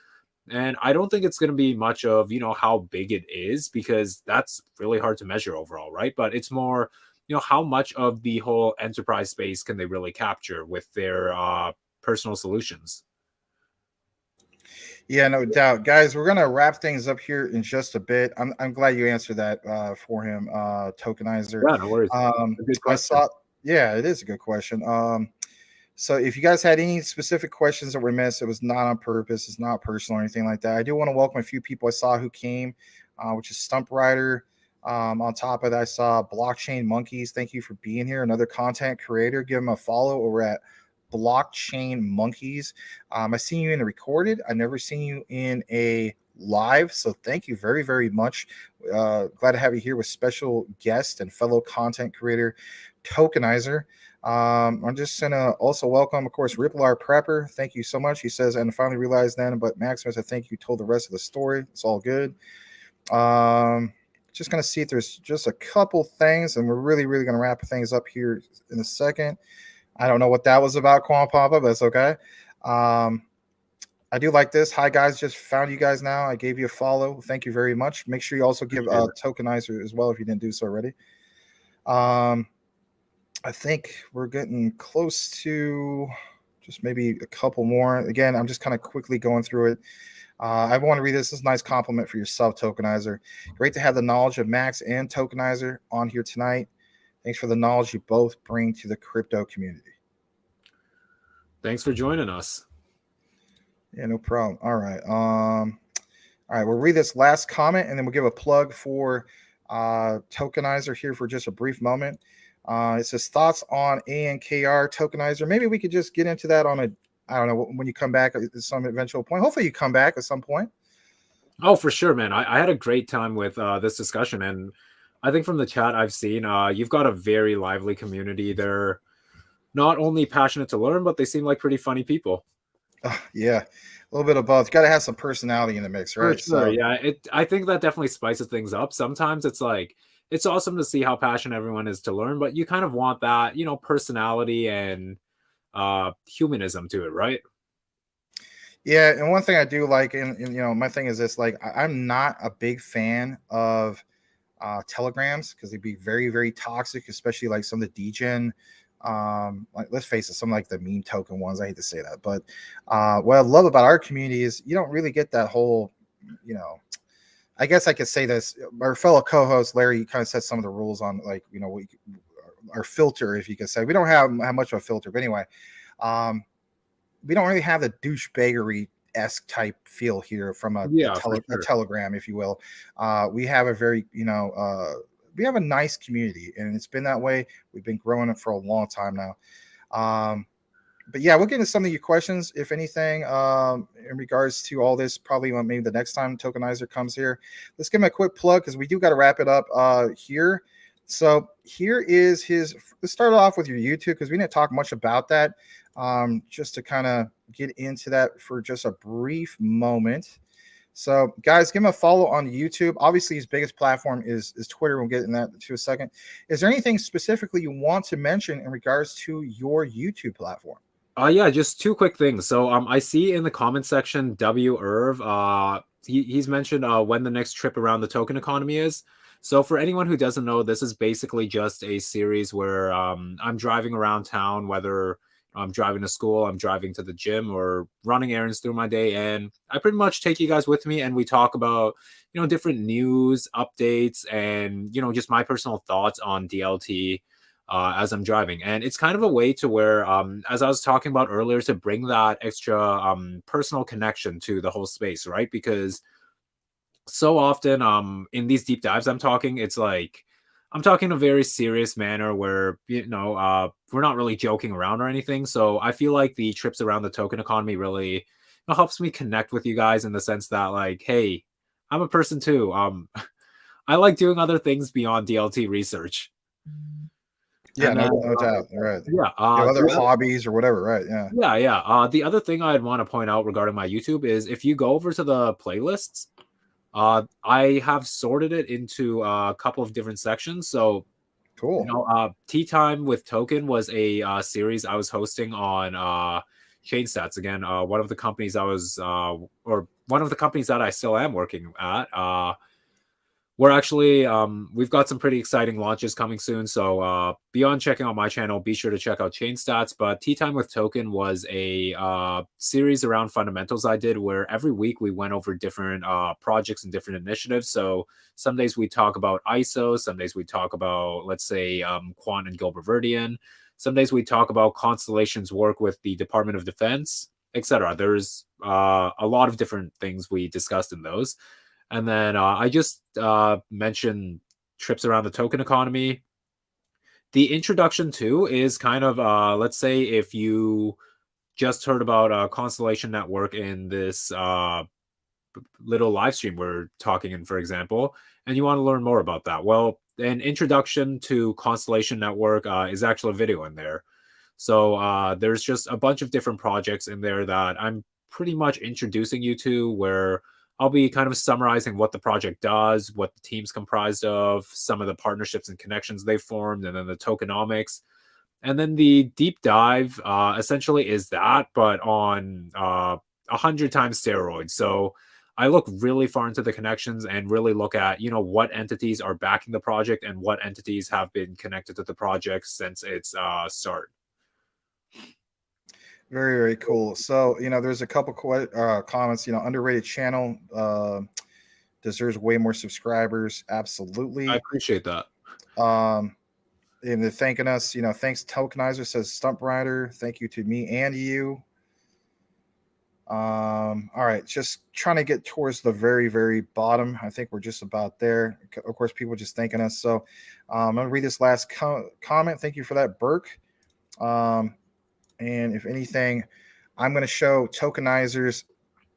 And I don't think it's going to be much of, how big it is, because that's really hard to measure overall, right? But it's more, how much of the whole enterprise space can they really capture with their personal solutions? Yeah, no doubt. Guys, we're going to wrap things up here in just a bit. I'm glad you answered that for him, Tokenizer. Yeah, no worries. Good question. Yeah, it is a good question. So if you guys had any specific questions that were missed, it was not on purpose. It's not personal or anything like that. I do want to welcome a few people I saw who came, which is Stump Rider. On top of that, I saw Blockchain Monkeys. Thank you for being here. Another content creator. Give them a follow over at Blockchain Monkeys. I seen you in the recorded. I never seen you in a live. So thank you very, very much. Glad to have you here with special guest and fellow content creator Tokenizer. I'm just gonna also welcome, of course, Rippler Prepper. Thank you so much. He says, and finally realized then, but Maximus, I think you told the rest of the story. It's all good. Just gonna see if there's just a couple things, and we're really, really gonna wrap things up here in a second. I don't know what that was about, Quan Papa, but that's okay. I do like this. Hi, guys. Just found you guys now. I gave you a follow. Thank you very much. Make sure you also give Tokenizer as well if you didn't do so already. I think we're getting close to just maybe a couple more. Again, I'm just kind of quickly going through it. I want to read this. This is a nice compliment for yourself, Tokenizer. Great to have the knowledge of Max and Tokenizer on here tonight. Thanks for the knowledge you both bring to the crypto community. Thanks for joining us. Yeah, no problem. All right. All right. We'll read this last comment, and then we'll give a plug for Tokenizer here for just a brief moment. It says thoughts on ANKR Tokenizer. Maybe we could just get into that on I don't know, when you come back at some eventual point. Hopefully you come back at some point. Oh, for sure, man. I had a great time with this discussion, and I think from the chat I've seen, you've got a very lively community. They're not only passionate to learn, but they seem like pretty funny people. Yeah, a little bit of both. You got to have some personality in the mix, right? For sure, yeah. I think that definitely spices things up. Sometimes it's like, it's awesome to see how passionate everyone is to learn, but you kind of want that, personality and humanism to it, right? Yeah, and one thing I do like, and my thing is this: like, I'm not a big fan of telegrams because they'd be very, very toxic, especially like some of the degen. Like, let's face it, some like the meme token ones. I hate to say that, but what I love about our community is you don't really get that whole, I guess I could say this. Our fellow co-host Larry kind of set some of the rules on, like, our filter, if you could say. We don't have much of a filter, but anyway, we don't really have the douchebaggery-esque type feel here from a telegram, if you will. We have a very, we have a nice community, and it's been that way. We've been growing it for a long time now. But yeah, we'll get into some of your questions, if anything, in regards to all this, probably maybe the next time Tokenizer comes here. Let's give him a quick plug because we do got to wrap it up here. So here is let's start off with your YouTube because we didn't talk much about that. Just to kind of get into that for just a brief moment. So, guys, give him a follow on YouTube. Obviously, his biggest platform is Twitter. We'll get in that to a second. Is there anything specifically you want to mention in regards to your YouTube platform? Yeah, just two quick things. So I see in the comment section W Irv, he's mentioned when the next trip around the token economy is. So for anyone who doesn't know, this is basically just a series where I'm driving around town, whether I'm driving to school, I'm driving to the gym, or running errands through my day, and I pretty much take you guys with me, and we talk about different news, updates, and just my personal thoughts on DLT as I'm driving. And it's kind of a way to where, as I was talking about earlier, to bring that extra personal connection to the whole space, right? Because so often in these deep dives it's like I'm talking in a very serious manner where we're not really joking around or anything. So I feel like the trips around the token economy really helps me connect with you guys in the sense that, like, hey, I'm a person too. I like doing other things beyond DLT research. Yeah, And then, no doubt. Right. yeah, You have other hobbies or whatever, right? Yeah. yeah. The other thing I'd want to point out regarding my YouTube is if you go over to the playlists, I have sorted it into a couple of different sections. So, Cool. Tea Time with Token was a series I was hosting on Chain Stats. Again, one of the companies I was, or one of the companies that I still am working at. We're actually, we've got some pretty exciting launches coming soon. So beyond checking out my channel, be sure to check out Chain Stats. But Tea Time with Token was a series around fundamentals I did where every week we went over different projects and different initiatives. So some days we talk about ISO, some days we talk about, let's say, Quant and Gilbertian. Some days we talk about Constellation's work with the Department of Defense, etc. There's a lot of different things we discussed in those. And then I just mentioned trips around the token economy. The introduction to is kind of, let's say if you just heard about Constellation Network in this little live stream we're talking in, for example, and you want to learn more about that. Well, an introduction to Constellation Network is actually a video in there. So there's just a bunch of different projects in there that I'm pretty much introducing you to, where I'll be kind of summarizing what the project does, what the team's comprised of, some of the partnerships and connections they formed, and then the tokenomics. And then the deep dive essentially is that, but on 100 times steroids. So I look really far into the connections and really look at, what entities are backing the project and what entities have been connected to the project since its start. Very, very cool. So, there's a couple comments, underrated channel, deserves way more subscribers. Absolutely. I appreciate that. And they're thanking us, thanks. Tokenizer says Stump Rider. Thank you to me and you. All right. Just trying to get towards the very, very bottom. I think we're just about there. Of course, people just thanking us. So I'm going to read this last comment. Thank you for that, Burke. And if anything, I'm going to show Tokenizer's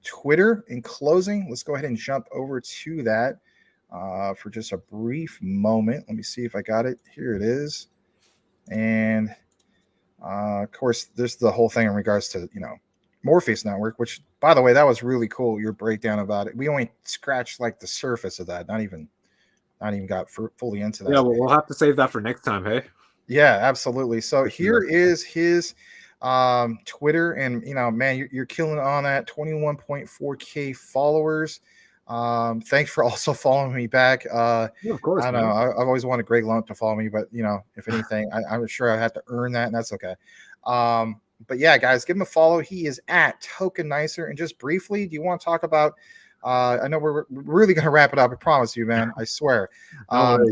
Twitter in closing. Let's go ahead and jump over to that for just a brief moment. Let me see if I got it. Here it is. And of course, there's the whole thing in regards to, Morpheus Network, which, by the way, that was really cool. Your breakdown about it. We only scratched like the surface of that. Not even got fully into that. Yeah, well, we'll have to save that for next time. Hey. Yeah, absolutely. So here is his Twitter, and man, you're killing it on that. 21.4K followers. Thanks for also following me back. Yeah, of course. I don't know. I've always wanted Greg Lump to follow me, but if anything, I'm sure I had to earn that, and that's okay. But yeah, guys, give him a follow. He is at Tokenizer. And just briefly, do you want to talk about? I know we're really going to wrap it up. I promise you, man. I swear.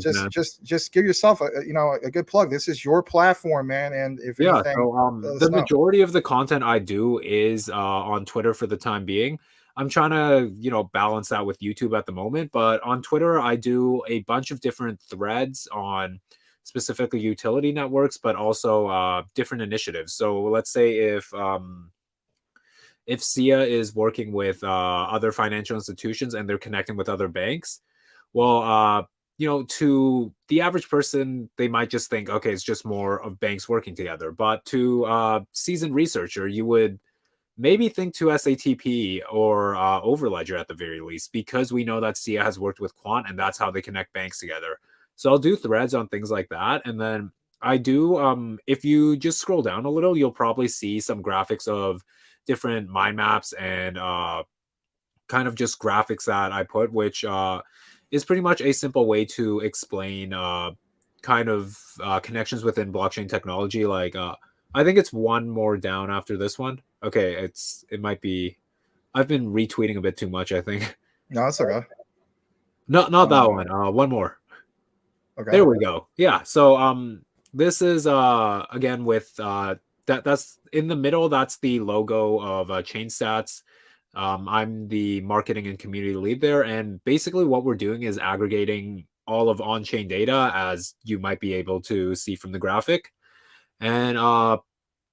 Just give yourself a good plug. This is your platform, man. And if anything, so the majority of the content I do is on Twitter for the time being. I'm trying to balance that with YouTube at the moment, but on Twitter I do a bunch of different threads on specifically utility networks, but also different initiatives. So let's say if SIA is working with other financial institutions and they're connecting with other banks, well, to the average person, they might just think, okay, it's just more of banks working together. But to seasoned researcher, you would maybe think to SATP or Overledger at the very least, because we know that SIA has worked with Quant and that's how they connect banks together. So I'll do threads on things like that. And then I do, if you just scroll down a little, you'll probably see some graphics of different mind maps and kind of just graphics that I put, which is pretty much a simple way to explain kind of connections within blockchain technology. Like, I think it's one more down after this one. Okay, it might be. I've been retweeting a bit too much, I think. No, that's okay. Not that one. One more. Okay. There we go. Yeah. So this is again with that's in the middle. That's the logo of Chain Stats. I'm the marketing and community lead there, and basically what we're doing is aggregating all of on-chain data, as you might be able to see from the graphic. And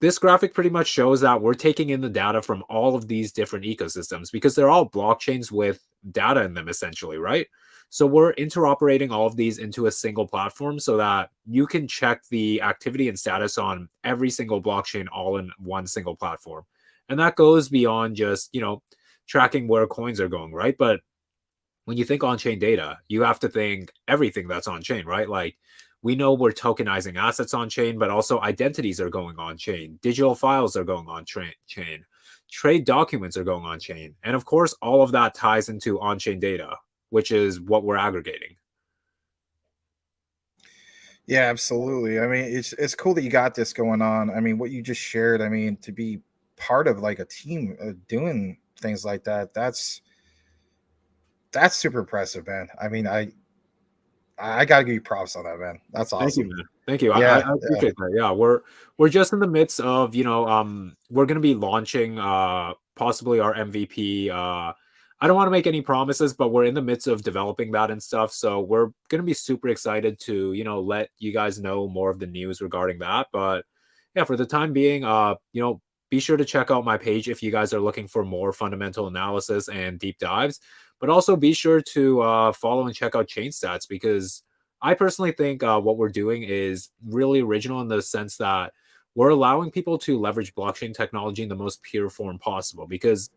this graphic pretty much shows that we're taking in the data from all of these different ecosystems, because they're all blockchains with data in them, essentially, right? So we're interoperating all of these into a single platform so that you can check the activity and status on every single blockchain all in one single platform. And that goes beyond just, tracking where coins are going, right? But when you think on-chain data, you have to think everything that's on-chain, right? Like, we know we're tokenizing assets on-chain, but also identities are going on-chain. Digital files are going on-chain. Trade documents are going on-chain. And of course, all of that ties into on-chain data, which is what we're aggregating. Yeah, absolutely. I mean, it's cool that you got this going on. I mean, what you just shared, I mean, to be part of like a team doing things like that, that's super impressive, man. I mean, I gotta give you props on that, man. That's awesome. Thank you, man. Thank you. Yeah, I appreciate that. Yeah, we're just in the midst of, we're gonna be launching possibly our MVP. I don't want to make any promises, but we're in the midst of developing that and stuff. So we're gonna be super excited to, let you guys know more of the news regarding that. But yeah, for the time being, be sure to check out my page if you guys are looking for more fundamental analysis and deep dives. But also be sure to follow and check out Chain Stats, because I personally think what we're doing is really original in the sense that we're allowing people to leverage blockchain technology in the most pure form possible. Because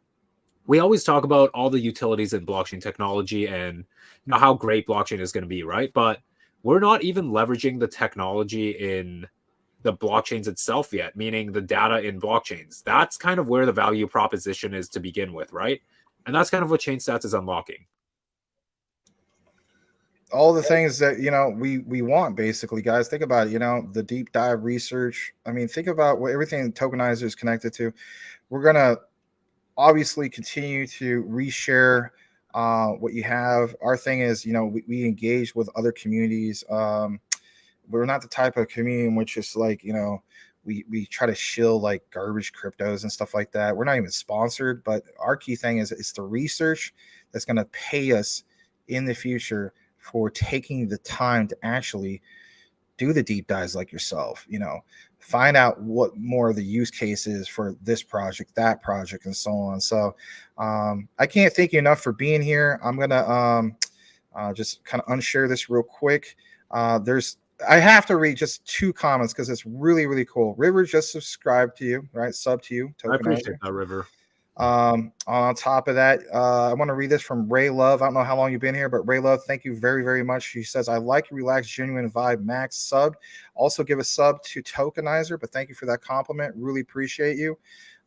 we always talk about all the utilities in blockchain technology and how great blockchain is going to be, right? But we're not even leveraging the technology in the blockchains itself yet, meaning the data in blockchains. That's kind of where the value proposition is to begin with, right? And that's kind of what Chain Stats is unlocking. All the things that we want, basically, guys. Think about it. The deep dive research. I mean, think about what everything tokenizer is connected to. We're gonna obviously continue to reshare what you have. Our thing is, we engage with other communities. We're not the type of community in which it's like, we try to shill like garbage cryptos and stuff like that. We're not even sponsored, but our key thing is it's the research that's going to pay us in the future for taking the time to actually do the deep dives like yourself, find out what more of the use cases for this project, that project, and so on. So I can't thank you enough for being here. I'm going to just kind of unshare this real quick. I have to read just 2 comments because it's really, really cool. River just subscribed to you, right? Sub to you. I appreciate that, River. On top of that, I want to read this from Ray Love. I don't know how long you've been here, but Ray Love, thank you very, very much. She says, I like your relaxed, genuine vibe, Max. Sub. Also give a sub to Tokenizer, but thank you for that compliment. Really appreciate you.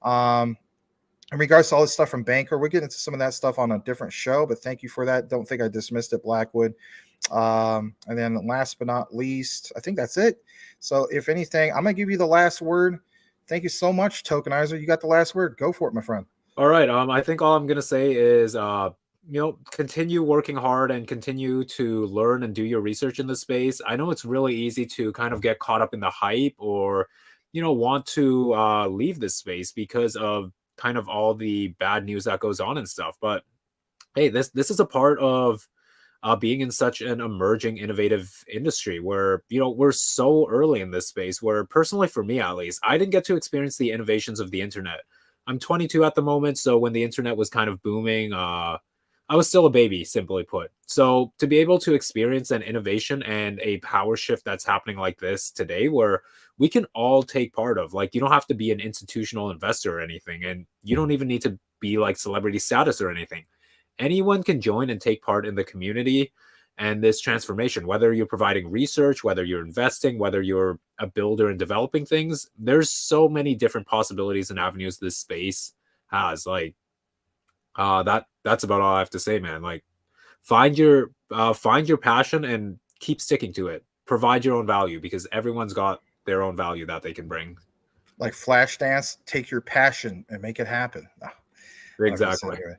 In regards to all this stuff from Banker, we'll get into some of that stuff on a different show, but thank you for that. Don't think I dismissed it, Blackwood. And then last but not least, I think that's it. So if anything, I'm going to give you the last word. Thank you so much, Tokenizer. You got the last word. Go for it, my friend. All right. I think all I'm going to say is, continue working hard and continue to learn and do your research in the space. I know it's really easy to kind of get caught up in the hype or, want to leave this space because of kind of all the bad news that goes on and stuff. But hey, this is a part of being in such an emerging, innovative industry where, we're so early in this space where personally, for me, at least, I didn't get to experience the innovations of the internet. I'm 22 at the moment. So when the internet was kind of booming, I was still a baby, simply put. So to be able to experience an innovation and a power shift that's happening like this today, where we can all take part of, like, you don't have to be an institutional investor or anything, and you don't even need to be like celebrity status or anything. Anyone can join and take part in the community and this transformation, whether you're providing research, whether you're investing, whether you're a builder and developing things. There's so many different possibilities and avenues this space has. Like, that's about all I have to say, man. Like, find your passion and keep sticking to it. Provide your own value, because everyone's got their own value that they can bring. Like Flashdance, take your passion and make it happen. I'm not gonna say Exactly. it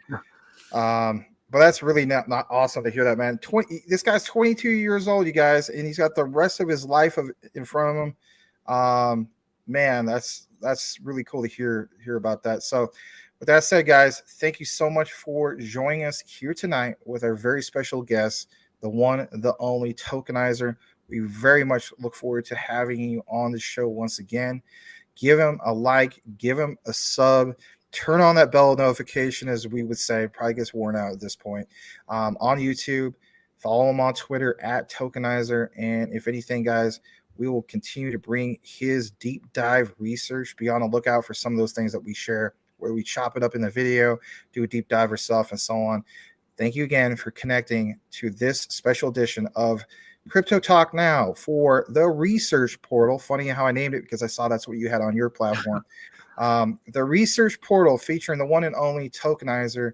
anyway. But that's really not awesome to hear that, man. This guy's 22 years old, you guys, and he's got the rest of his life in front of him. Man, that's really cool to hear about that. So with that said, guys, thank you so much for joining us here tonight with our very special guest, the one, the only Tokenizer. We very much look forward to having you on the show once again. Give him a like, give him a sub, turn on that bell notification, as we would say. Probably gets worn out at this point. On YouTube, follow him on Twitter at Tokenizer. And if anything, guys, we will continue to bring his deep dive research. Be on the lookout for some of those things that we share, where we chop it up in the video, do a deep dive ourselves, and so on. Thank you again for connecting to this special edition of Crypto Talk Now for the research portal. Funny how I named it, because I saw that's what you had on your platform. The research portal featuring the one and only Tokenizer.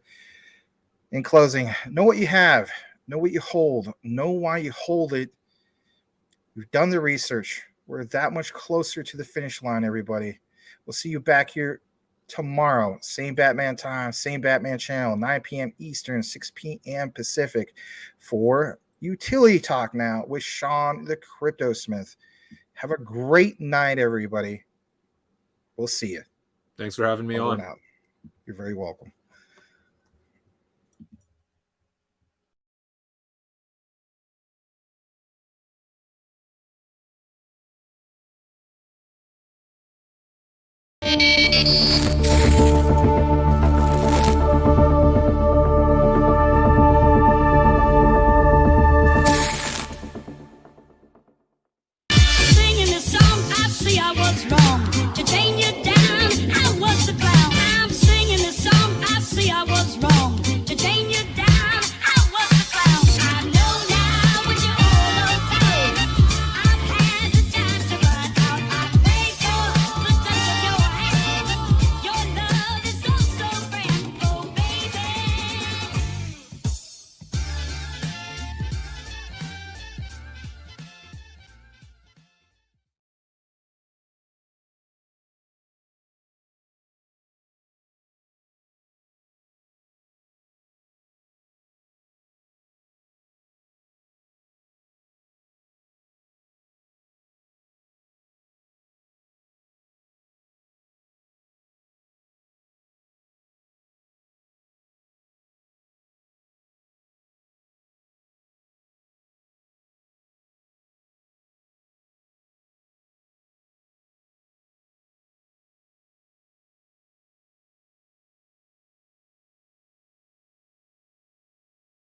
In closing, know what you have, know what you hold, know why you hold it. We've done the research. We're that much closer to the finish line, everybody. We'll see you back here tomorrow. Same Batman time, same Batman channel, 9 p.m. Eastern, 6 p.m. Pacific, for Utility Talk Now with Sean the Crypto Smith. Have a great night, everybody. We'll see you. Thanks for having me Over on. and out. You're very welcome.